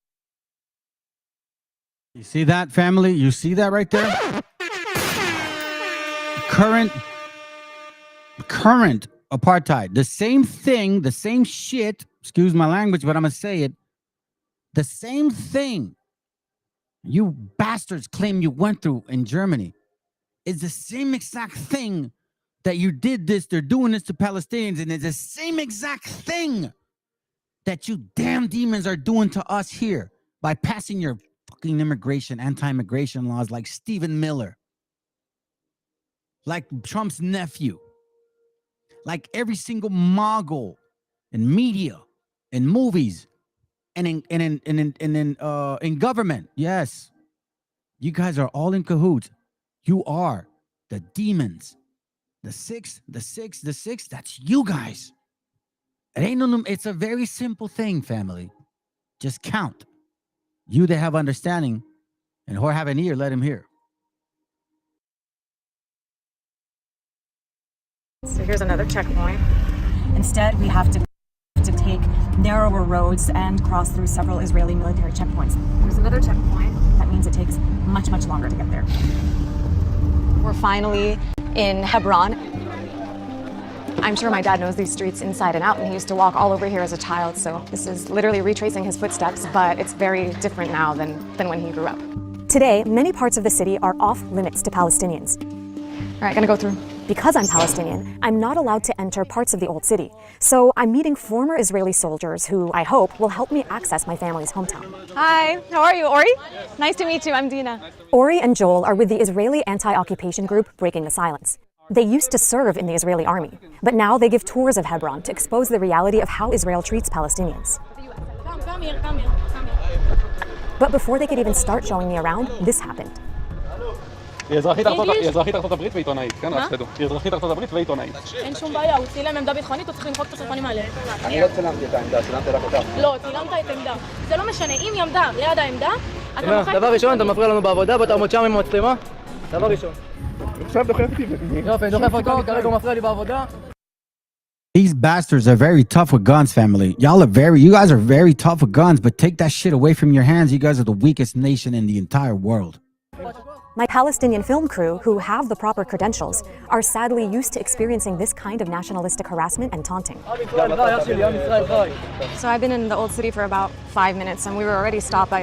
You see that, family? You see that right there? Current apartheid. The same thing, the same shit, excuse my language, but I'm going to say it. The same thing you bastards claim you went through in Germany is the same exact thing that you did this. They're doing this to Palestinians, and it's the same exact thing that you damn demons are doing to us here by passing your fucking anti-immigration laws like Stephen Miller, like Trump's nephew, like every single mogul in media, in movies, and in government. Yes, you guys are all in cahoots. You are the demons. The six. That's you guys. It's a very simple thing, family. Just count. You that have understanding and who have an ear, let him hear. So here's another checkpoint. Instead, we have to take narrower roads and cross through several Israeli military checkpoints. There's another checkpoint. That means it takes much, much longer to get there. We're finally in Hebron. I'm sure my dad knows these streets inside and out, and he used to walk all over here as a child, so this is literally retracing his footsteps, but it's very different now than when he grew up. Today, many parts of the city are off limits to Palestinians. All right, gonna go through. Because I'm Palestinian, I'm not allowed to enter parts of the old city. So I'm meeting former Israeli soldiers who I hope will help me access my family's hometown. Hi, how are you, Ori? Nice to meet you, I'm Dina. Ori and Joel are with the Israeli anti-occupation group Breaking the Silence. They used to serve in the Israeli army, but now they give tours of Hebron to expose the reality of how Israel treats Palestinians. But before they could even start showing me around, this happened. היא אזרחית ארצות הברית ועיתונאית, כן? רק שתדעו. היא אזרחית ארצות הברית ועיתונאית. אין שום בעיה, הוא צילם עמדה ביטחונית, הוא צריך למחוק את הסרטונים האלה. אני לא צילמתי את העמדה, צילמתי רק אותך. לא, צילמת את העמדה. זה לא משנה, אם היא עמדה ליד העמדה, אתה מוחק... דבר ראשון, אתה מפריע לנו בעבודה, ואתה עומד שם עם המצלמה. דבר ראשון. עכשיו דוחף אותי. יופי, דוחף אותו, כרגע הוא מפריע לי בעבודה. These bastards are very tough with guns, family. You guys are very tough with guns, but take that shit away from your hands. You guys are the weakest nation in the entire world. My Palestinian film crew, who have the proper credentials, are sadly used to experiencing this kind of nationalistic harassment and taunting. So I've been in the old city for about 5 minutes and we were already stopped by...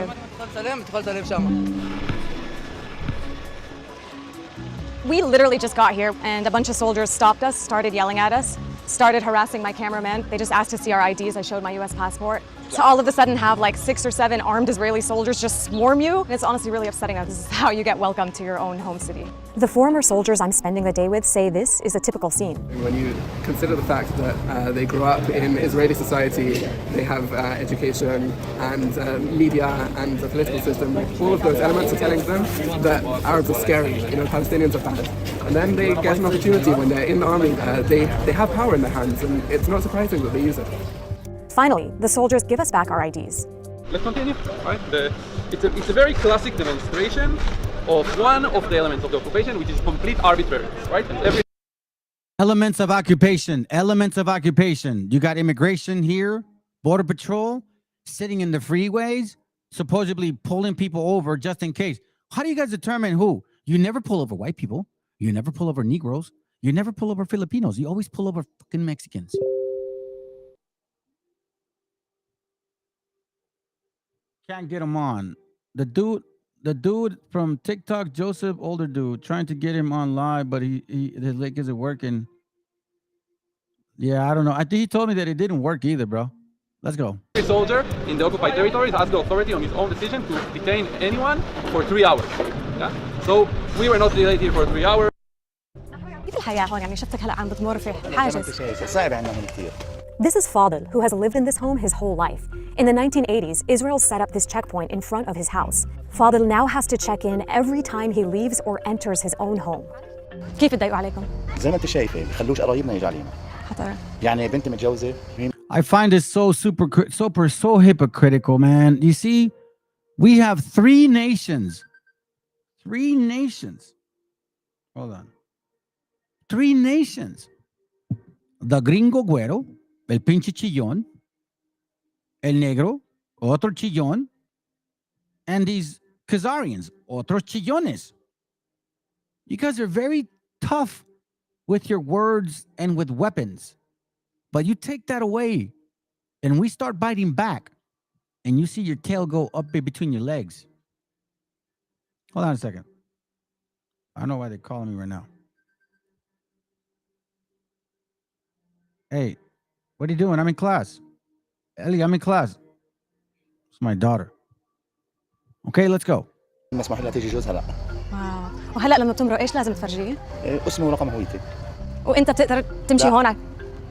We literally just got here and a bunch of soldiers stopped us, started yelling at us, started harassing my cameraman. They just asked to see our IDs. I showed my US passport. To all of a sudden have like 6 or 7 armed Israeli soldiers just swarm you. It's honestly really upsetting. This is how you get welcome to your own home city. The former soldiers I'm spending the day with say this is a typical scene. When you consider the fact that they grew up in Israeli society, they have education and media and the political system, all of those elements are telling them that Arabs are scary, Palestinians are bad. And then they get an opportunity when they're in the army, they have power in their hands, and it's not surprising that they use it. Finally, the soldiers give us back our IDs. Let's continue. Right? It's a very classic demonstration of one of the elements of the occupation, which is complete arbitrariness, right? Elements of occupation. You got immigration here, border patrol, sitting in the freeways, supposedly pulling people over just in case. How do you guys determine who? You never pull over white people. You never pull over Negroes. You never pull over Filipinos. You always pull over fucking Mexicans. Can't get him on. The dude from TikTok, Joseph, older dude, trying to get him on live, but his link isn't working. Yeah, I don't know. I think he told me that it didn't work either, bro. Let's go. Every soldier in the occupied territories has the authority on his own decision to detain anyone for 3 hours. Yeah? So we were not delayed here for 3 hours. This is Fadil, who has lived in this home his whole life. In the 1980s, Israel set up this checkpoint in front of his house. Fadil now has to check in every time he leaves or enters his own home. كيف تضايقوا عليكم؟ زي ما انت شايفه بيخلوش قرايبنا يجوا علينا. يعني بنتي متجوزه. I find this so hypocritical, man. You see, we have 3 nations. 3 nations. Hold on. 3 nations. The gringo güero, el pinche chillón, el negro, otro chillón, and these Khazarians, otros chillones. You guys are very tough with your words and with weapons, but you take that away and we start biting back and you see your tail go up between your legs. Hold on a second. I don't know why they're calling me right now. Hey, what are you doing? I'm in class. Ellie, I'm in class. It's my daughter. Okay, let's go. مسموح لها تيجي جوزها لا. واو. وهلا لما بتمرق ايش لازم تفرجيه؟ اسمه ورقم هويتك. وانت بتقدر تمشي هون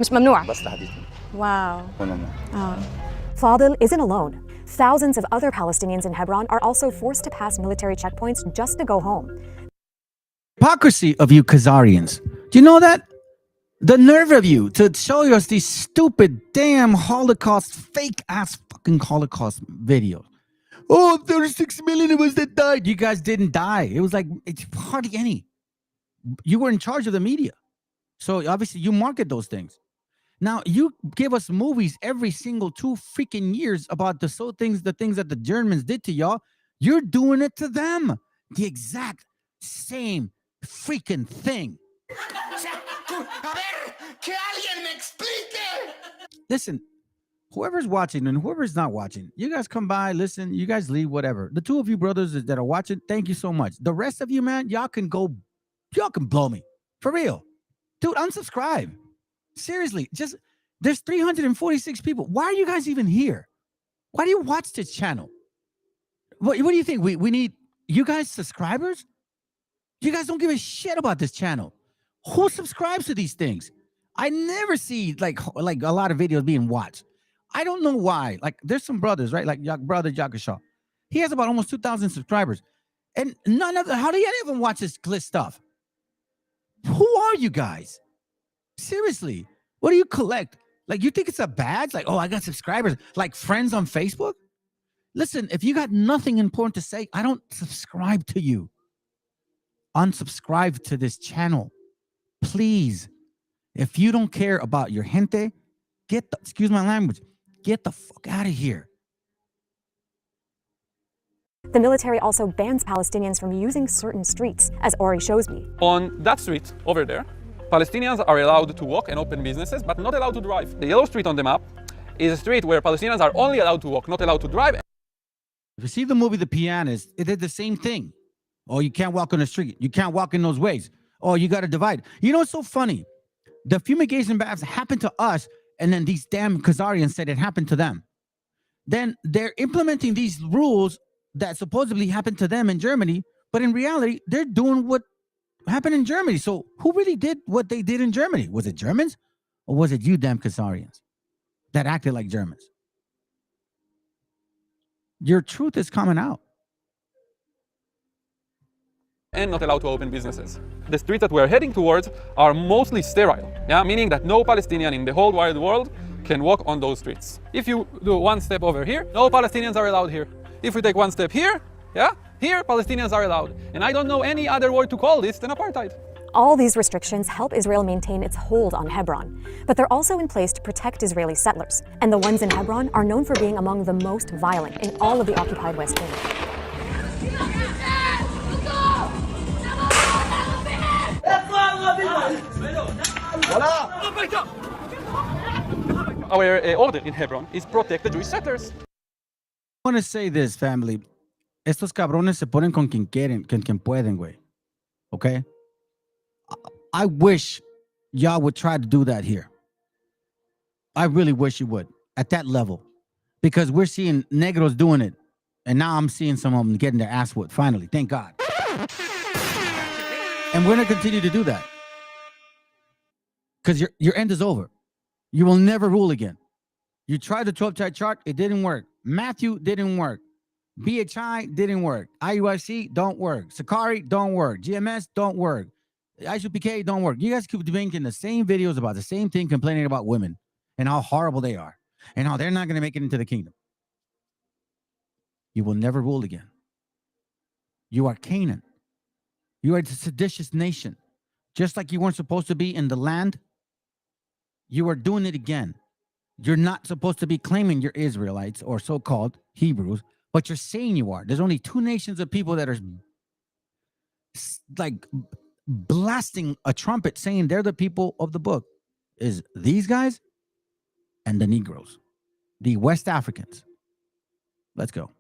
مش ممنوع. بس تحديثا. Wow. Fadil isn't alone. Thousands of other Palestinians in Hebron are also forced to pass military checkpoints just to go home. Hypocrisy of you Khazarians. Do you know that? The nerve of you to show us these stupid damn Holocaust, fake ass fucking Holocaust videos. Oh, 36 million of us that died. You guys didn't die. It was like, it's hardly any. You were in charge of the media. So obviously you market those things. Now you give us movies every single 2 freaking years about the things that the Germans did to y'all. You're doing it to them. The exact same freaking thing. Listen, whoever's watching and whoever's not watching, you guys come by, listen, you guys leave, whatever. The 2 of you brothers that are watching, thank you so much. The rest of you, man, y'all can blow me. For real. Dude, unsubscribe. Seriously, just there's 346 people. Why are you guys even here? Why do you watch this channel? What do you think? We need you guys subscribers? You guys don't give a shit about this channel. Who subscribes to these things? I never see like a lot of videos being watched. I don't know why. Like there's some brothers, right? Like brother Jakashaw. He has about almost 2,000 subscribers. And none of them, how do any of them watch this stuff? Who are you guys? Seriously, what do you collect? Like, you think it's a badge? Like, oh, I got subscribers, like friends on Facebook? Listen, if you got nothing important to say, I don't subscribe to you. Unsubscribe to this channel. Please. If you don't care about your gente, excuse my language, get the fuck out of here. The military also bans Palestinians from using certain streets, as Ori shows me. On that street over there, Palestinians are allowed to walk and open businesses, but not allowed to drive. The yellow street on the map is a street where Palestinians are only allowed to walk, not allowed to drive. If you see the movie The Pianist, it did the same thing. Oh, you can't walk on the street. You can't walk in those ways. Oh, you got to divide. You know what's so funny? The fumigation baths happened to us, and then these damn Khazarians said it happened to them. Then they're implementing these rules that supposedly happened to them in Germany, but in reality, they're doing what happened in Germany. So who really did what they did in Germany? Was it Germans? Or was it you damn Khazarians that acted like Germans? Your truth is coming out. And not allowed to open businesses. The streets that we're heading towards are mostly sterile, meaning that no Palestinian in the whole wide world can walk on those streets. If you do one step over here, no Palestinians are allowed here. If we take one step here, here Palestinians are allowed. And I don't know any other word to call this than apartheid. All these restrictions help Israel maintain its hold on Hebron, but they're also in place to protect Israeli settlers. And the ones in Hebron are known for being among the most violent in all of the occupied West Bank. Our order in Hebron is protect the Jewish settlers. I want to say this, family. Estos cabrones se ponen con quien quieren, con quien pueden, güey. Okay? I wish y'all would try to do that here. I really wish you would, at that level. Because we're seeing negros doing it. And now I'm seeing some of them getting their ass whooped, finally. Thank God. And we're going to continue to do that. Because your end is over. You will never rule again. You tried the 12-type chart, it didn't work. Matthew didn't work. BHI didn't work. IUIC don't work. Sakari don't work. GMS don't work. ISUPK don't work. You guys keep making the same videos about the same thing, complaining about women and how horrible they are and how they're not going to make it into the kingdom. You will never rule again. You are Canaan. You are a seditious nation. Just like you weren't supposed to be in the land, you are doing it again. You're not supposed to be claiming you're Israelites or so-called Hebrews, but you're saying you are. There's only two nations of people that are like blasting a trumpet saying they're the people of the book. Is these guys and the Negroes, the West Africans. Let's go.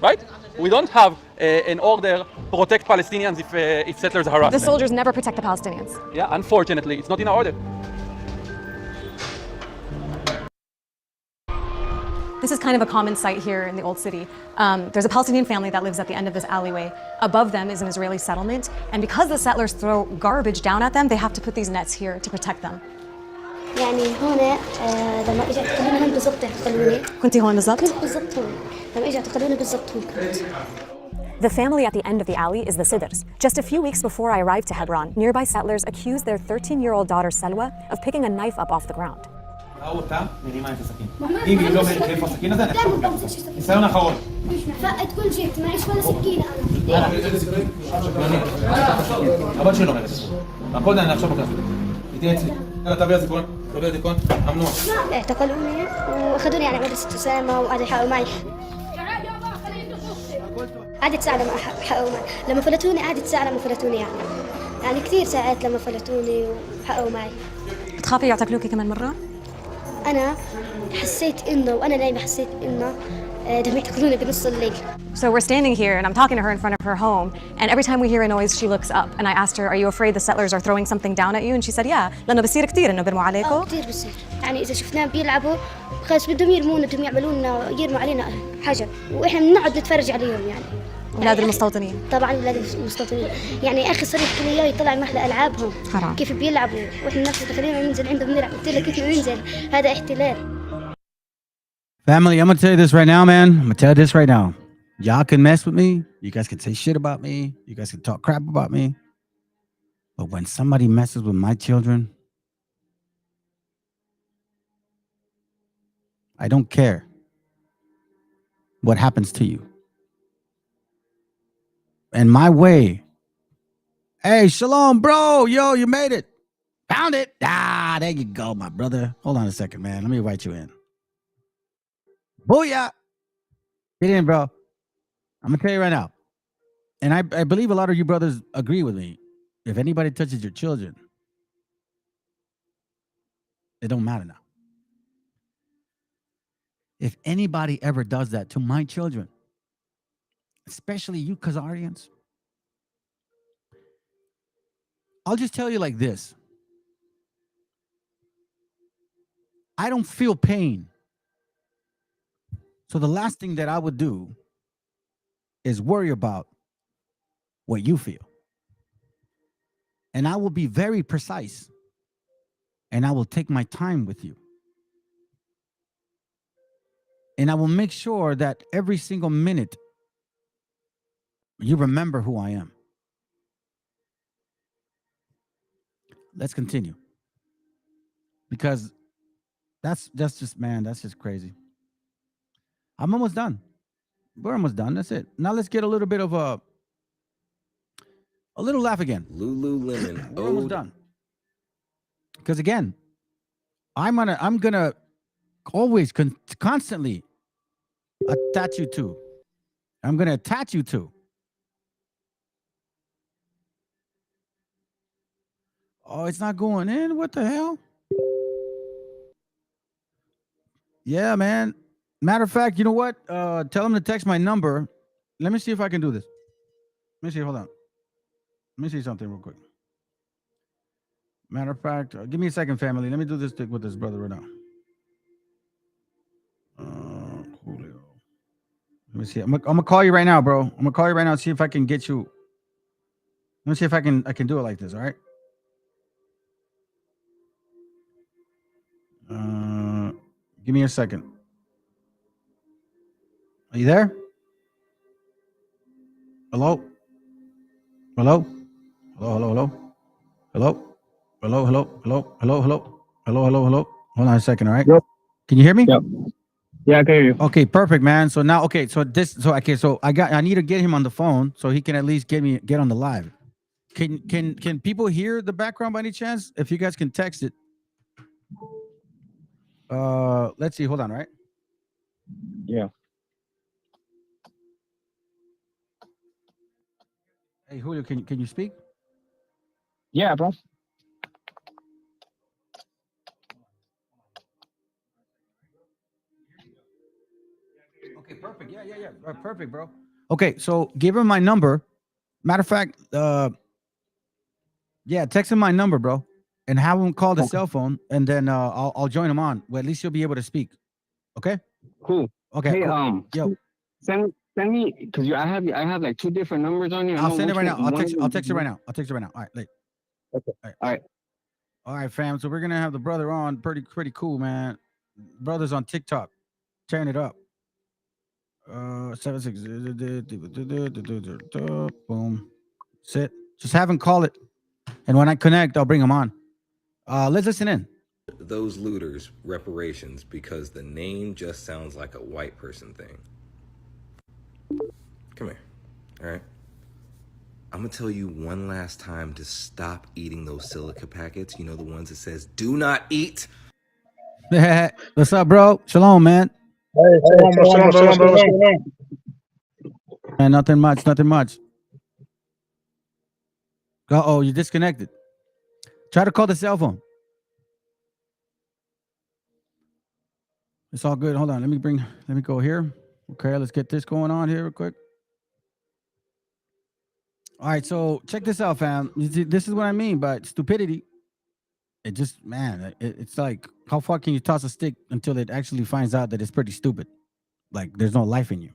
Right? We don't have an order protect Palestinians if settlers harass The them. soldiers never protect the Palestinians. Yeah, unfortunately, it's not in our order. This is kind of a common sight here in the Old City. There's a Palestinian family that lives at the end of this alleyway. Above them is an Israeli settlement. And because the settlers throw garbage down at them, they have to put these nets here to protect them. يعني هون لما اجى اعتقلوني هون بالضبط اعتقلوني. كنتي هون بالضبط؟ كنت بالضبط هون. لما اجى اعتقلوني بالضبط هون كنت. The family at the end of the alley is the Sidrs. Just a few weeks before I arrived to Hebron, nearby settlers accused their 13-year-old daughter Selwa of picking a knife up off the ground. فقد كل جهتي معيش ولا سكينة اعتقلوني واخذوني على مدرسة أسامة وقعدوا يحققوا معي. قعدت ساعة لما حققوا معي. لما فلتوني قعدت ساعة لما فلتوني يعني كثير ساعات لما فلتوني وحققوا معي. بتخافي يعتقلوكي كمان مرة؟ أنا حسيت إنه وأنا نايمة حسيت إنه دم يعتقلوني بنص الليل. So we're standing here, and I'm talking to her in front of her home, and every time we hear a noise, she looks up. And I asked her, "Are you afraid the settlers are throwing something down at you?" And she said, "Yeah, لأنه بصير كتير إنه بيرموا عليكم." كتير بصير. يعني إذا شفناهم بيلعبوا خلاص بدهم يرمونا، بدهم يعملوا لنا يرموا علينا حاجة، وإحنا بنقعد نتفرج عليهم يعني. أولاد المستوطنين. طبعا أولاد المستوطنين. يعني أخي صار يحكي لي إياه يطلع محل ألعابهم. حرام. كيف بيلعبوا وإحنا نفس خلينا ننزل عندهم نلعب. قلت له كيف ننزل؟ هذا احتلال. Family, I'm gonna tell you this right now, man. I'm gonna tell you this right now. Y'all can mess with me. You guys can say shit about me. You guys can talk crap about me. But when somebody messes with my children, I don't care what happens to you. And my way. Hey, shalom, bro. Yo, you made it. Found it. Ah, there you go, my brother. Hold on a second, man. Let me invite you in. Booyah. Get in, bro. I'm going to tell you right now. And I believe a lot of you brothers agree with me. If anybody touches your children, it don't matter now. If anybody ever does that to my children, especially you Khazarians, I'll just tell you like this. I don't feel pain. So the last thing that I would do is worry about what you feel. And I will be very precise. And I will take my time with you. And I will make sure that every single minute you remember who I am. Let's continue. Because that's just, man, that's just crazy. I'm almost done. We're almost done. That's it. Now let's get a little bit of a little laugh again. Lululemon. We're almost done. Because again, I'm gonna always constantly attach you to. I'm gonna attach you to. Oh, it's not going in. What the hell? Yeah, man. Matter of fact, you know what? Tell them to text my number. Let me see if I can do this. Let me see. Hold on. Let me see something real quick. Matter of fact, give me a second, family. Let me do this with this brother right now. Julio. Let me see. I'm gonna call you right now, bro. I'm gonna call you right now. See if I can get you. Let me see if I can do it like this. All right. Give me a second. Are you there? Hello? Hello? Hello? Hello? Hello? Hello? Hello? Hello? Hello? Hello? Hello? Hello? Hello? Hello? Hold on a second. All right. Yep. Can you hear me? Yep. Yeah, I can hear you. Okay, perfect, man. So now, okay, so I need to get him on the phone so he can at least get on the live. Can people hear the background by any chance? If you guys can text it. Let's see. Hold on, right? Yeah. Hey, Julio, can you speak? Yeah, bro. Okay, perfect. Yeah. Perfect, bro. Okay, so give him my number. Matter of fact, text him my number, bro, and have him call the cell phone, and then I'll join him on. Well, at least you'll be able to speak. Okay. Cool. Okay. Hey, cool. Yo, send me because I have like two different numbers on you. I'll send it right now. I'll text you right now. All right, late. Okay. All right, fam. So we're gonna have the brother on. Pretty cool, man. Brothers on TikTok, tearing it up. 76. Boom. Sit. Just have him call it, and when I connect, I'll bring him on. Let's listen in. Those looters, reparations, because the name just sounds like a white person thing. Come here. All right. I'm going to tell you one last time to stop eating those silica packets. You know, the ones that says, do not eat. What's up, bro? Shalom, man. Hey, shalom. Man, nothing much. Uh-oh, you disconnected. Try to call the cell phone. It's all good. Hold on. Let me go here. Okay, let's get this going on here real quick. All right, so check this out, fam. This is what I mean by stupidity. It just, man, it's like, how far can you toss a stick until it actually finds out that it's pretty stupid? Like, there's no life in you.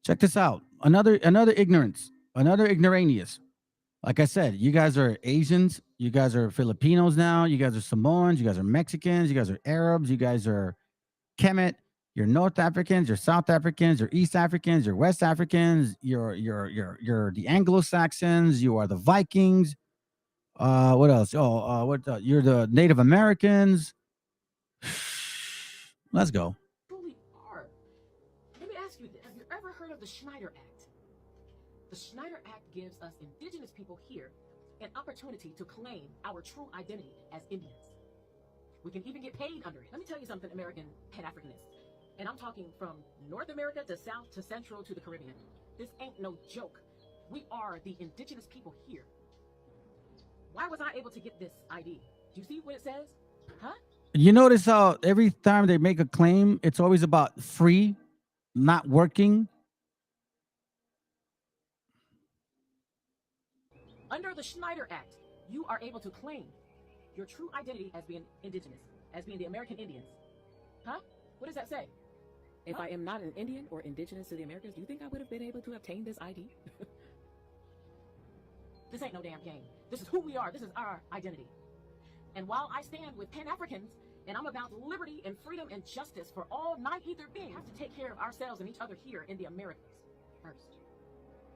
Check this out. Another ignorance, another ignoramus. Like I said, you guys are Asians. You guys are Filipinos now. You guys are Samoans. You guys are Mexicans. You guys are Arabs. You guys are Kemet. You're North Africans. You're South Africans. You're East Africans. You're West Africans. You're the Anglo-Saxons. You are the Vikings. What else? You're the Native Americans. Let's go. Truly are. Let me ask you this. Have you ever heard of the Schneider Act? The Schneider Act gives us indigenous people here an opportunity to claim our true identity as Indians. We can even get paid under it. Let me tell you something, American Pan-Africanists. And I'm talking from North America to South to Central to the Caribbean. This ain't no joke. We are the indigenous people here. Why was I able to get this ID? Do you see what it says? Huh? You notice how every time they make a claim, it's always about free, not working. Under the Schneider Act, you are able to claim your true identity as being indigenous, as being the American Indians. Huh? What does that say? If I am not an Indian or indigenous to the Americas, do you think I would have been able to obtain this ID? This ain't no damn game. This is who we are. This is our identity. And while I stand with Pan-Africans, and I'm about liberty and freedom and justice for all non-ether beings, we have to take care of ourselves and each other here in the Americas first.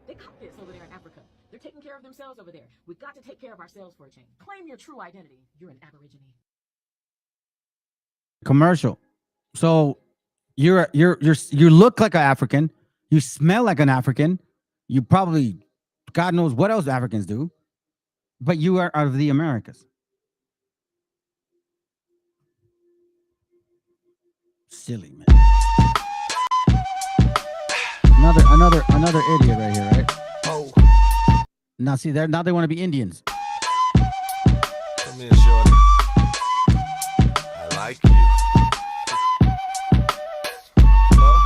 They got this over there in Africa. They're taking care of themselves over there. We've got to take care of ourselves for a change. Claim your true identity. You're an Aborigine. Commercial. So you look like an African. You smell like an African. You probably, God knows what else Africans do, but you are out of the Americas. Silly, man. Another idiot right here, right? Oh. Now see, now they want to be Indians. Come in, shorty. I like you. Well,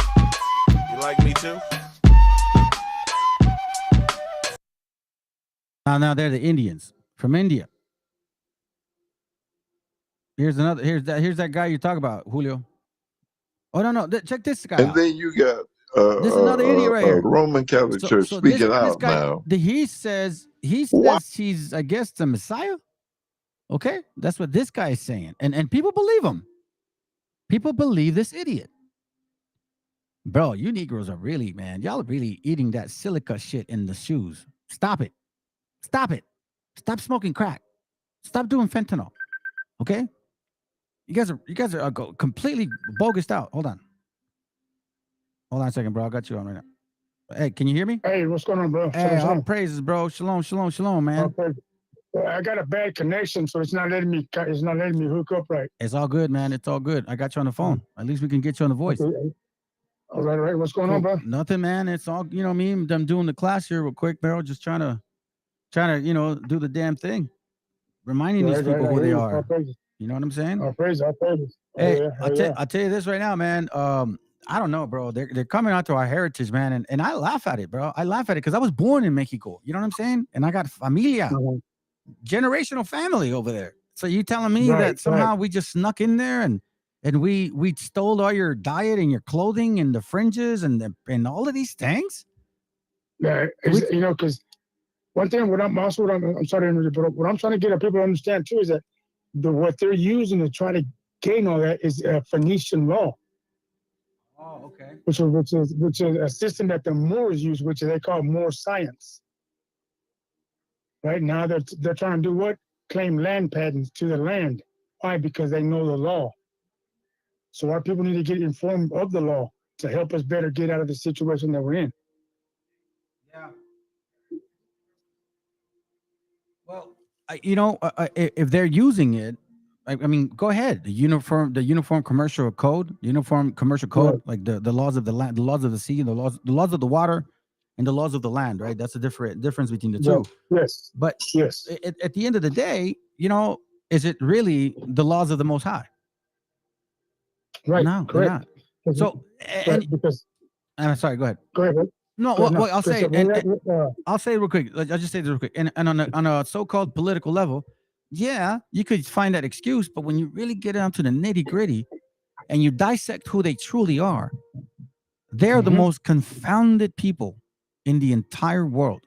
you like me too? Now they're the Indians from India. Here's that guy you talk about, Julio. Oh no, check this guy. And then you got this is another idiot right here. Roman Catholic Church speaking this out guy, now. He says he's, I guess, the Messiah. Okay, that's what this guy is saying, and people believe him. People believe this idiot. Bro, you Negroes are really, man, y'all are really eating that silica shit in the shoes. Stop it. Stop it. Stop smoking crack. Stop doing fentanyl. Okay? You guys are completely bogused out. Hold on a second, bro. I got you on right now. Hey, can you hear me? Hey, what's going on, bro? Hey, all praises, bro. Shalom, shalom, shalom, man. I got a bad connection, so it's not letting me hook up right. It's all good, man. It's all good. I got you on the phone. At least we can get you on the voice. Okay. All right. What's going on, bro? Nothing, man. It's all, me. I'm doing the class here real quick, bro. Just trying to, do the damn thing. Reminding these people who they are. You know what I'm saying? All praise. Hey, I'll tell you this right now, man. I don't know, bro. They're coming out to our heritage, man, and I laugh at it, bro. I laugh at it because I was born in Mexico. You know what I'm saying? And I got familia, generational family over there. So you telling me that somehow we just snuck in there and we stole all your diet and your clothing and the fringes and all of these things? Yeah, because one thing I'm sorry to interrupt, but what I'm trying to get people to understand too is that what they're using to try to gain all that is Phoenician law. Oh, okay. Which is a system that the Moors use, which they call Moor science. Right now they're trying to do what? Claim land patents to the land. Why? Because they know the law. So our people need to get informed of the law to help us better get out of the situation that we're in. Yeah. Well, if they're using it, I mean, go ahead. The uniform commercial code, like the laws of the land, the laws of the sea, the laws of the water, and the laws of the land. Right. That's the difference between the two. Yes. But yes, at the end of the day, is it really the laws of the Most High? Right. No, they're not. So, because I'm sorry. Go ahead. Go ahead. No, Go ahead, well, I'll say, I'll say it real quick. I'll just say this real quick. And on a so-called political level, yeah, you could find that excuse, but when you really get down to the nitty-gritty and you dissect who they truly are, they're the most confounded people in the entire world.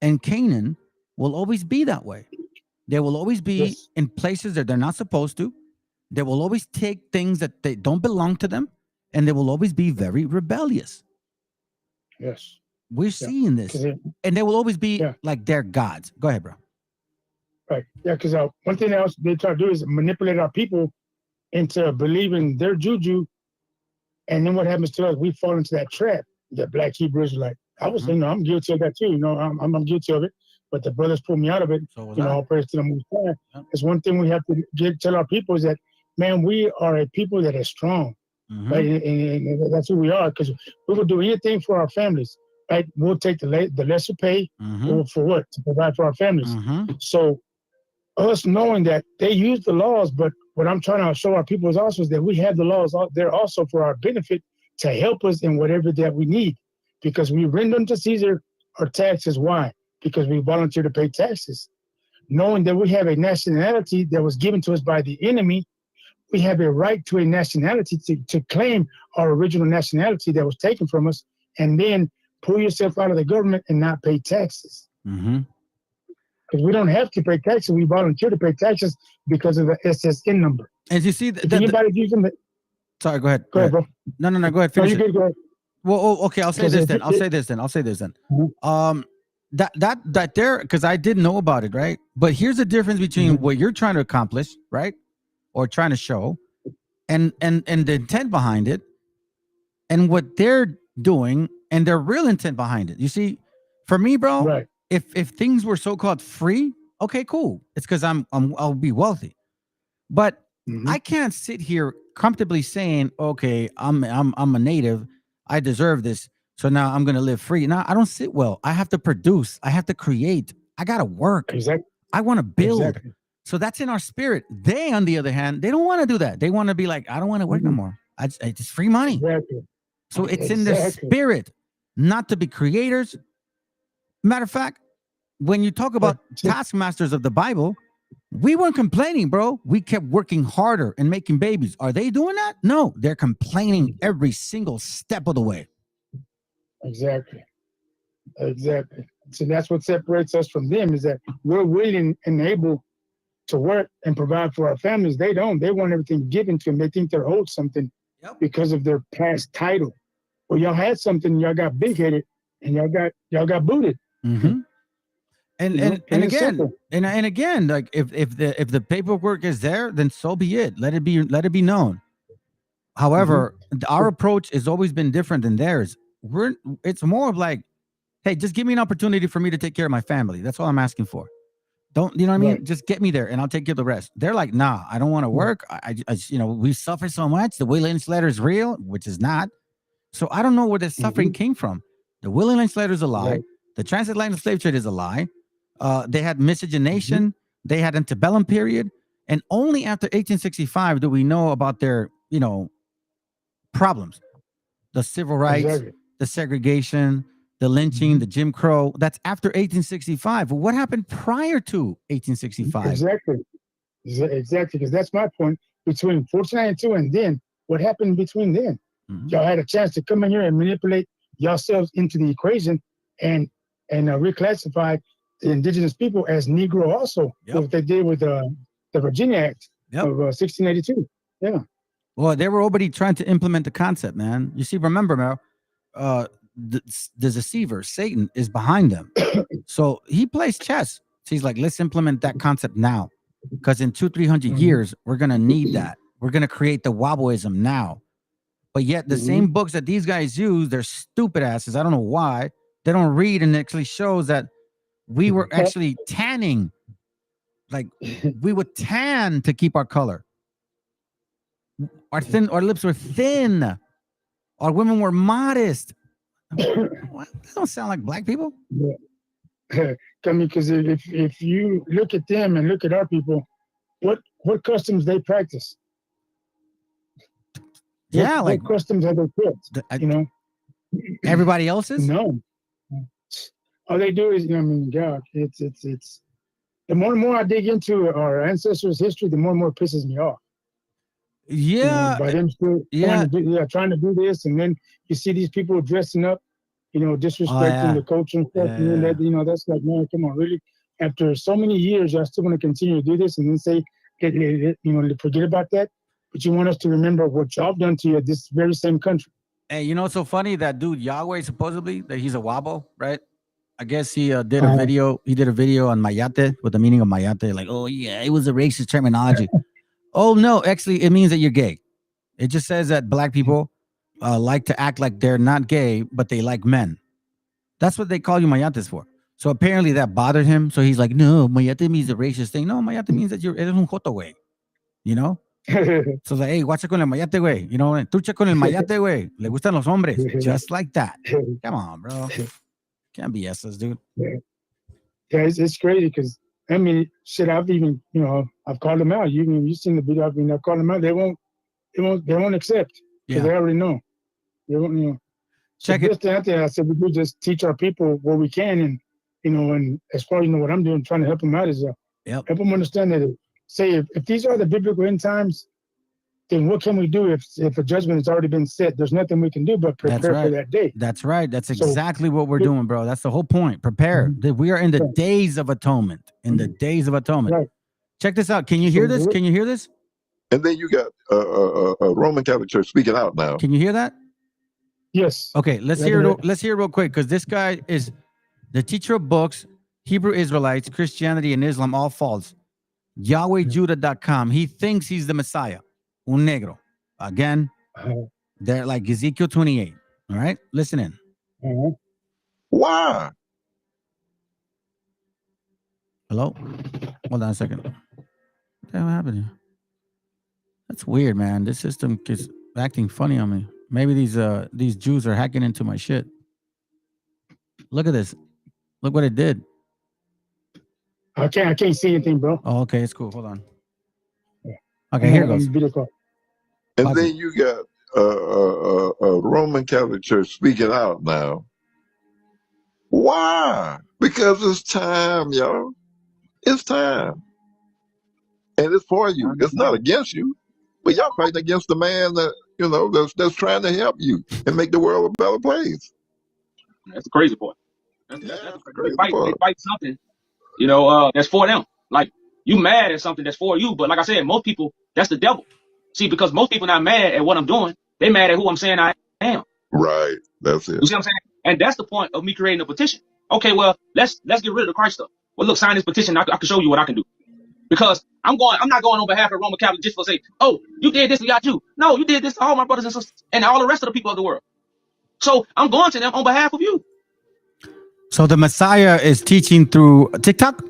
And Canaan will always be that way. They will always be in places that they're not supposed to. They will always take things that they don't belong to them, and they will always be very rebellious. Yes. We're seeing this. And they will always be like their gods. Go ahead, bro. Right. Yeah, because one thing else they try to do is manipulate our people into believing their juju. And then what happens to us? We fall into that trap. The black Hebrews are like, I was saying, I'm guilty of that too. I'm guilty of it. But the brothers pulled me out of it. All praise to the Most High. It's one thing we have to tell our people is that, man, we are a people that is strong. Right? And that's who we are, because we will do anything for our families. Right? We'll take the lesser pay for what? To provide for our families. So us knowing that they use the laws, but what I'm trying to show our people is also is that we have the laws out there also for our benefit to help us in whatever that we need, because we render unto Caesar our taxes. Why? Because we volunteer to pay taxes. Knowing that we have a nationality that was given to us by the enemy, we have a right to a nationality to claim our original nationality that was taken from us, and then pull yourself out of the government and not pay taxes. Because we don't have to pay taxes. We volunteer to pay taxes because of the SSN number. And you see, anybody using the... Sorry, go ahead. Go ahead, bro. No, go ahead. Finish it. Go ahead. Well, okay. I'll say this then. That there, because I didn't know about it, right? But here's the difference between what you're trying to accomplish, right, or trying to show, and the intent behind it, and what they're doing, and their real intent behind it. You see, for me, bro, right. If things were so-called free, okay, cool. It's because I'll be wealthy, but I can't sit here comfortably saying, okay, I'm a native, I deserve this, so now I'm gonna live free. Now I don't sit well. I have to produce. I have to create. I gotta work. Exactly. I want to build. Exactly. So that's in our spirit. They, on the other hand, they don't want to do that. They want to be like, I don't want to work no more. It's free money. Exactly. So it's in their spirit not to be creators. Matter of fact, when you talk about taskmasters of the Bible, we weren't complaining, bro. We kept working harder and making babies. Are they doing that? No, they're complaining every single step of the way. Exactly. So that's what separates us from them, is that we're willing and able to work and provide for our families. They don't. They want everything given to them. They think they're owed something because of their past title. Well, y'all had something, y'all got big-headed, and y'all got booted. And again, like if the paperwork is there, then so be it. Let it be known. However, our approach has always been different than theirs. It's more of like, hey, just give me an opportunity for me to take care of my family. That's all I'm asking for. Don't, you know what I mean? Right. Just get me there and I'll take care of the rest. They're like, nah, I don't want to work. I we suffer so much. The Willie Lynch letter is real, which is not. So I don't know where the suffering came from. The Willie Lynch letter is a lie. Right. The transatlantic slave trade is a lie. They had miscegenation. They had antebellum period. And only after 1865 do we know about their, problems. The civil rights, the segregation, the lynching, the Jim Crow. That's after 1865. But what happened prior to 1865? Exactly, because that's my point. Between 1492 and then, what happened between then? Y'all had a chance to come in here and manipulate yourselves into the equation and reclassify the indigenous people as Negro also. What they did with the Virginia Act of 1682. Yeah. Well, they were already trying to implement the concept, man. You see, remember, Mel, the deceiver, Satan, is behind them. So he plays chess. So he's like, let's implement that concept now. Because in 200-300 years, we're going to need that. We're going to create the Wobboism now. But yet the same books that these guys use, they're stupid asses. I don't know why. They don't read, and it actually shows that we were actually tanning. Like, we would tan to keep our color. Our lips were thin. Our women were modest. What? That don't sound like black people. Yeah. I mean, because if you look at them and look at our people, what customs they practice? Yeah, like what customs have they kept? You know, everybody else's. No, all they do is, I mean, God, it's. The more and more I dig into our ancestors' history, the more and more it pisses me off. Yeah, by them still trying to do this, and then you see these people dressing up, disrespecting the culture and stuff. And that, that's like, man, come on, really? After so many years, y'all still want to continue to do this, and then say, forget about that. But you want us to remember what y'all done to you at this very same country. Hey, you know what's so funny? That dude Yahweh, supposedly that he's a wabo, right? I guess he did a video. He did a video on mayate with the meaning of mayate. Like, oh yeah, it was a racist terminology. Oh no, actually, it means that you're gay. It just says that black people like to act like they're not gay, but they like men. That's what they call you mayates for. So apparently that bothered him. So he's like, no, mayate means a racist thing. No, mayate means that eres un joto, güey. You know? So like, hey, guacha con el mayate, güey. You know, trucha con el mayate, güey. Le gustan los hombres. Just like that. Come on, bro. Can't be us, dude. Yeah, it's crazy because, I mean, shit, I've even, I've called them out. You've seen the video. I've called them out. They won't accept because they already know. They won't, Check it. I said, we do just teach our people what we can. And, and as far as, what I'm doing, trying to help them out is help them understand that, if these are the biblical end times, then what can we do if a judgment has already been set? There's nothing we can do but prepare for that day. That's right. That's exactly what we're doing, bro. That's the whole point. Prepare. We are in the days of atonement. In the days of atonement. Right. Check this out. Can you hear this? Can you hear this? And then you got a Roman Catholic Church speaking out now. Can you hear that? Yes. Okay, let's hear it. Let's hear it real quick, because this guy is the teacher of books, Hebrew Israelites, Christianity, and Islam, all false. YahwehJudah.com. He thinks he's the Messiah. Un negro. Again, they're like Ezekiel 28. All right, listen in. Why? Hello? Hold on a second. What the hell happened here? That's weird, man. This system is acting funny on me. Maybe these Jews are hacking into my shit. Look at this. Look what it did. I can't see anything, bro. Oh, okay, it's cool. Hold on. Okay, here it goes. And then you got a Roman Catholic Church speaking out now. Why? Because it's time, y'all. It's time. And it's for you. It's not against you. But y'all fighting against the man that, that's trying to help you and make the world a better place. That's the crazy part. Crazy they fight something, that's for them. Like, you mad at something that's for you, but like I said, most people, that's the devil. See, because most people not mad at what I'm doing, they mad at who I'm saying I am. Right. That's it. You see what I'm saying? And that's the point of me creating a petition. Okay, well, let's get rid of the Christ stuff. Well, look, sign this petition. I can show you what I can do. Because I'm not going on behalf of Roman Catholic just for say, oh, you did this, we got you. No, you did this to all my brothers and sisters and all the rest of the people of the world. So I'm going to them on behalf of you. So the Messiah is teaching through TikTok?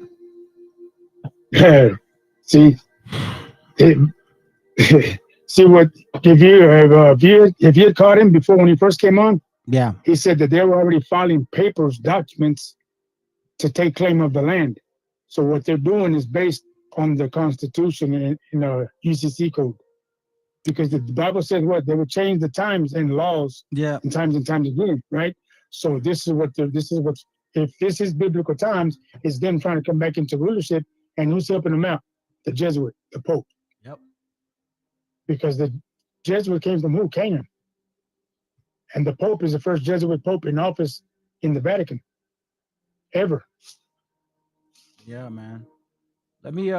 See, see what if you had caught him before when he first came on? Yeah, he said that they were already filing documents to take claim of the land. So what they're doing is based on the Constitution in the UCC code, because the Bible says what they would change the times and laws, and times again, right? So this is what if this is biblical times, it's them trying to come back into rulership, and who's helping them out? The Jesuit, the Pope. Yep. Because the Jesuit came from who? Canaan. And the Pope is the first Jesuit Pope in office in the Vatican ever. Yeah, man. Let me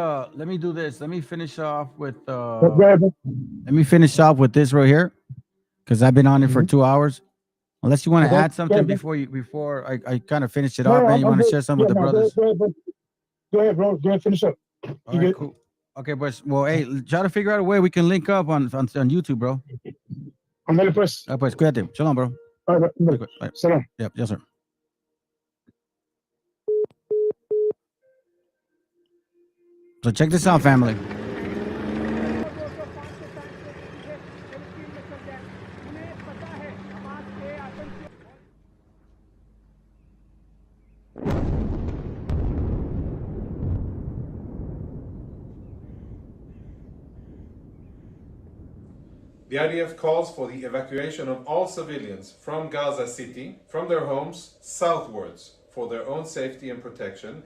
do this. Let me finish off with this right here, because I've been on it for 2 hours. Unless you want to add something before I kind of finish it off, man. You want to share something with the brothers? Go ahead, bro. Go ahead, finish up. All right, cool. Okay, but well, hey, try to figure out a way we can link up on YouTube, bro. Pues. Pues, cuídate. Shalom, bro. All right, salam. Yep, yes, sir. So check this out, family. The IDF calls for the evacuation of all civilians from Gaza City, from their homes, southwards, for their own safety and protection.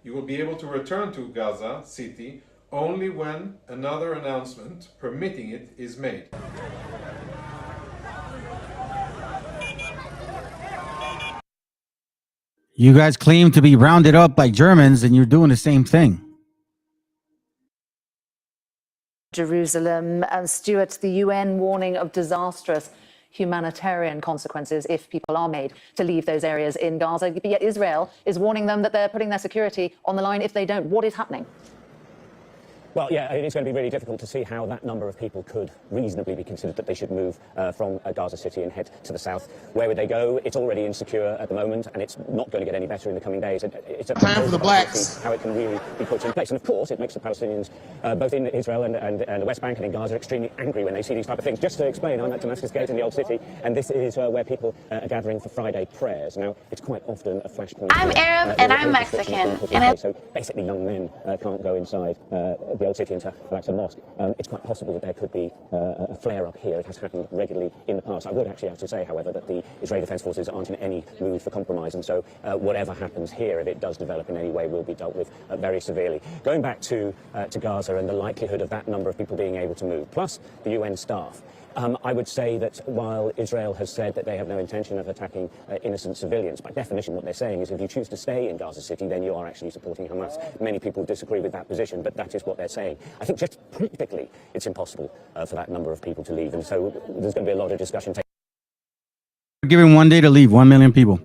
You will be able to return to Gaza City only when another announcement permitting it is made. You guys claim to be rounded up like Germans, and you're doing the same thing. Jerusalem. Stuart, the UN warning of disastrous humanitarian consequences if people are made to leave those areas in Gaza. Yet Israel is warning them that they're putting their security on the line if they don't. What is happening? Well, yeah, it is going to be really difficult to see how that number of people could reasonably be considered that they should move from Gaza City and head to the south. Where would they go? It's already insecure at the moment, and it's not going to get any better in the coming days. It's a time for the blacks. How it can really be put in place. And of course, it makes the Palestinians, both in Israel and the West Bank and in Gaza, extremely angry when they see these type of things. Just to explain, I'm at Damascus Gate in the Old City, and this is where people are gathering for Friday prayers. Now, it's quite often a flashpoint. I'm Arab and I'm Mexican. So basically, young men can't go inside the Old City into Al-Aqsa Mosque. It's quite possible that there could be a flare-up here. It has happened regularly in the past. I would actually have to say, however, that the Israeli Defense Forces aren't in any mood for compromise, and so whatever happens here, if it does develop in any way, will be dealt with very severely. Going back to Gaza and the likelihood of that number of people being able to move, plus the UN staff, I would say that while Israel has said that they have no intention of attacking innocent civilians, by definition what they're saying is if you choose to stay in Gaza City, then you are actually supporting Hamas. Many people disagree with that position, but that is what they're saying. I think just practically it's impossible for that number of people to leave, and so there's going to be a lot of discussion. Giving 1 day to leave 1 million people.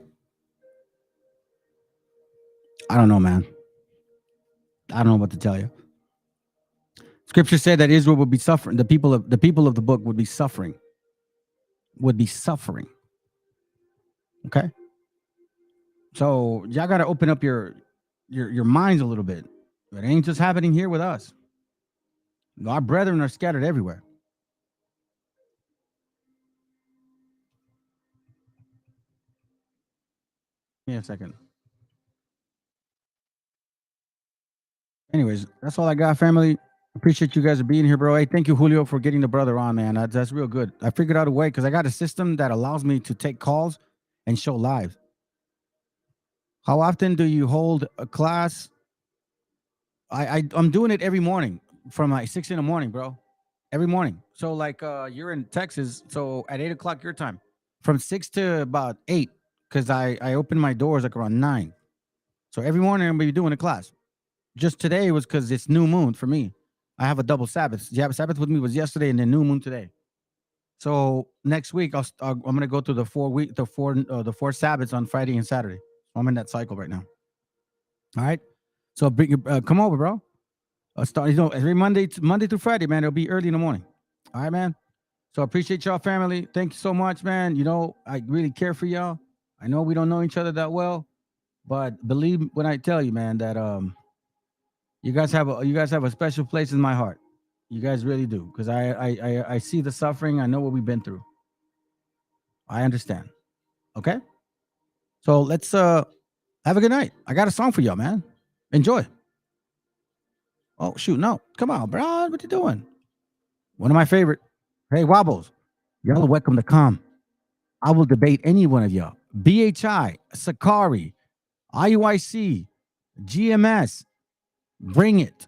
I don't know, man. I don't know what to tell you. Scripture said that Israel would be suffering. The people of the book would be suffering. Okay. So y'all got to open up your minds a little bit. It ain't just happening here with us. Our brethren are scattered everywhere. Give me a second. Anyways, that's all I got, family. Appreciate you guys being here, bro. Hey, thank you, Julio, for getting the brother on, man. That's real good. I figured out a way because I got a system that allows me to take calls and show live. How often do you hold a class? I'm doing it every morning from like 6 in the morning, bro. Every morning. So like you're in Texas, so at 8 o'clock your time, from 6 to about 8, because I open my doors like around 9. So every morning I'm gonna be doing a class. Just today was because it's new moon for me. I have a double Sabbath. Yeah, Sabbath with me was yesterday and then new moon today. So next week I'm gonna go through the 4 Sabbaths on Friday and Saturday. I'm in that cycle right now. All right. So come over, bro. Start, every Monday through Friday, man. It'll be early in the morning. All right, man. So I appreciate y'all, family. Thank you so much, man. I really care for y'all. I know we don't know each other that well, but believe when I tell you, man, that you guys have a special place in my heart. You guys really do, because I see the suffering. I know what we've been through. I understand. Okay. So let's have a good night. I got a song for y'all, man. Enjoy. Oh shoot, no, come on, bro. What you doing? One of my favorite. Hey, Wobbles, y'all are welcome to come. I will debate any one of y'all. BHI, Sakari, IUIC, GMS. Bring it.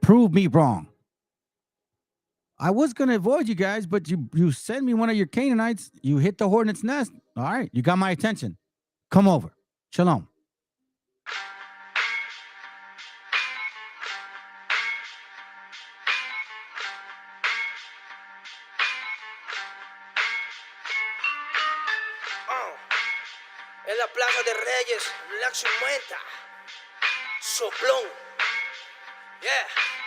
Prove me wrong. I was going to avoid you guys, but you sent me one of your Canaanites. You hit the hornet's nest. All right. You got my attention. Come over. Shalom. En la Plaza de Reyes, la Chumenta, Soplón. Yeah.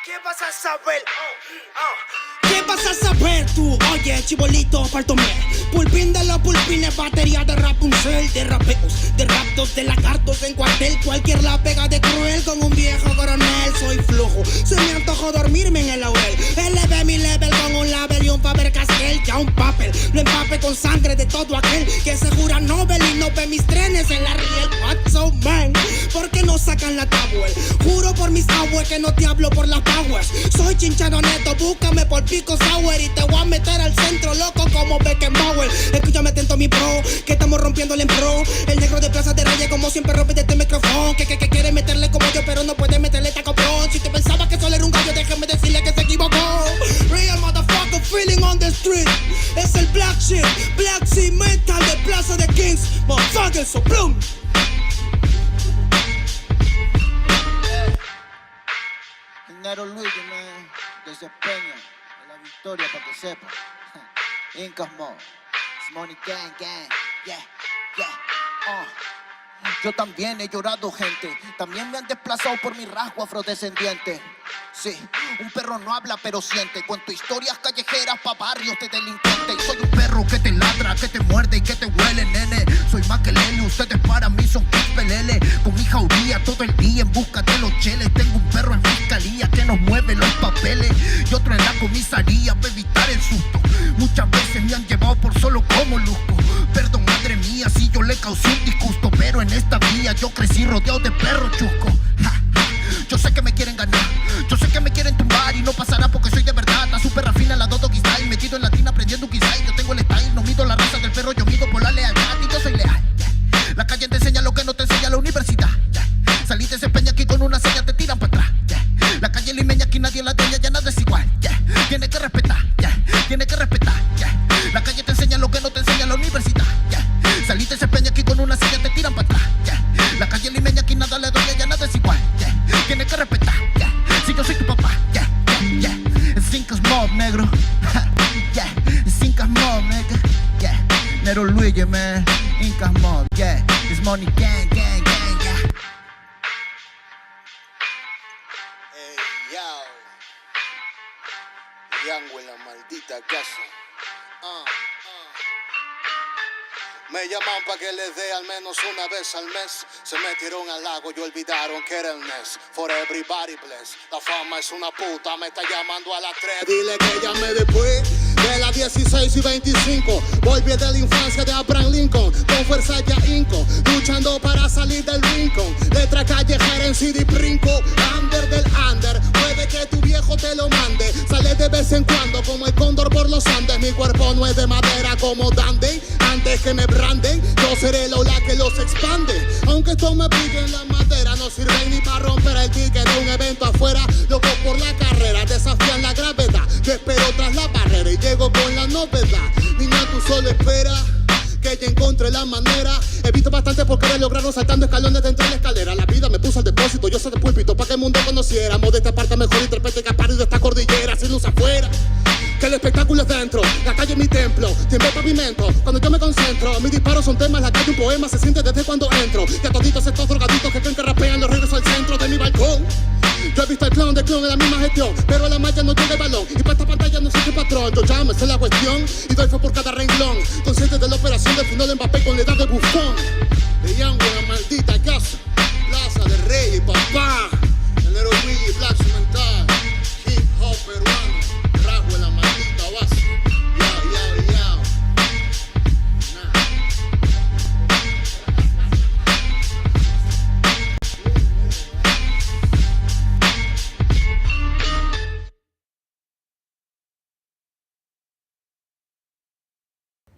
¿Qué vas a saber? ¿Qué vas a saber tú? Oye, chibolito, faltomé. Pulpín de los pulpines, batería de Rapunzel, de rapeos, de raptos, de lagartos en cuartel. Cualquier la pega de cruel con un viejo coronel. Soy flojo, se me antojó dormirme en el laurel. Elevé mi level con un label y un Faber-Castell. Ya un papel, lo empape con sangre de todo aquel que se jura Nobel y no ve mis trenes en la riel. What's so man? ¿Por qué no sacan la tablet? Juro por mis abuelos que no te hablo por las powers. Soy chinchano neto, búscame por pico poco sour y te voy a meter al centro, loco, como Beckenbauer. Escúchame atento, mi bro, que estamos rompiéndole en pro. El negro de Plaza de Reyes, como siempre, rompe de este micrófono. Que quiere meterle como yo, pero no puede meterle taco bro. Si te pensaba que solo era un gallo, déjame decirle que se equivocó. Real motherfucker feeling on the street. Es el Black Sheep Mental de Plaza de Kings. Motherfucker, so boom. Nero Luigi, man, desde Peña, de la Victoria, para que sepa. Incas Mo, it's Money Gang, gang, yeah, yeah, Yo también he llorado, gente. También me han desplazado por mi rasgo afrodescendiente. Sí, un perro no habla pero siente. Cuento historias callejeras pa' barrios de delincuentes. Soy un perro que te ladra, que te muerde y que te huele, nene. Soy más que Lele, ustedes para mí son pelele. Con mi jauría todo el día en busca de los cheles. Tengo un perro en fiscalía que nos mueve los papeles y otro en la comisaría para evitar el susto. Muchas veces me han llevado por solo como luzco. Perdón, madre mía, si yo le causé un disgusto, pero en esta vía yo crecí rodeado de perros chuscos. Yo sé que me quieren ganar, yo sé que me quieren tumbar y no pasará porque soy de verdad. Está súper rafina la Dodo Style, metido en latina aprendiendo un quizá. Yo tengo el style, no mido la raza del perro, yo mido por la lealtad y yo soy leal. La calle te enseña lo que no te enseña la universidad. Salí de ese peña aquí con una seña te tiran para atrás. La calle limeña aquí nadie la teña, ya nada es igual. Tiene que respetar, tiene que respetar. La calle te enseña lo que no te enseña la universidad. Salí de ese peña aquí con una seña te tiran para atrás. La calle limeña aquí nada le doy, ya nada es igual. Tiene que respetar, si yo soy tu papá. Es Incas Mob, negro. Es Incas Mob, nigga. Nero Luigi, man. Incas Mob, it's Money Gang, gang, gang, yeah. Hey, yo. Yango en la maldita casa. Me llaman pa' que les dé al menos una vez al mes. Se metieron al lago y olvidaron que era el Ness. For everybody bless. La fama es una puta, me está llamando a las 3. Dile que llame después de las 16 y 25. Volví de la infancia de Abraham Lincoln. Con fuerza ya inco, luchando para salir del rincón. Letra callejera en CD brinco. Under del under, puede que tu viejo te lo mande. Sale de vez en cuando como el cóndor por los Andes. Mi cuerpo no es de madera como Dandy. Antes que me branden, yo seré el ola que los expande. Aunque esto me pique en la madera, no sirve ni para romper el ticket de un evento afuera. Loco por la carrera, desafían la gravedad. Yo espero tras la barrera y llego con la novedad. Niña, tú solo espera que ya encontré la manera. He visto bastante por querer lograrlo saltando escalones dentro de la escalera. La vida me puso al depósito, yo soy de púlpito pa' que el mundo conociéramos de esta parte mejor intérprete que ha parido esta cordillera. Sin luz afuera, que el espectáculo es dentro. La calle es mi templo, tiembla el pavimento. Cuando yo me concentro, mis disparos son temas. La calle un poema, se siente desde cuando entro. Y a toditos estos drogaditos que creen que rapean, los regreso al centro de mi balcón. Yo he visto el clon de clon en la misma gestión, pero a la malla no llega el balón. Y para esta pantalla no existe patrón. Yo ya me sé la cuestión y doy fe por cada renglón. Consciente de la operación del final de Mbappé con la edad de bufón. De Yango en la maldita casa, Plaza de Reyes, papá. El Nero Luigi, Black Mental, hip hop peruano. Rasgo en la maldita base. Yao, yao, yao.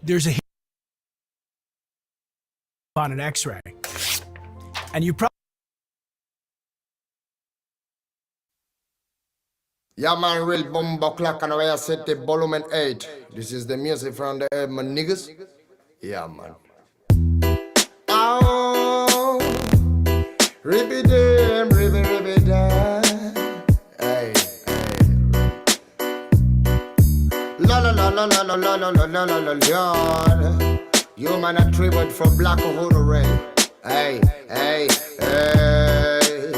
There's a on an x-ray and you probably Yeah, man, real bomba clock and I set the volume 8. This is the music from the my niggas. Yeah, man. Oh, ribby damn, ribby damn. Hey, la la la la la la la la la la la la. You man a tribute for Black Hood Ray. Hey, hey, hey.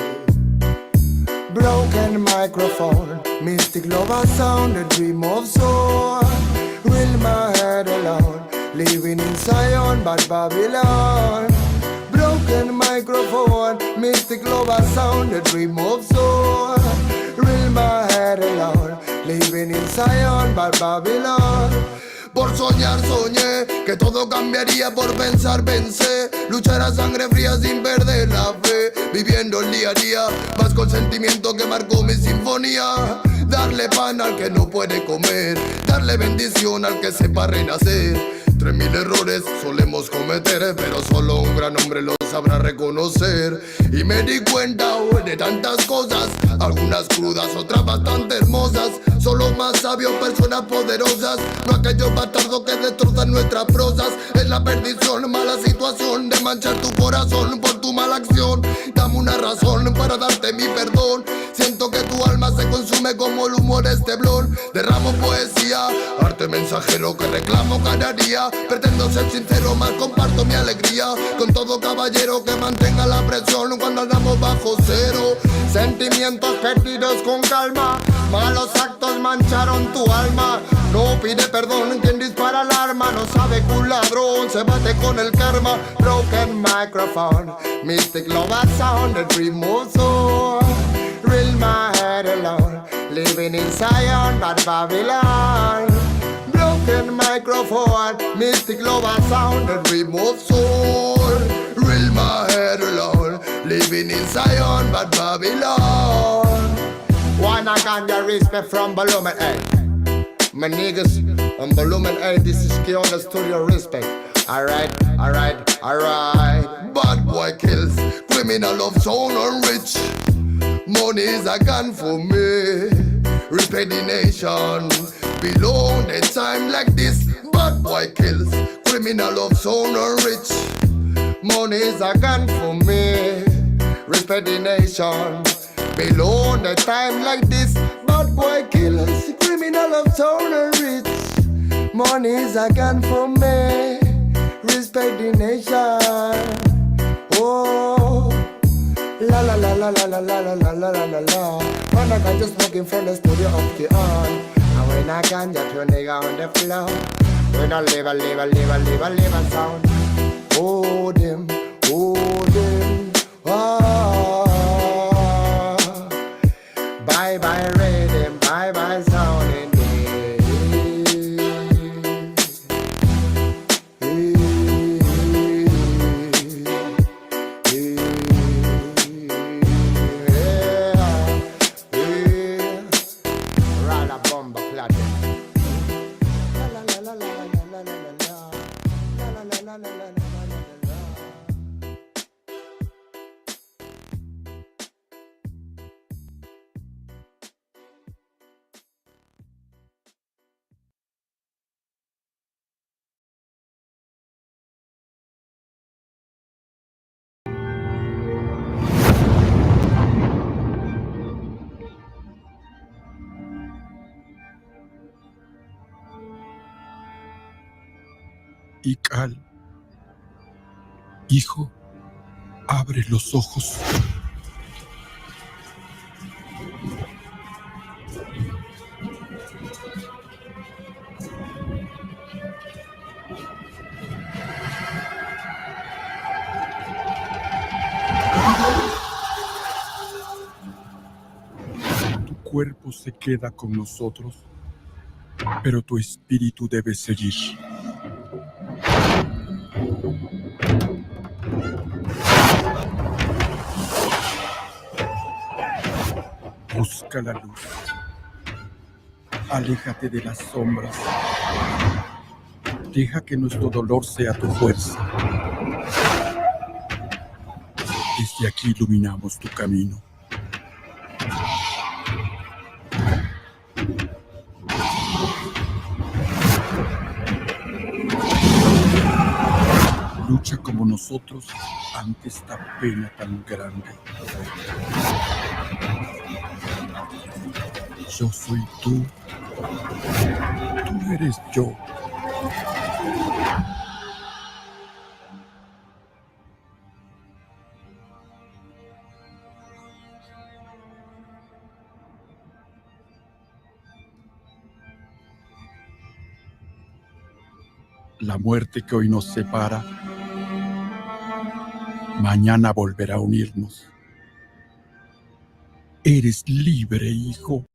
Broken microphone, mystic lover sound, a dream of soul. Will my head alone, living in Zion, but Babylon. Broken microphone, mystic lover sound, a dream of soul. Will my head alone, living in Zion, but Babylon. Por soñar soñé que todo cambiaría, por pensar pensé. Luchar a sangre fría sin perder la fe. Viviendo el día a día, más con sentimiento que marcó mi sinfonía. darle pan al que no puede comer, darle bendición al que sepa renacer. 3000 errores solemos cometer, pero solo un gran hombre los sabrá reconocer. Y me di cuenta de tantas cosas, algunas crudas, otras bastante hermosas. Solo más sabios, personas poderosas, no aquellos bastardos que destrozan nuestras prosas. Es la perdición, mala situación de manchar tu corazón por tu mala acción. Dame una razón para darte mi perdón. Siento que tu alma se consume como el humo de este blon. Derramo poesía, arte mensajero que reclamo cada día. Pretendo ser sincero, más comparto mi alegría con todo caballero que mantenga la presión cuando andamos bajo cero. Sentimientos perdidos con calma, malos actos mancharon tu alma. No pide perdón quien dispara el arma, no sabe que un ladrón se bate con el karma. Broken microphone, mystic love sound, the dream moves on. Reel my head alone, living in Zion, but Babylon. Broken microphone, mystic love sound, the dream moves on. Reel my head alone, living in Zion, but Babylon. One I can get respect from Volumen A. My niggas on Volumen A, this is Key on the studio, respect. Alright. Bad boy kills, criminal of sound and rich. Money is a gun for me. Respect the nation. Belong the time like this. Bad boy kills, criminal of sound and rich. Money is a gun for me. Respect the nation. Belong the time like this. Bad boy kills, criminal of sound and rich. Money is a gun for me. Respect the nation. Oh, la la la la la la la la la la la la. When I can just smoking from the studio of the on. And when I can just your nigga on the floor. When I live a sound. Oh them, ah. Bye bye rhythm, bye bye sound in Ical, hijo, abre los ojos. Tu cuerpo se queda con nosotros, pero tu espíritu debe seguir. Busca la luz. Aléjate de las sombras. Deja que nuestro dolor sea tu fuerza. Desde aquí iluminamos tu camino. Lucha como nosotros ante esta pena tan grande. Yo soy tú. Tú eres yo. La muerte que hoy nos separa, mañana volverá a unirnos. Eres libre, hijo.